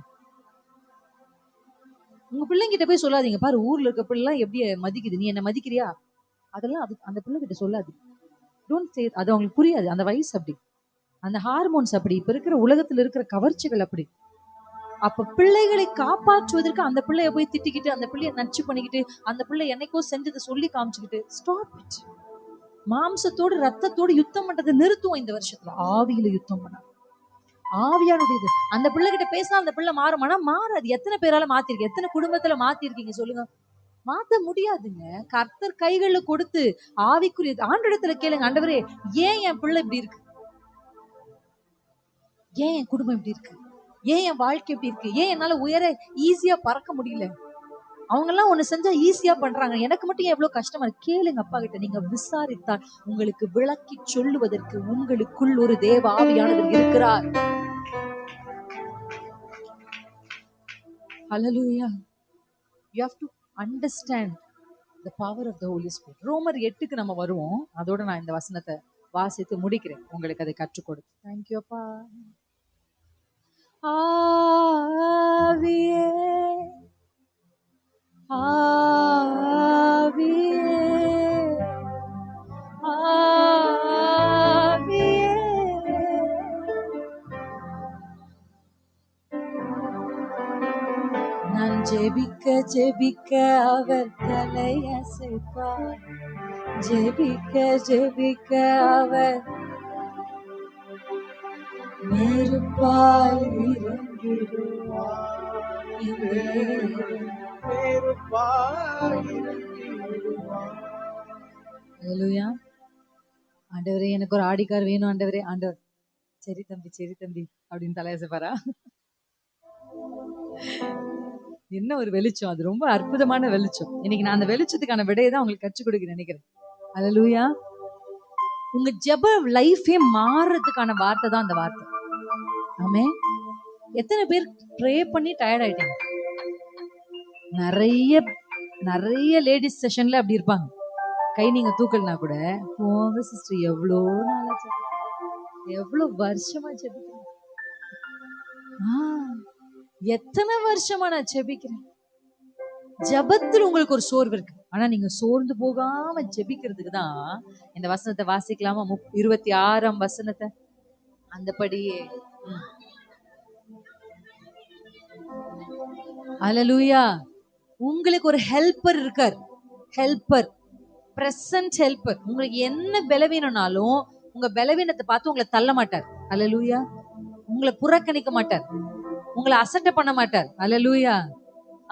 உங்க பிள்ளைங்கிட்ட போய் சொல்லாதீங்க, பாரு ஊர்ல இருக்க பிள்ளை எப்படி மதிக்குது, நீ என்ன மதிக்கிறியா, அதெல்லாம் அது அந்த பிள்ளை கிட்ட சொல்லாது. Don't say. அது அவங்களுக்கு புரியாது, அந்த வயசு அப்படி, அந்த ஹார்மோன்ஸ் அப்படி, இப்ப இருக்கிற உலகத்துல இருக்கிற கவர்ச்சிகள் அப்படி. அப்ப பிள்ளைகளை காப்பாற்றுவதற்கு அந்த பிள்ளைய போய் திட்டிக்கிட்டு, அந்த பிள்ளைய நச்சு பண்ணிக்கிட்டு, அந்த பிள்ளை என்னைக்கோ செஞ்சதை சொல்லி காமிச்சுக்கிட்டு, ஸ்டாப் இட். மாம்சத்தோடு ரத்தத்தோடு யுத்தம் பண்றதை நிறுத்துவோம் இந்த வருஷத்துல. ஆவியில யுத்தம் பண்ண, ஆவியானுடையது. அந்த பிள்ளை கிட்ட பேசினா அந்த பிள்ளை மாறுமானா மாறாது. எத்தனை பேரால மாத்திருக்கு, எத்தனை குடும்பத்துல மாத்திருக்கீங்க சொல்லுங்க? மாத்த முடியாதுங்க. கர்த்தர் கைகள்ல கொடுத்து ஆவிக்குரிய ஆண்டவரிடத்துல கேளுங்க, ஆண்டவரே ஏன் என் பிள்ளை இப்படி இருக்கு, ஏன் என் குடும்பம் இப்படி இருக்கு, ஏன் என் வாழ்க்கை இப்படி இருக்கு, ஏன் என்னால உயர ஈஸியா பறக்க முடியல, அவங்க எல்லாம் ஒண்ணு செஞ்சா ஈஸியா பண்றாங்க, எனக்கு மட்டும் ஏன் எவ்வளவு கஷ்டமா இருக்கு? கேளுங்க அப்பா கிட்ட. நீங்க விசாரித்தால் உங்களுக்கு விளக்கி சொல்லுவதற்கு உங்களுக்குள் ஒரு தேவ ஆவியானவர் இருக்கிறார். Hallelujah. You have to understand the power of the Holy Spirit. ரோமர் 8க்கு நம்ம வருவோம். அதோட நான் இந்த வசனத்தை வாசித்து முடிக்கிறேன், உங்களுக்கு அதை கற்றுக் கொடுத்து. தேங்க்யூ அப்பா. ஆவியே ஆவியே ஆவியே, நான் ஜெபிக்க ஜெபிக்க அவர் தலையசைப்பார், ஜெபிக்க ஜெபிக்க அவர் நெருப்பாய் இறங்கிடுவார். ஹல்லேலூயா. ஆண்டவரே எனக்கு ஒரு ஆடிக்கார் வேணும் ஆண்டவரே. ஆண்டவர் சரி தம்பி சரி தம்பி அப்படின்னு தலையசைப்பாரா? என்ன ஒரு வெளிச்சம், அது ரொம்ப அற்புதமான வெளிச்சம். இன்னைக்கு நான் அந்த வெளிச்சத்துக்கான விடையை தான் உங்களுக்கு கற்றுக் கொடுக்க நினைக்கிறேன். ஹல்லேலூயா. உங்க ஜெப லைஃபே மாறுறதுக்கான வார்த்தை தான் அந்த வார்த்தை. ஆமென். எத்தனை பேர் ப்ரே பண்ணி டயர்ட் ஆயிட்டாங்க? நிறைய நிறைய லேடிஸ் செஷன்ல அப்படி இருப்பாங்க. கை நீங்க தூக்கலனா கூட, போங்க சிஸ்டர் எவ்வளோ நாளா எவ்வளவு வருஷமா ஜெபிக்கிறேன், எத்தனை வருஷமா நான் ஜெபிக்கிறேன். ஜெபத்தில் உங்களுக்கு ஒரு சோர்வு இருக்கு, ஆனா நீங்க சோர்ந்து போகாம ஜெபிக்கிறதுக்கு தான் இந்த வசனத்தை வாசிக்கலாமா? 26ஆம் வசனத்தை அந்தபடியே. ஹல்லேலூயா. உங்களுக்கு ஒரு ஹெல்ப்பர் இருக்கார், ஹெல்ப்பர், பிரசன்ட் ஹெல்ப்பர். உங்களுக்கு என்ன பலவீனம்னாலும் உங்க பலவீனத்தை பார்த்து உங்களை தள்ள மாட்டார். ஹல்லேலூயா. உங்களை புறக்கணிக்க மாட்டார், உங்களை அசட்டை பண்ண மாட்டார். ஹல்லேலூயா.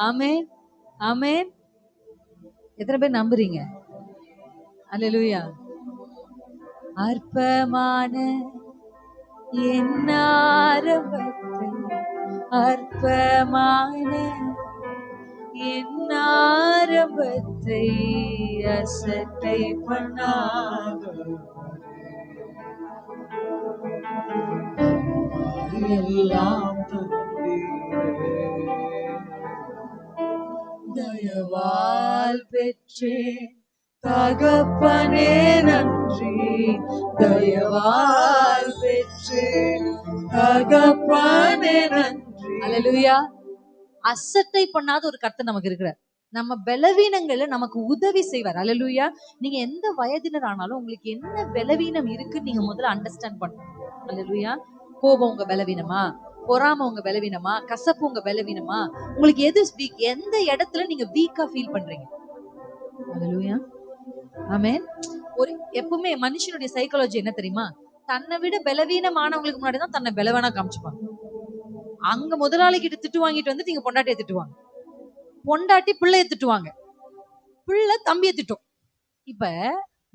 ஆமென் ஆமென். எத்தனை பேர் நம்புறீங்க? ஹல்லேலூயா. அற்பமான என் ஆரம்பத்தை, அற்பமான என் ஆரம்பத்தை அசட்டை பண்ணாத எல்லாம் தந்தீரே. தயவால் பெற்றேன் தகப்பனே நன்றி, தயவால் பெற்றேன் தகப்பனே நன்றி. அல்லேலூயா. அசட்டை பண்ணாத ஒரு கர்த்தர் நமக்கு இருக்கிறார். நம்ம பலவீனங்கள்ல நமக்கு உதவி செய்வார். அல்லேலூயா. நீங்க எந்த வயதினர் ஆனாலும் உங்களுக்கு என்ன பலவீனம் இருக்குன்னு நீங்க முதல்ல அண்டர்ஸ்டாண்ட் பண்ணணும். அல்லேலூயா. கோபம் உங்க பலவீனமா, பொறாம உங்க பலவீனமா, கசப்பு உங்க பலவீனமா, உங்களுக்கு எது வீக், எந்த இடத்துல நீங்க வீக்கா ஃபீல் பண்றீங்க. அல்லேலூயா. ஆமென். ஒரு எப்பவுமே மனுஷனுடைய சைக்காலஜி என்ன தெரியுமா? தன்னை விட பலவீனமானவங்களுக்கு முன்னாடி தான் தன்னை பலவானா காமிச்சுப்பாங்க. அங்க முதலாளி கிட்ட திட்டு வாங்கிட்டு வந்து நீங்க பொண்டாட்டியை திட்டுவாங்க, பொண்டாட்டி பிள்ளைய திட்டுவாங்க, பிள்ளை தம்பியை திட்டும். இப்ப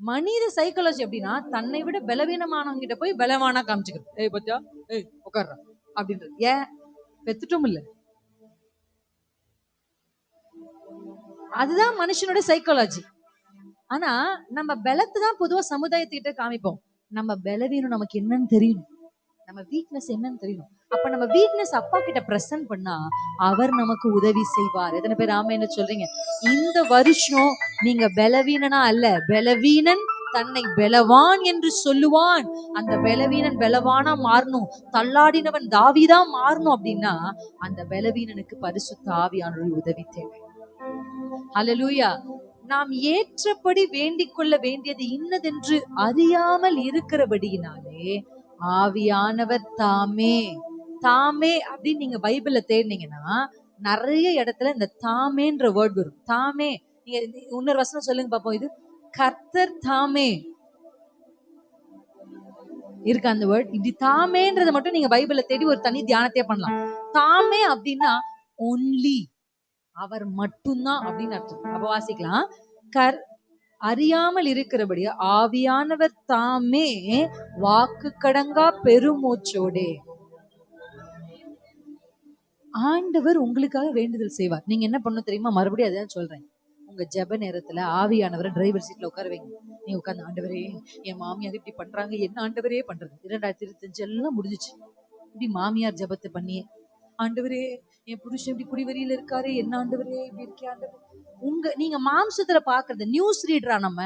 மனித சைக்காலஜி எப்படின்னா, தன்னை விட பலவீனமானவங்க கிட்ட போய் பலவானா காமிச்சுக்கிறது. ஏய் பத்தியா, ஏய் உட்கார்றா அப்படின்றது. ஏன்? பெத்துட்டும் இல்ல. அதுதான் மனுஷனோட சைக்காலஜி. ஆனா நம்ம பலத்தை தான் பொதுவா சமுதாயத்துக்கிட்ட காமிப்போம். நம்ம பலவீனம் நமக்கு என்னன்னு தெரியணும், நம்ம வீக்னஸ் என்னன்னு தெரியணும். அப்ப நம்ம வீக்னஸ் அப்பா கிட்ட பிரசன்ட் பண்ணா அவர் நமக்கு உதவி செய்வார். எத்தனை பேர் ஆமென்னு சொல்றீங்க? இந்த வருஷம் நீங்க பலவீனனா அல்ல, பலவீனன் தன்னை பலவான் என்று சொல்லுவான். அந்த பலவீனன் பலவானா மாறணும், தள்ளாடினவன் தாவீதா மாறணும் அப்படின்னா அந்த பலவீனனுக்கு பரிசுத்த ஆவியானவருடைய உதவி தேவை. ஹல்லேலூயா. நாம் ஏற்றபடி வேண்டிக் கொள்ள வேண்டியது இன்னதென்று அறியாமல் இருக்கிறபடியினாலே ஆவியானவர் தாமே, தாமே அப்படின்னு நீங்க பைபிள்ல தேடினீங்கன்னா நிறைய இடத்துல இந்த தாமேன்ற வேர்ட் வரும். தாமே. நீங்க இன்னொரு வசனம் சொல்லுங்க பாப்போம். இது கர்த்தர் தாமே இருக்கு அந்த வேர்ட். இப்படி தாமேன்றத மட்டும் நீங்க பைபிள்ல தேடி ஒரு தனி தியானத்தையே பண்ணலாம். தாமே அப்படின்னா ஒன்லி, அவர் மட்டும்தான் அப்படின்னு அர்த்தம். அப்ப வாசிக்கலாம். அறியாமல் இருக்கிறபடியா ஆவியானவர் தாமே வாக்கு கடங்கா பெருமூச்சோடே. ஆண்டவர் உங்களுக்காக வேண்டுதல் செய்வார். நீங்க என்ன பண்ணணும் தெரியுமா? மறுபடியும் அதான் சொல்றேன். உங்க ஜெப நேரத்துல ஆவியானவரை டிரைவர் சீட்ல உட்கார வைங்க. நீங்க உட்கார்ந்து, ஆண்டவரே என் மாமியார் இப்படி பண்றாங்க, என்ன ஆண்டவரே பண்றது? 2025 எல்லாம் முடிஞ்சிச்சு. இப்படி மாமியார் ஜெபத்தை பண்ணியே, ஆண்டவரே என் புருஷன் இப்படி குடிவெறியில இருக்காரு, என்ன ஆண்டவரே இப்படி இருக்கே ஆண்டவரே. நீங்க மாம்சத்துல பாக்குறது நியூஸ் ரீடரா? நம்ம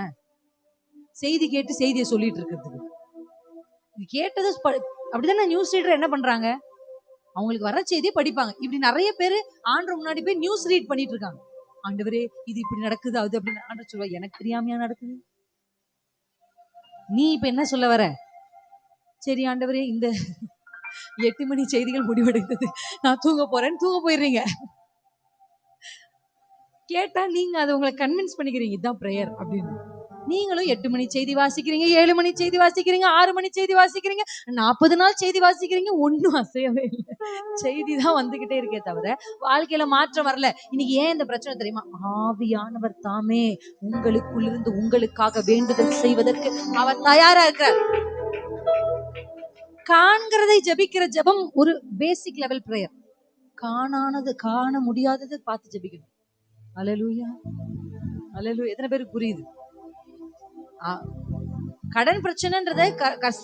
செய்தி கேட்டு செய்தியை சொல்லிட்டு இருக்கிறதுக்கு கேட்டது அப்படிதானே. நியூஸ் ரீடர் என்ன பண்றாங்க? அவங்களுக்கு வர செய்தியை படிப்பாங்க. இப்படி நிறைய பேரு ஆண்டவர் முன்னாடி போய் நியூஸ் ரீட் பண்ணிட்டு இருக்காங்க. ஆண்டவரே இது இப்படி நடக்குது, அது அப்படின்னு. ஆண்டவர் சொல்லுவா, எனக்கு தெரியாமையா நடக்குது? நீ இப்ப என்ன சொல்ல வர? சரி ஆண்டவரே இந்த 8 மணி செய்திகள் முடிவடைந்தது, நான் தூங்க போறேன்னு தூங்க போயிடுறீங்க. கேட்டா நீங்க அதை உங்களை கன்வின்ஸ் பண்ணிக்கிறீங்க, இதுதான் பிரேயர் அப்படின்னு. நீங்களும் 8 மணி செய்தி வாசிக்கிறீங்க, 7 மணி செய்தி வாசிக்கிறீங்க, 6 மணி செய்தி வாசிக்கிறீங்க, 40 நாள் செய்தி வாசிக்கிறீங்க, ஒன்னும் அசையவே இல்லை. செய்தி தான் வந்துகிட்டே இருக்கே தவிர வாழ்க்கையில மாற்றம் வரல. இன்னைக்கு ஏன் இந்த பிரச்சனை தெரியுமா? ஆவியானவர் தாமே உங்களுக்குள்ளிருந்து உங்களுக்காக வேண்டுதல் செய்வதற்கு அவர் தயாரா இருக்கிறார். காண்கிறதை ஜெபிக்கிற ஜெபம் ஒரு பேசிக் லெவல் பிரேயர். காண முடியாதது பார்த்து ஜெபிக்கணும். அல்லேலூயா, அல்லேலூயா. எத்தனை பேருக்கு புரியுது? கடன் பிரச்சனைன்றத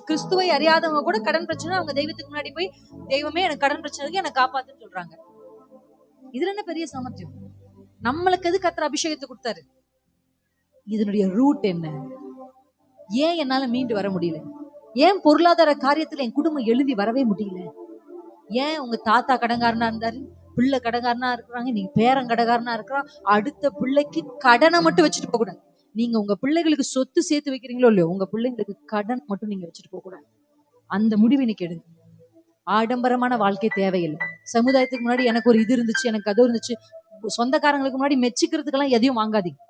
கிறிஸ்துவை அறியாதவங்க கூட கடன் பிரச்சனை அவங்க தெய்வத்துக்கு முன்னாடி போய், தெய்வமே எனக்கு கடன் பிரச்சனை இருக்கு, எனக்கு காப்பாத்துன்னு சொல்றாங்க. இதுல என்ன பெரிய சாமர்த்தியம்? நம்மளுக்கு எது கர்த்தர் அபிஷேகத்தை கொடுத்தாரு? இதனுடைய ரூட் என்ன? ஏன் என்னால மீண்டு வர முடியல? ஏன் பொருளாதார காரியத்துல என் குடும்பம் எழுதி வரவே முடியல? ஏன் உங்க தாத்தா கடன்காரனா இருந்தாரு, பிள்ளை கடன்காரனா இருக்கிறாங்க, நீங்க பேரன் கடன்காரனா இருக்கிறான், அடுத்த பிள்ளைக்கு கடனை மட்டும் வச்சுட்டு போக கூடாது. நீங்க உங்க பிள்ளைகளுக்கு சொத்து சேர்த்து வைக்கிறீங்களோ இல்லையோ, உங்க பிள்ளைங்களுக்கு கடன் மட்டும் நீங்க வச்சுட்டு போக கூடாது. அந்த முடிவு இன்னைக்கு எடுங்க. ஆடம்பரமான வாழ்க்கை தேவையில்லை. சமுதாயத்துக்கு முன்னாடி எனக்கு ஒரு இது இருந்துச்சு, எனக்கு அது இருந்துச்சு, சொந்தக்காரங்களுக்கு முன்னாடி மெச்சிக்கிறதுக்கெல்லாம் எதையும் வாங்காதீங்க.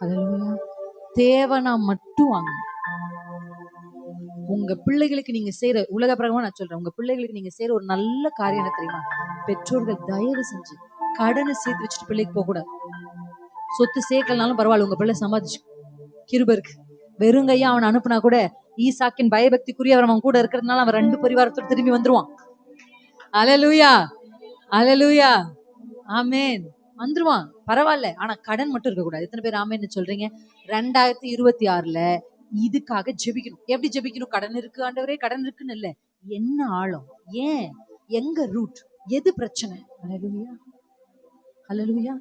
அதெல்லாம் தேவைனா மட்டும் வாங்க. உங்க பிள்ளைகளுக்கு நீங்க செய்யற, உலக பிரகமா நான் சொல்றேன், உங்க பிள்ளைகளுக்கு நீங்க செய்யற ஒரு நல்ல காரியம் என்ன தெரியுமா? பெற்றோர்கள் தயவு செஞ்சு கடனை சேர்த்து வச்சுட்டு பிள்ளைக்கு போக கூடாது. சொத்து சேர்க்கலனாலும் பரவாயில்ல, உங்க பிள்ளை சம்பாதிச்சு கிருபை இருக்கு. வெறுங்கையா அவன் அனுப்புனா கூட ஈசாக்கின் பயபக்திக்குரியவர் அவன் கூட இருக்கிறதுனால அவன் 2 பரிவாரத்தோடு திரும்பி வந்துருவான். அல்லேலூயா, அல்லேலூயா, ஆமென். வந்துருவான், பரவாயில்ல. ஆனா கடன் மட்டும் இருக்க கூடாது. எத்தனை பேர் ஆமென்னு சொல்றீங்க? 2026ல இதுக்காக ஜெபிக்கணும். எப்படி ஜெபிக்கணும்? கடன் இருக்கு ஆண்டவரே, கடன் இருக்குன்னு இல்ல, என்ன ஆழம், ஏன், எங்க ரூட், எது பிரச்சனை. ஹல்லேலூயா, ஹல்லேலூயா.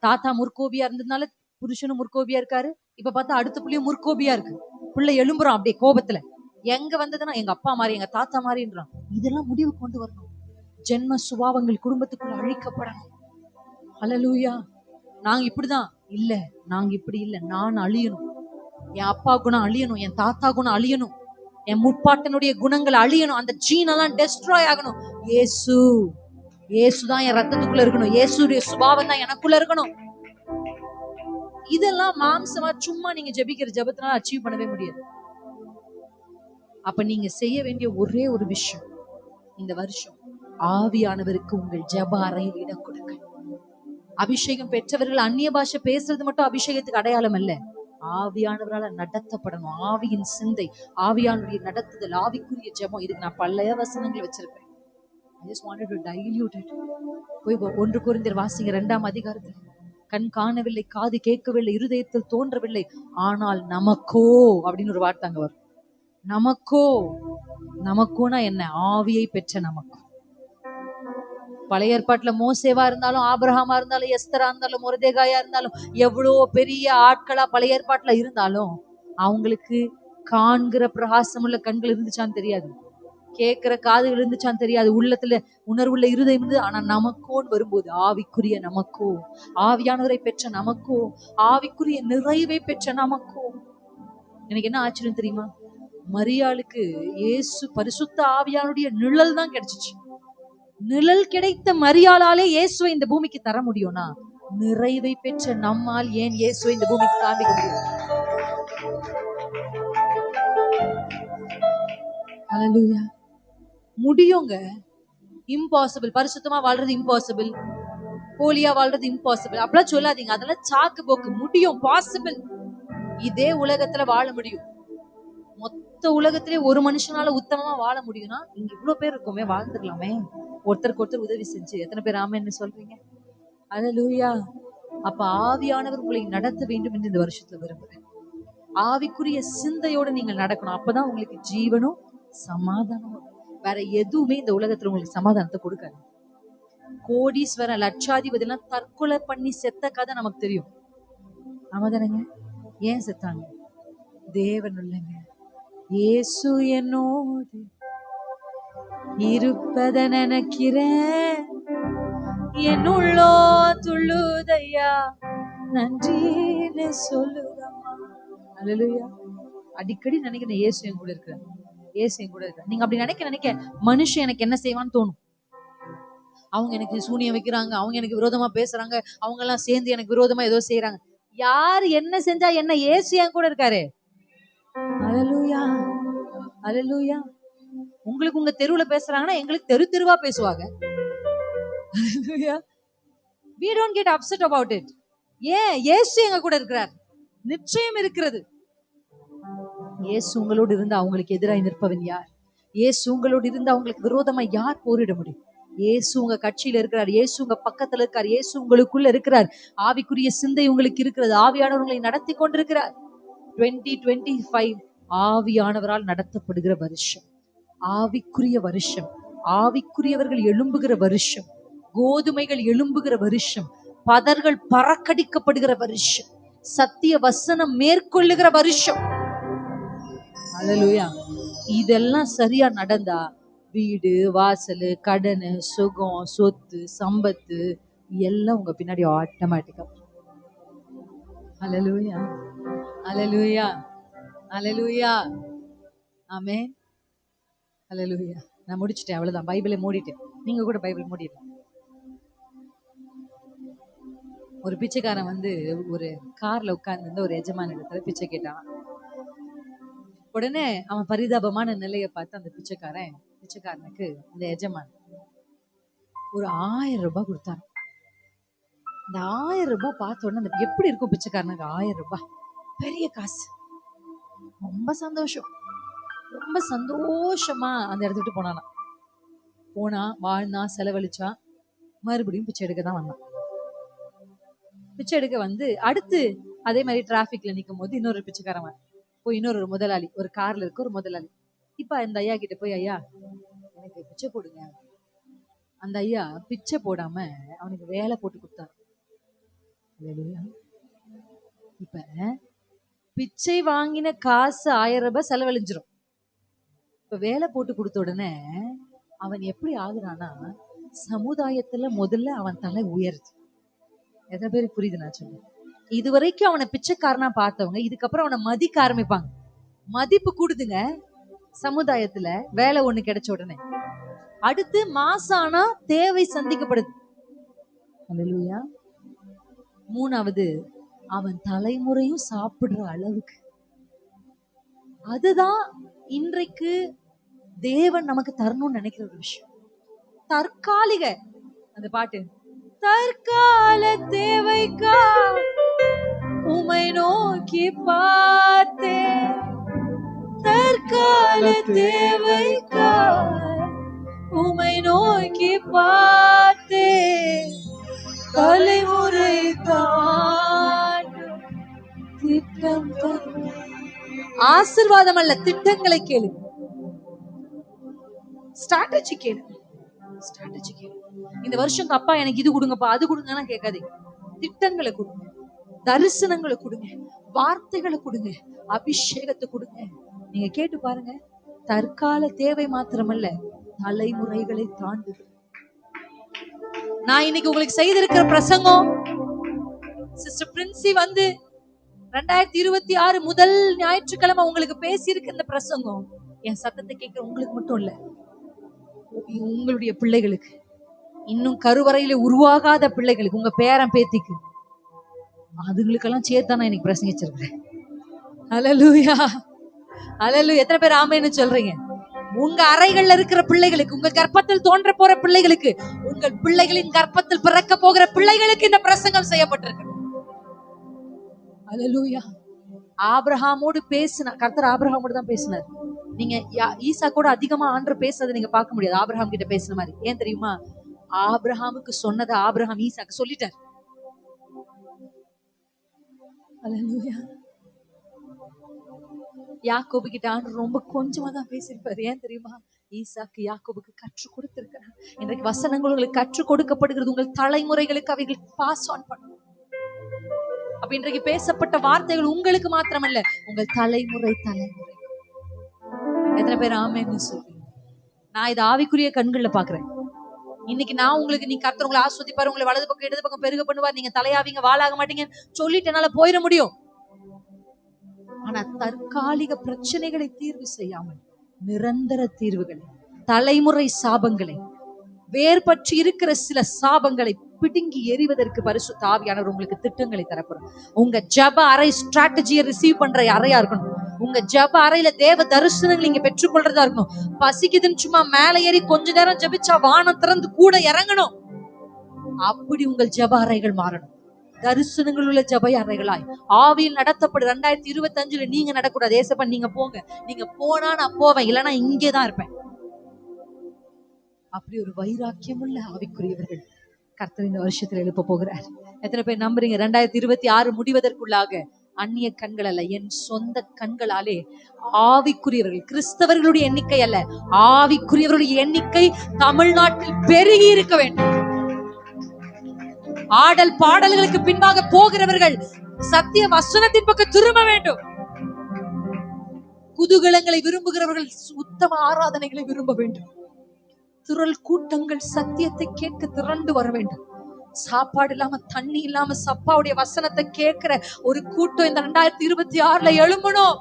தாத்தா முற்கோபியா இருந்ததுனால புருஷனும் முற்கோபியா இருக்காரு. இப்ப பார்த்தா அடுத்த புள்ளையும் முற்கோபியா இருக்கு. பிள்ளை எழும்புறான் அப்படியே கோபத்துல. எங்க வந்ததுன்னா எங்க அப்பா மாதிரி எங்க தாத்தா மாதிரின்றான். இதெல்லாம் முடிவு கொண்டு வரணும். ஜென்ம சுபாவங்கள் குடும்பத்துக்குள்ள அழிக்கப்படணும். ஹல்லேலூயா. நாங்க இப்படிதான் இல்ல, நாங்க இப்படி இல்ல, நான் அழியணும், என் அப்பா குணம் அழியணும், என் தாத்தா குணம் அழியணும், என் முப்பாட்டனுடைய குணங்கள் அழியணும், அந்த ஜீனெல்லாம் டெஸ்ட்ராய் ஆகணும். இயேசு, இயேசுதான் என் ரத்தத்துக்குள்ள இருக்கணும், இயேசுடைய சுபாவம் தான் எனக்குள்ள இருக்கணும். இதெல்லாம் மாம்சமா சும்மா நீங்க ஜெபிக்கிற ஜெபத்தினால அச்சீவ் பண்ணவே முடியாது. அப்ப நீங்க செய்ய வேண்டிய ஒரே ஒரு விஷயம், இந்த வருஷம் ஆவியானவருக்கு உங்கள் ஜெப அறையில் இடம் கொடுங்க. அபிஷேகம் பெற்றவர்கள் அந்நிய பாஷை பேசுறது மட்டும் அபிஷேகத்துக்கு அடையாளம் அல்ல. ஆவியானவரால நடத்தப்படணும். ஆவியின் சிந்தை, ஆவியானுடைய நடத்துதல், ஆவிக்குரிய ஜெபம். இதுக்கு நான் பழைய வசனங்கள் வச்சிருக்கேன். I just wanted to dilute it. போய் 1 கொரிந்தியர் வாசிங்க 2ஆம் அதிகாரத்துல. கண் காணவில்லை, காது கேட்கவில்லை, இருதயத்தில் தோன்றவில்லை, ஆனால் நமக்கோ அப்படின்னு ஒரு வார்த்தை அங்க வரும். நமக்கோ, நமக்கோனா என்ன? ஆவியை பெற்ற நமக்கு. பழைய ஏற்பாட்டுல மோசேவா இருந்தாலும், ஆபிரகாமா இருந்தாலும், எஸ்தரா இருந்தாலும், மொர்தெகாயா இருந்தாலும், எவ்வளோ பெரிய ஆட்களா பழைய ஏற்பாட்டுல இருந்தாலும் அவங்களுக்கு காண்கிற பிரகாசம் உள்ள கண்கள் இருந்துச்சான்னு தெரியாது, கேட்கிற காதுகள் இருந்துச்சான்னு தெரியாது, உள்ளத்துல உணர்வுள்ள இருதயம் இருந்து. ஆனா நமக்கோன்னு வரும்போது, ஆவிக்குரிய நமக்கோ, ஆவியானவரை பெற்ற நமக்கோ, ஆவிக்குரிய நிறைவை பெற்ற நமக்கோ. எனக்கு என்ன ஆச்சரியம் தெரியுமா? மரியாளுக்கு இயேசு பரிசுத்த ஆவியானுடைய நிழல் தான் கிடைச்சிச்சு. நிழல் கிடைத்த மரியாளாலே இயேசுவை இந்த பூமிக்கு தர முடியும்னா, நிறைவை பெற்ற நம்மால் ஏன் இயேசுவை இந்த பூமிக்கு காண்பிக்க முடியும்? ஹல்லேலூயா. முடியுங்க. இம்பாசிபிள். பரிசுத்தமா வாழ்றது இம்பாசிபிள், போலியா வாழ்றது இம்பாசிபிள் அப்படிலாம் சொல்லாதீங்க. அதெல்லாம் சாக்கு போக்கு. முடியும், பாசிபிள். இதே உலகத்துல வாழ முடியும். மொத்த உலகத்திலே ஒரு மனுஷனால உத்தமமா வாழ முடியும்னா, இங்க இவ்வளவு பேர் இருக்கோமே, வாழ்ந்துடலாமே ஒருத்தருக்கு ஒருத்தர் உதவி செஞ்சு. எத்தனை பேர் ஆமென்னு சொல்றீங்க? ஹல்லேலூயா. அப்ப ஆவியானவர் உங்களை நடத்த வேண்டும் என்று இந்த வருஷத்துல விரும்புறேன். ஆவிக்குரிய சிந்தையோட நீங்க நடக்கணும். அப்பதான் உங்களுக்கு ஜீவனும் சமாதானமும். வேற எதுவுமே இந்த உலகத்துல உங்களுக்கு சமாதானத்தை கொடுக்காது. கோடீஸ்வரன், லட்சாதிபதி எல்லாம் தற்கொலை பண்ணி செத்த கதை நமக்கு தெரியும். ஆமாதானங்க? ஏன் செத்தாங்க? தேவன் இல்லைங்க. இயேசு என்னோடு இருப்பத நினைக்கிறேன், என்னுள்ளோ துள்ளுதையா, நன்றின்னு சொல்லுதம்மா. ஹல்லேலூயா. அடிக்கடி நினைக்கிறேன், இயேசு என் கூட இருக்கிறார், இயேசு என் கூட இருக்கிறார். நீங்க அப்படி நினைக்க மனுஷன் எனக்கு என்ன செய்வான்னு தோணும். அவங்க எனக்கு சூனியம் வைக்கிறாங்க, அவங்க எனக்கு விரோதமா பேசுறாங்க, அவங்க எல்லாம் சேர்ந்து எனக்கு விரோதமா ஏதோ செய்யறாங்க. யார் என்ன செஞ்சா என்ன? இயேசு என் கூட இருக்காரு. ஹல்லேலூயா, ஹல்லேலூயா. உங்களுக்கு உங்க தெருவுல பேசுறாங்கன்னா, எங்களுக்கு தெரு தெருவா பேசுவாங்க. ஹல்லேலூயா. We don't get upset about it. ஏன்? இயேசு எங்க கூட இருக்கிறார். நிச்சயம் இருக்கிறது. இயேசு உங்களோடு இருந்தா அவங்களுக்கு எதிராக நிற்பவன் யார்? இயேசு உங்களோடு இருந்தா அவங்களுக்கு விரோதமா யார் போரிட முடியும்? இயேசு உங்க கட்சியில இருக்கிறார், இயேசு உங்க பக்கத்துல இருக்கார், இயேசு உங்களுக்குள்ள இருக்கிறார். ஆவிக்குரிய சிந்தை உங்களுக்கு இருக்கிறது. ஆவியானவர் உங்களை நடத்தி கொண்டிருக்கிறார். 2025 ஆவியானவரால் நடத்தப்படுகிற வருஷம், ஆவிக்குரிய வருஷம், ஆவிக்குரியவர்கள் எழும்புகிற வருஷம், கோதுமைகள் எழும்புகிற வருஷம், பதர்கள் பறக்கடிக்கப்படுகிற வருஷம், சத்திய வசனம் மேற்கொள்ளுகிற வருஷம். ஹல்லேலூயா. இதெல்லாம் சரியா நடந்தா வீடு, வாசல், கடன், சுகம், சொத்து, சம்பத்து எல்லாம் உங்க பின்னாடி ஆட்டோமேட்டிக்கா. ஹல்லேலூயா, ஹல்லேலூயா, ஹல்லேலூயா. ஆமென். ஹல்லேலூயா. நான் முடிச்சிட்டேன், அவ்வளவுதான். பைபிளை மூடிட்டேன். நீங்க கூட பைபிள் மூடிடுங்க. ஒரு பிச்சைக்காரன் வந்து ஒரு கார்ல உட்கார்ந்து ஒரு எஜமான இடத்துல பிச்சை கேட்டான். உடனே அவன் பரிதாபமான நிலையை பார்த்து அந்த பிச்சைக்காரனுக்கு இந்த எஜமான் ஒரு 1000 ரூபாய் கொடுத்தாரு. இந்த 1000 ரூபாய் பார்த்த உடனே அந்த எப்படி இருக்கும் பிச்சைக்காரனுக்கு? 1000 ரூபாய் பெரிய காசு. ரொம்ப சந்தோஷம், ரொம்ப சந்தோஷமா அந்த இடத்த விட்டு போனானா. போனா, வாழ்னா, செலவழிச்சா, மறுபடியும் பிச்சை எடுக்க தான் வந்தான். பிச்சை எடுக்க வந்து அடுத்து அதே மாதிரி டிராபிக்ல நிக்கும் போது இன்னொரு பிச்சைக்காரன் போய் இன்னொரு முதலாளி, ஒரு கார்ல இருக்க ஒரு முதலாளி, இப்ப அந்த ஐயா கிட்ட போய், ஐயா எனக்கு பிச்சை போடுங்க. அந்த ஐயா பிச்சை போடாம அவனுக்கு வேலை போட்டு கொடுத்தாரு. அல்லேலூயா. இப்ப பிச்சை வாங்கின காசு 1000 ரூபாய் செலவழிஞ்சிரும். இப்ப வேலை போட்டு கொடுத்த உடனே அவன் எப்படி ஆகுறானா, சமுதாயத்துல முதல்ல அவன் தலை உயருது. எத்தனை பேருக்கு புரியுது நான் சொல்றேன்? இதுவரைக்கும் அவனை பிச்சைக்காரனா பார்த்தவங்க இதுக்கப்புறம் அவனை மதிக்க ஆரம்பிப்பாங்க. மதிப்பு கூடுதுங்க சமுதாயத்துல, வேலை ஒண்ணு கிடைச்ச உடனே. அடுத்து மாசம் ஆனா தேவை சந்திக்கப்படுது. அல்லேலூயா. மூணாவது, அவன் தலைமுறையும் சாப்பிடுற அளவுக்கு. அதுதான் இன்றைக்கு தேவன் நமக்கு தரணும்னு நினைக்கிற ஒரு விஷயம். தற்காலிக அந்த பாட்டு, தற்கால தேவைக்கா உமை நோக்கி பார்த்தேன், தற்கால தேவைக்கா உமை நோக்கி பார்த்தேன், தலைமுறை தாண்டும் திட்டம் தரும். ஆசீர்வாதம் அல்ல, திட்டங்களை கேளு. ஸ்ட்ராட்டஜி கேளு. ஸ்ட்ராட்டஜி கேளு. இந்த வருஷம் அப்பா எனக்கு இது கொடுங்கப்பா அது கொடுங்கன்னா கேட்காதீங்க. திட்டங்களை கொடுங்க, தரிசனங்களை கொடுங்க, வார்த்தைகளை கொடுங்க, அபிஷேகத்தை கொடுங்க. நீங்க கேட்டு பாருங்க. தற்கால தேவை மாத்திரமல்ல, தலைமுறைகளை தாண்டு. நான் இன்னைக்கு உங்களுக்கு செய்திருக்கிற பிரசங்கம், சிஸ்டர் பிரின்சி வந்து 2026 முதல் ஞாயிற்றுக்கிழமை உங்களுக்கு பேசியிருக்க இந்த பிரசங்கம், என் சத்தத்தை கேட்கிற உங்களுக்கு மட்டும் இல்ல, உங்களுடைய பிள்ளைகளுக்கு, இன்னும் கருவறையில உருவாகாத பிள்ளைகளுக்கு, உங்க பேரன் பேத்திக்கு, அதுங்களுக்கெல்லாம் சேர்த்தா நான் இன்னைக்கு பிரசங்கிச்சிருக்கிறேன். அல்லேலூயா, அல்லேலூயா. எத்தனை பேர் ஆமென்னு சொல்றீங்க? உங்க அறைகள்ல இருக்கிற பிள்ளைகளுக்கு, உங்க கர்ப்பத்தில் தோன்ற போற பிள்ளைகளுக்கு, உங்கள் பிள்ளைகளின் கர்ப்பத்தில் பிறக்க போகிற பிள்ளைகளுக்கு இந்த பிரசங்கம் செய்யப்பட்டிருக்கு. அல்லேலூயா. ஆபிரகாமோடு பேசின கர்த்தர் ஆபிரகாமோடு தான் பேசினார். நீங்க ஈசா கூட அதிகமா ஆண்டவர் பேசுறதை நீங்க பார்க்க முடியாது ஆபிரகாம் கிட்ட பேசின மாதிரி. ஏன் தெரியுமா? ஆபிரகாமுக்கு சொன்னதை ஆபிரகாம் ஈசாக்கு சொல்லிட்டார். அல்லேலூயா. யாக்கோபு கிட்ட ஆண்டவர் ரொம்ப கொஞ்சமா தான் பேசியிருப்பாரு. ஏன் தெரியுமா? ஈசாக்கு யாக்கோபுக்கு கற்றுக் கொடுத்திருக்கிறார். இன்றைக்கு வசனங்கள் உங்களுக்கு கற்றுக் கொடுக்கப்படுகிறது. உங்கள் தலைமுறைகளுக்கு அவைகள் பாஸ் ஆன் பண்ணும். அப்ப இன்றைக்கு பேசப்பட்ட வார்த்தைகள் உங்களுக்கு மாத்திரமல்ல, உங்கள் தலைமுறை. எத்தனை பேர் ஆமென்னு சொல்றீங்க? நான் இது ஆவிக்குரிய கண்கள்ல பாக்குறேன். இன்னைக்கு நான் உங்களுக்கு, நீ கர்த்தர் உங்களை ஆஸ்வதிப்பாரு, உங்களை வலது பக்கம் இடது பக்கம் பெருக பண்ணுவார், நீங்க தலையாவீங்க வாழாக மாட்டீங்கன்னு சொல்லிட்டு என்னால போயிட முடியும். ஆனா தற்காலிக பிரச்சனைகளை தீர்வு செய்யாமல் நிரந்தர தீர்வுகளை, தலைமுறை சாபங்களை, வேர் பற்றி இருக்கிற சில சாபங்களை பிடுங்கி எறிவதற்கு பரிசுத்த ஆவியானவர் உங்களுக்கு திட்டங்களை தரப்போறார். உங்க ஜப அறை ஸ்ட்ராட்டஜியை ரிசீவ் பண்ற அறையா இருக்கணும். உங்க ஜப அறையில தேவ தரிசனங்கள் நீங்க பெற்றுக்கொள்றதா இருக்கணும். பசிக்குதுன்னு சும்மா மேல ஏறி கொஞ்ச நேரம் ஜபிச்சா வானம் திறந்து கூட இறங்கணும். அப்படி உங்கள் ஜப அறைகள் மாறணும். தரிசனங்கள் உள்ள ஜப அறைகளாய் ஆவியில் நடத்தப்படும். 2025 நீங்க நடக்கூடாது. ஏசப்பா நீங்க போங்க, நீங்க போனா நான் போவேன், இல்லைன்னா இங்கேதான் இருப்பேன். அப்படி ஒரு வைராக்கியம் உள்ள ஆவிக்குரியவர்கள் கர்த்தர் இந்த வருஷத்துல எழுப்ப போகிறார். எத்தனை பேர் நம்புறீங்க? 2026 முடிவதற்குள்ளாக அந்நிய கண்கள் அல்ல, என் சொந்த கண்களாலே ஆவிக்குரியவர்கள், கிறிஸ்தவர்களுடைய எண்ணிக்கை அல்ல, ஆவிக்குரியவர்களுடைய எண்ணிக்கை தமிழ்நாட்டில் பெருகி இருக்க வேண்டும். ஆடல் பாடல்களுக்கு பின்பாக போகிறவர்கள் சத்திய வசனத்தின் பக்கம் திரும்ப வேண்டும். குதூகலங்களை விரும்புகிறவர்கள் உத்தம ஆராதனைகளை விரும்ப வேண்டும். திரள் கூட்டங்கள் சத்தியத்தை கேட்க திரண்டு வர வேண்டும். சாப்பாடு இல்லாம, தண்ணி இல்லாம சப்பாவுடைய வசனத்தை கேட்கிற ஒரு கூட்டம் இந்த 2026 எழும்பணும்.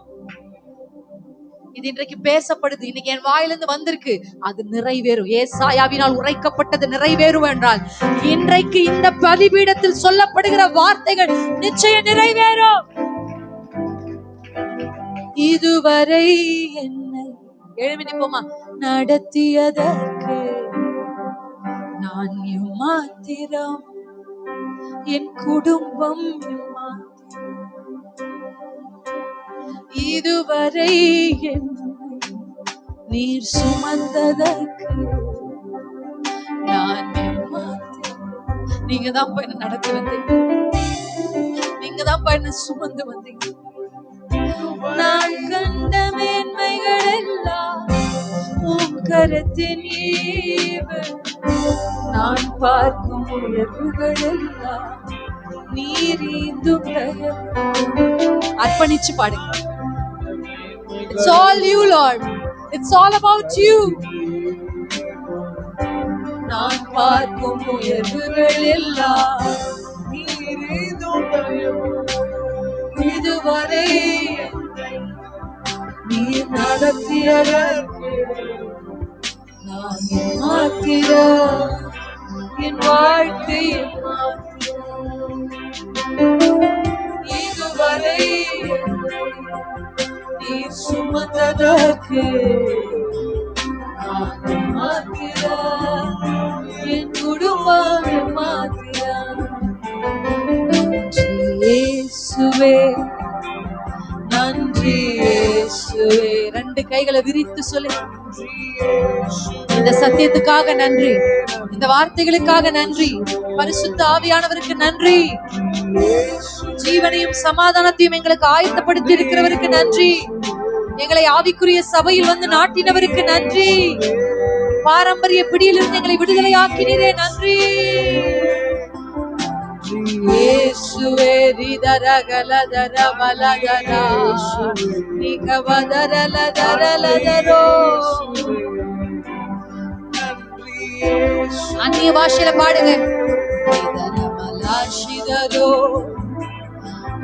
இது இன்றைக்கு பேசப்படுது, இன்னைக்கு என் வாயிலிருந்து வந்திருக்கு, அது நிறைவேறும். ஏசாயாவினால் உரைக்கப்பட்டது நிறைவேறும் என்றால் இன்றைக்கு இந்த பலிபீடத்தில் சொல்லப்படுகிற வார்த்தைகள் நிச்சயம் நிறைவேறும். இதுவரை என்னை எழுமி நிப்போமா நடத்தியதற்கு நான் மாத்திரம், என் குடும்பம் இதுவரை நீர் சுமந்ததற்கு நான் மாத்திரம். நீங்க தான் என்ன நடத்தி வந்தீங்க, நீங்க தான் என்ன சுமந்து வந்தீங்க. நான் கண்ட மேன்மைகள் எல்லாம் உம் கரத்தின் ஈவு. நான் பார்க்கும் உயர்வுகள் எல்லாம் நீரீந்தும் தயவு. அர்ப்பணிச்சு பாடுங்க. It's all you, Lord. It's all about you. நான் பார்க்கும் உயர்வுகள் எல்லாம் நீரீந்தும் தயவு. இதுவரை நீர் நடத்தியதற்கு நான் மாத்திரம் என் வாழ்க்கையை இதுவரை நீர் சுமந்ததற்கு நான் மாத்திரம் என் குடும்பம் மாத்திரம். இயேசுவே நன்றி இயேசுவே. ரெண்டு கைகளை விரித்து சொல்லு. இந்த சத்தியத்துக்காக நன்றி, இந்த வார்த்தைகளுக்காக நன்றி, பரிசுத்த ஆவியானவருக்கு நன்றி, ஜீவனையும் சமாதானத்தையும் எங்களுக்கு ஆயத்தப்படுத்தி இருக்கிறவருக்கு நன்றி, எங்களை ஆவிக்குரிய சபையில் வந்து நாட்டினவருக்கு நன்றி, பாரம்பரிய பிடியிலிருந்து எங்களை விடுதலை ஆக்கினீரே நன்றி. இயேசுவே ரிதரகலதர வலதர நிகவதரலதரலதரோ. அந்நிய பாஷையில பாடுங்க. ரிதரமலாஷிதரோ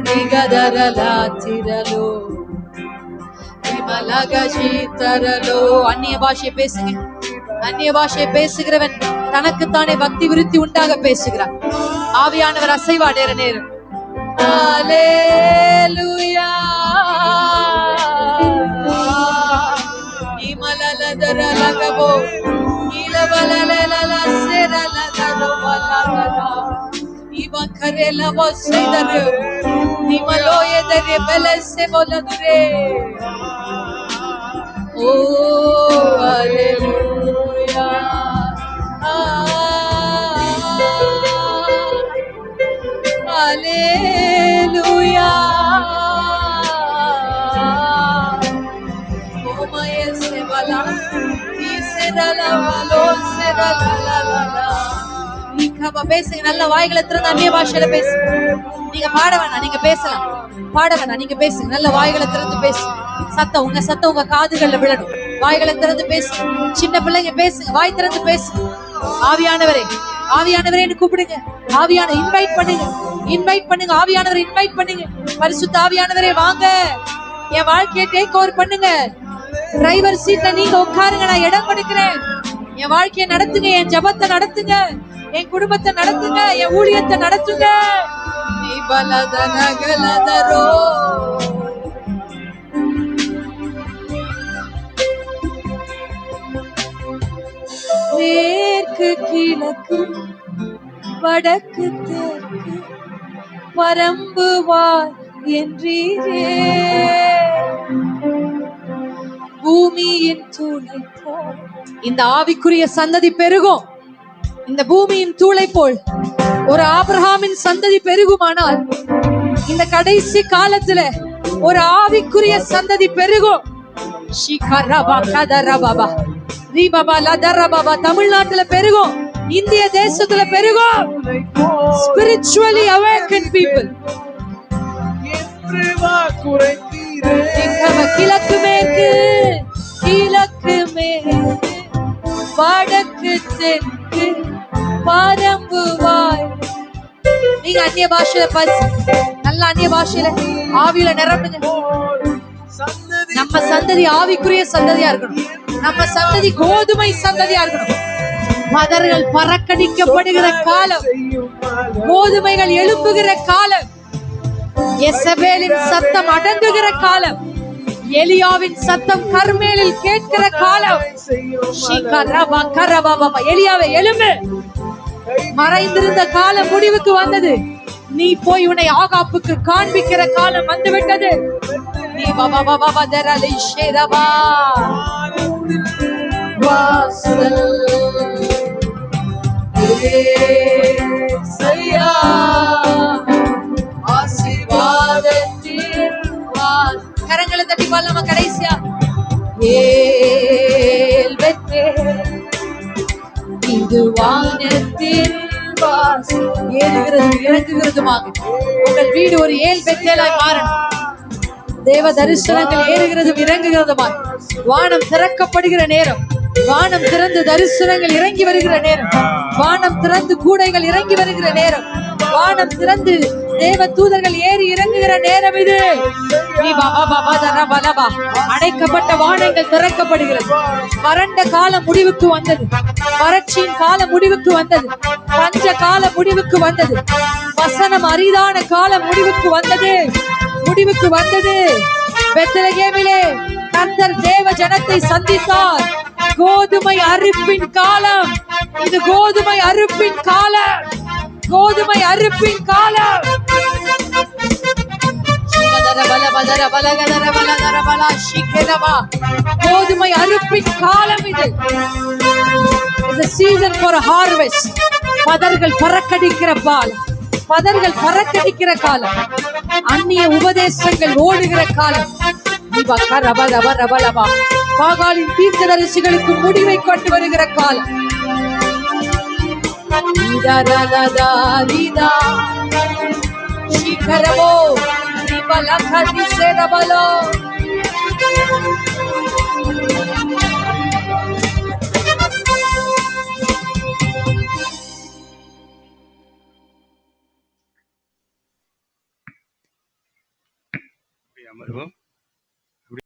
ரிகதரலாதிரலோ விமலகஜிதரலோ. அந்நிய பாஷையை பேசுங்க. அந்நிய பாஷையை பேசுகிறவன் தனக்குத்தானே பக்தி விருத்தி உண்டாக பேசுகிறான். ஆவியானவர் அசைவாடேற நேரம். ஹல்லேலூயா இமலலதரலகபோ இலவலலலலசரலதரவலகரா இவகரலவசைதரு நிமலோயதரே பெலசெபோலதுரே. ஓ ஹல்லேலூயா Hallelujah. Oh my sevala, iserala valo serala la la la. நீங்க பேசுங்க. நல்ல வாய்களை திறந்து அந்நிய பாஷையில பேசுங்க. நீங்க பாட வேணாம், நீங்க பேசலாம். பாட வேணாம், நீங்க பேசுங்க. நல்ல வாய்களை திறந்து பேசுங்க. சத்தம் உங்க காதுகள்ல விழணும். வாய்களை திறந்து பேசுங்க. சின்ன பிள்ளைங்க பேசுங்க, வாய் திறந்து பேசுங்க. ஆவியானவரே ஆவியானவரே கூப்பிடுங்க. ஆவியான இன்வைட் பண்ணுங்க, இன்வைட் பண்ணுங்க. ஆவியானவரை இன்வைட் பண்ணுங்க. பரிசுத்த ஆவியானவரே வாங்க, என் வாழ்க்கையை டேக் ஓவர் பண்ணுங்க. டிரைவர் சீட்ல நீங்க உட்காருங்க, நான் இடம் கொடுக்கிறேன். என் வாழ்க்கையை நடத்துங்க, என் ஜபத்தை நடத்துங்க, என் குடும்பத்தை நடத்துங்க, என் ஊழியத்தை நடத்துங்க. நீ பலதனகலதரோ மேற்கு கிழக்கு வடக்கு தெற்கு பரம்புவார் என்றீரே. பூமியின் தூளை போல் இந்த ஆவிக்குரிய சந்ததி பெருகும். இந்த பூமியின் தூளை போல் ஒரு ஆபிரகாமின் சந்ததி பெருகுமானால் இந்த கடைசி காலத்துல ஒரு ஆவிக்குரிய சந்ததி பெருகும். தமிழ்நாட்டுல பெருகும், இந்திய தேசத்துல பெருகும். Spiritually awakened people. கிழக்கு மேற்கு கிழக்கு மேற்கு வடக்கு தெற்கு பரம்புவாய். நீங்க அந்நிய பாஷையில நல்ல அந்நிய பாஷையில ஆவியில நிரம்புங்க. நம்ம சந்ததி ஆவிக்குரிய சந்ததியா இருக்கணும். நம்ம சந்ததி கோதுமை சந்ததியா இருக்கணும். மதர்கள் பறக்கடிக்கப்படுகிற காலம், கோதுமைகள் எழும்புகிற காலம், எசபேலின் சத்தம் அடங்குகிற காலம், எலியாவின் சத்தம் கர்மேலில் கேட்கிற காலம். எலியாவே எழும்பு, மறைந்திருந்த காலம் முடிவுக்கு வந்தது. நீ போய் உன்னை ஆகாப்புக்கு காண்பிக்கிற காலம் வந்துவிட்டது. நீ கரங்களை இது வானத்தின் வாசல். ஏறுகிறது இறங்குகிறதுமாக உங்கள் வீடு ஒரு ஏல் பெத்தேலாய் மாறணும். தேவ தரிசனங்கள் ஏறுகிறதும் இறங்குகிறதுமாய் வானம் திறக்கப்படுகிற நேரம், வானம் திறந்து தரிசனங்கள் இறங்கி வருகிற நேரம், வானம் திறந்து கூடைகள் இறங்கி வருகிற நேரம், வானம் திறந்து தேவ தூதர்கள் ஏறி இறங்குகிற நேரம் இது. அடைக்கப்பட்ட வானங்கள் திறக்கப்படுகிறது. வறண்ட காலம் முடிவுக்கு வந்தது. வறட்சியின் காலம் முடிவுக்கு வந்தது. பஞ்ச காலம் முடிவுக்கு வந்தது. வசனம் அரிதான காலம் முடிவுக்கு வந்தது. முடிவுக்கு வந்தது. பெத்லகேமிலே கர்த்தர் தேவ ஜனத்தை சந்தித்தார். கோதுமை அறுப்பின் காலம் இது. கோதுமை அறுப்பின் காலம். கோதுமை அறுப்பின் காலம். கோதுமை அறுப்பின் காலம் இது. It's a season for a harvest. பதர்கள் பறக்கடிக்கிற காலம். பதர்கள் பறக்கடிக்கிற காலம். அந்நிய உபதேசங்கள் ஓடுகிற காலம். பாகாலின் தீர்க்கதரிசிகளுக்கு முடிவை கொண்டு வருகிற காலம். ಶಿಖರವೋ ನಿಬಲಕದಿಸೆರಬಲೋ அமர்வோம்.